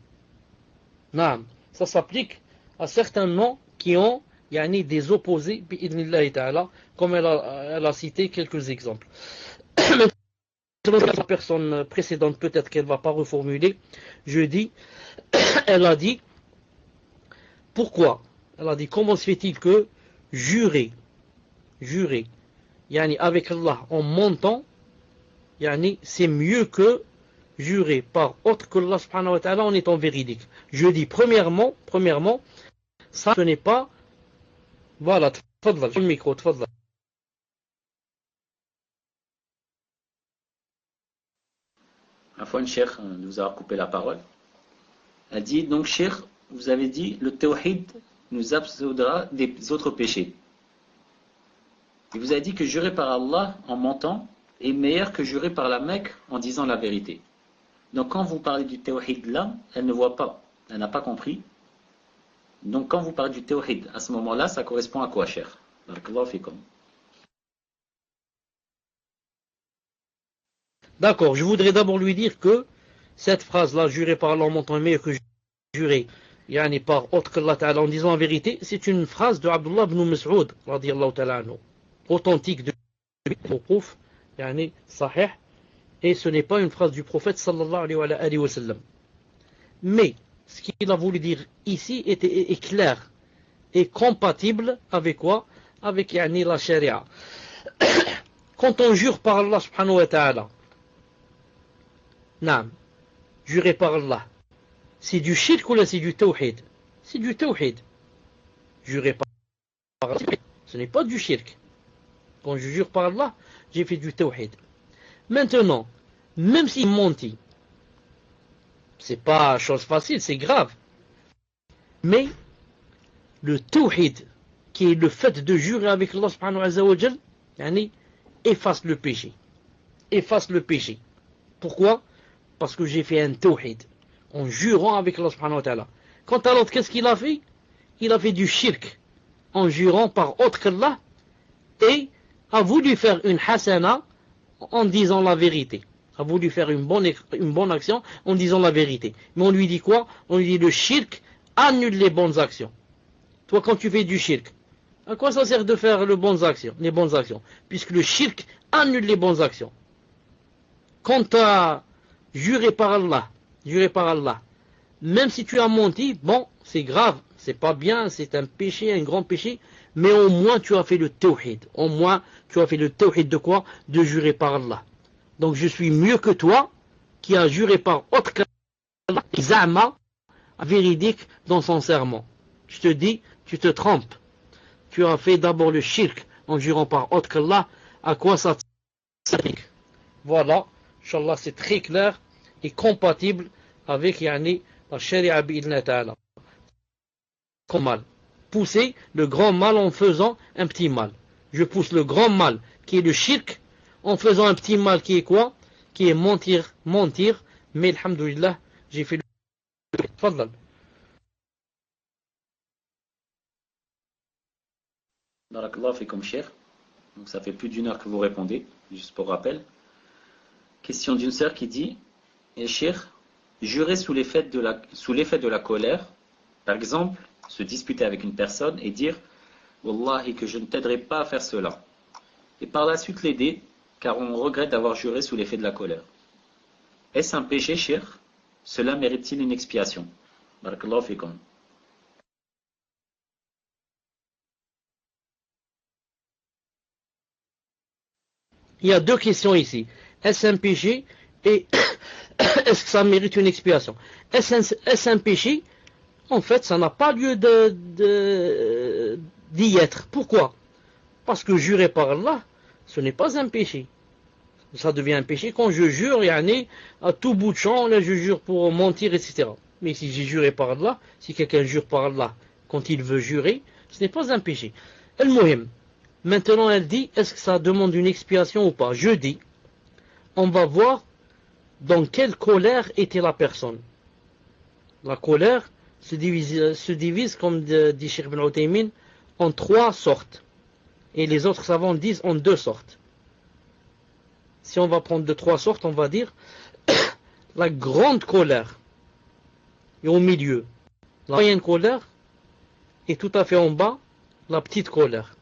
Naam, ça s'applique à certains noms qui ont yani des opposés, bi'idnillahi ta'ala, comme elle a cité quelques exemples. La personne précédente, peut-être qu'elle ne va pas reformuler, je dis, elle a dit, pourquoi? Elle a dit, comment se fait-il que jurer, yani avec Allah en mentant, yani c'est mieux que jurer par autre que Allah subhanahu wa ta'ala en étant véridique. Je dis, premièrement, ça ce n'est pas, voilà, tfadlal, le micro, tfadlal. Afwan, Cheikh, de vous avoir coupé la parole. Elle dit, donc, Cheikh, vous avez dit, le tawhid nous absoudra des autres péchés. Il vous a dit que jurer par Allah en mentant est meilleur que jurer par la Mecque en disant la vérité. Donc quand vous parlez du tawhid là, elle ne voit pas, elle n'a pas compris. Donc quand vous parlez du tawhid, à ce moment-là, ça correspond à quoi, cher? Barakallahu fikum. D'accord, je voudrais d'abord lui dire que cette phrase-là, jurer par Allah en mentant est meilleur que jurer yani par autre qu'Allah Ta'ala en disant la vérité, c'est une phrase de Abdullah ibn Mas'ud, radiyallahu ta'ala anhu, authentique de Mawqouf, yani sahih, et ce n'est pas une phrase du prophète sallallahu alayhi wa sallam. Mais ce qu'il a voulu dire ici est clair et compatible avec quoi? Avec yani la sharia. Quand on jure par Allah subhanahu wa ta'ala, naam, jurer par Allah, c'est du shirk ou là c'est du tawhid? C'est du tawhid. Jurer par Allah, ce n'est pas du shirk. Quand je jure par Allah, j'ai fait du tawhid. Maintenant, même s'il mentit, c'est pas chose facile, c'est grave. Mais le tawhid, qui est le fait de jurer avec Allah subhanahu wa ta'ala, yani, efface le péché. Efface le péché. Pourquoi? Parce que j'ai fait un tawhid, en jurant avec Allah subhanahu wa ta'ala. Quant à l'autre, qu'est-ce qu'il a fait? Il a fait du shirk, en jurant par autre qu'Allah, et a voulu faire une hasana en disant la vérité. A voulu faire une bonne action en disant la vérité. Mais on lui dit quoi? On lui dit le shirk annule les bonnes actions. Toi, quand tu fais du shirk, à quoi ça sert de faire les bonnes actions? Puisque le shirk annule les bonnes actions. Quand tu as juré par Allah, même si tu as menti, bon, c'est grave, c'est pas bien, c'est un péché, un grand péché, mais au moins tu as fait le tawhid. Au moins tu as fait le tawhid de quoi? De jurer par Allah. Donc je suis mieux que toi, qui a juré par autre qu'Allah, zama, véridique dans son serment. Je te dis, tu te trompes. Tu as fait d'abord le shirk en jurant par autre qu'Allah. À quoi ça sert? Voilà, Inch'Allah, c'est très clair et compatible avec yani, la sharia bi'idna ta'ala. Grand mal. Pousser le grand mal en faisant un petit mal. Je pousse le grand mal qui est le shirk en faisant un petit mal qui est quoi? Qui est mentir. Mais alhamdoulilah, j'ai fait le Fadlal. Barakallahu fikum, cher. Donc ça fait plus d'une heure que vous répondez, juste pour rappel. Question d'une sœur qui dit, cher, jurer sous l'effet de la colère, par exemple, se disputer avec une personne et dire Wallahi que je ne t'aiderai pas à faire cela. Et par la suite l'aider, car on regrette d'avoir juré sous l'effet de la colère. Est-ce un péché, cher? Cela mérite-t-il une expiation? Barakallahu fikum. Il y a deux questions ici. Est-ce un péché et est-ce que ça mérite une expiation? Est-ce un péché? En fait, ça n'a pas lieu d'y être. Pourquoi? Parce que jurer par Allah, ce n'est pas un péché. Ça devient un péché quand je jure, yani, à tout bout de champ, là je jure pour mentir, etc. Mais si j'ai juré par Allah, si quelqu'un jure par Allah quand il veut jurer, ce n'est pas un péché. El-Muhim. Maintenant, elle dit, est-ce que ça demande une expiation ou pas? Je dis, on va voir dans quelle colère était la personne. La colère se divise comme dit Cheikh Ibn Uthaymin, en trois sortes. Et les autres savants disent en deux sortes. Si on va prendre de trois sortes, on va dire la grande colère est au milieu. La moyenne colère est tout à fait en bas. la petite colère.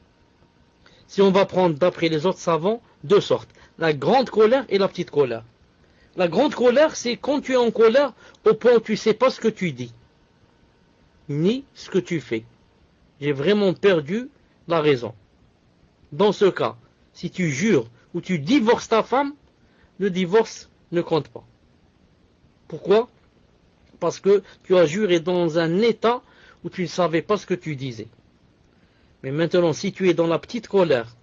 Si on va prendre d'après les autres savants, deux sortes. La grande colère et la petite colère. La grande colère, c'est quand tu es en colère au point où tu ne sais pas ce que tu dis, ni ce que tu fais. J'ai vraiment perdu la raison. Dans ce cas, si tu jures ou tu divorces ta femme, le divorce ne compte pas. Pourquoi? Parce que tu as juré dans un état où tu ne savais pas ce que tu disais. Mais maintenant, si tu es dans la petite colère,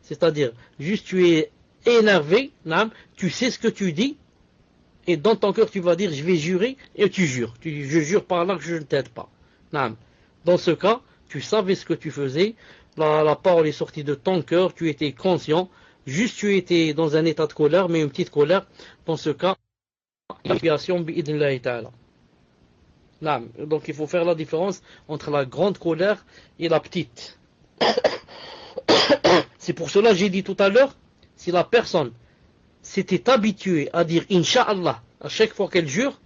c'est-à-dire juste tu es énervé, tu sais ce que tu dis, et dans ton cœur tu vas dire je vais jurer, et tu jures. Tu dis je jure par là que je ne t'aide pas. Dans ce cas, tu savais ce que tu faisais, la parole est sortie de ton cœur, tu étais conscient, juste tu étais dans un état de colère, mais une petite colère. Dans ce cas, l'expiation bi'idnillahi ta'ala. Donc il faut faire la différence entre la grande colère et la petite. C'est pour cela que j'ai dit tout à l'heure, si la personne s'était habituée à dire Inch'Allah à chaque fois qu'elle jure,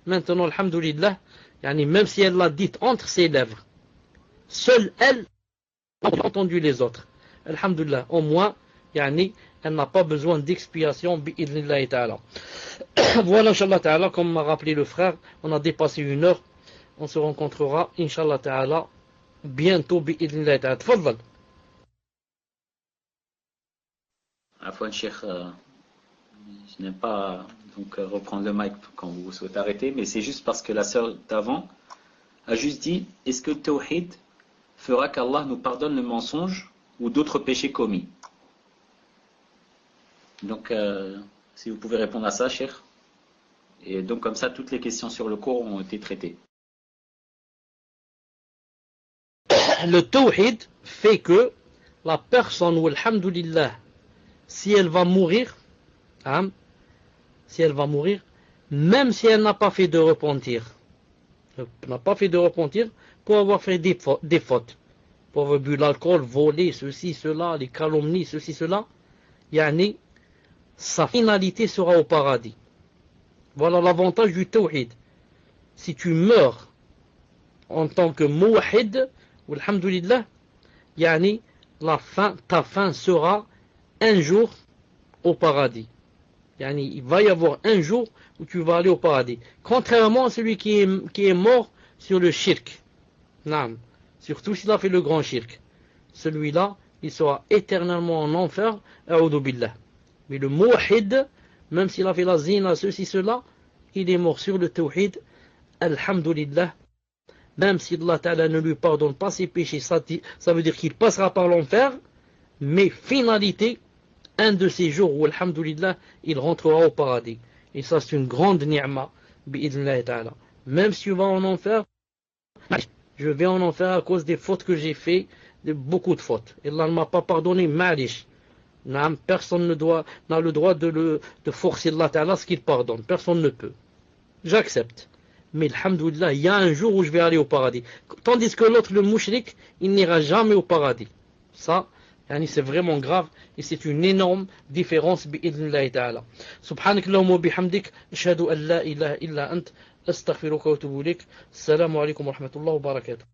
maintenant, alhamdoulilah, même si elle l'a dit entre ses lèvres, seule elle a entendu les autres. Alhamdoulilah, au moins, elle n'a pas besoin d'expiation bi'idnillahi ta'ala. Voilà, Inch'Allah ta'ala, comme m'a rappelé le frère, on a dépassé 1 heure. On se rencontrera, Inch'Allah ta'ala, bientôt bi'idnillahi ta'ala. Tfaddal. Afwan Cheikh, je n'aime pas donc reprendre le mic quand vous souhaitez arrêter, mais c'est juste parce que la sœur d'avant a juste dit, est-ce que le tawhid fera qu'Allah nous pardonne le mensonge ou d'autres péchés commis? Donc, si vous pouvez répondre à ça, Cheikh. Et donc comme ça, toutes les questions sur le cours ont été traitées. Le tawhid fait que la personne, ou alhamdulillah, si elle va mourir, même si elle n'a pas fait de repentir, pour avoir fait des fautes, pour avoir bu l'alcool, volé, ceci, cela, les calomnies, ceci, cela, sa finalité sera au paradis. Voilà l'avantage du tawhid. Si tu meurs en tant que muwahid, alhamdulillah, ta fin sera un jour au paradis. Il va y avoir un jour où tu vas aller au paradis. Contrairement à celui qui est mort sur le shirk. Surtout s'il a fait le grand shirk. Celui-là, il sera éternellement en enfer. A'udhu billah. Mais le muwahid, même s'il a fait la zina, ceci, cela, il est mort sur le tawhid. Alhamdulillah. Même si Allah Ta'ala ne lui pardonne pas ses péchés, ça veut dire qu'il passera par l'enfer. Mais finalité, un de ces jours où, alhamdulillah, il rentrera au paradis. Et ça, c'est une grande ni'ma, bi'idnillahi ta'ala. Même si tu vas en enfer, je vais en enfer à cause des fautes que j'ai fait, beaucoup de fautes. Et Allah ne m'a pas pardonné, malish. Personne n'a le droit de forcer Allah Ta'ala ce qu'il pardonne. Personne ne peut. J'accepte. Mais alhamdulillah, il y a un jour où je vais aller au paradis. Tandis que l'autre, le mushrik, il n'ira jamais au paradis. Ça, c'est vraiment grave et c'est une énorme différence bi'idnillahi ta'ala. Subhanak Allahumma bihamdik, ashhadu an la ilaha illa ant, astaghfiruka wa atubu ilayk. Assalamu alaikum wa rahmatullahi wa barakatuh.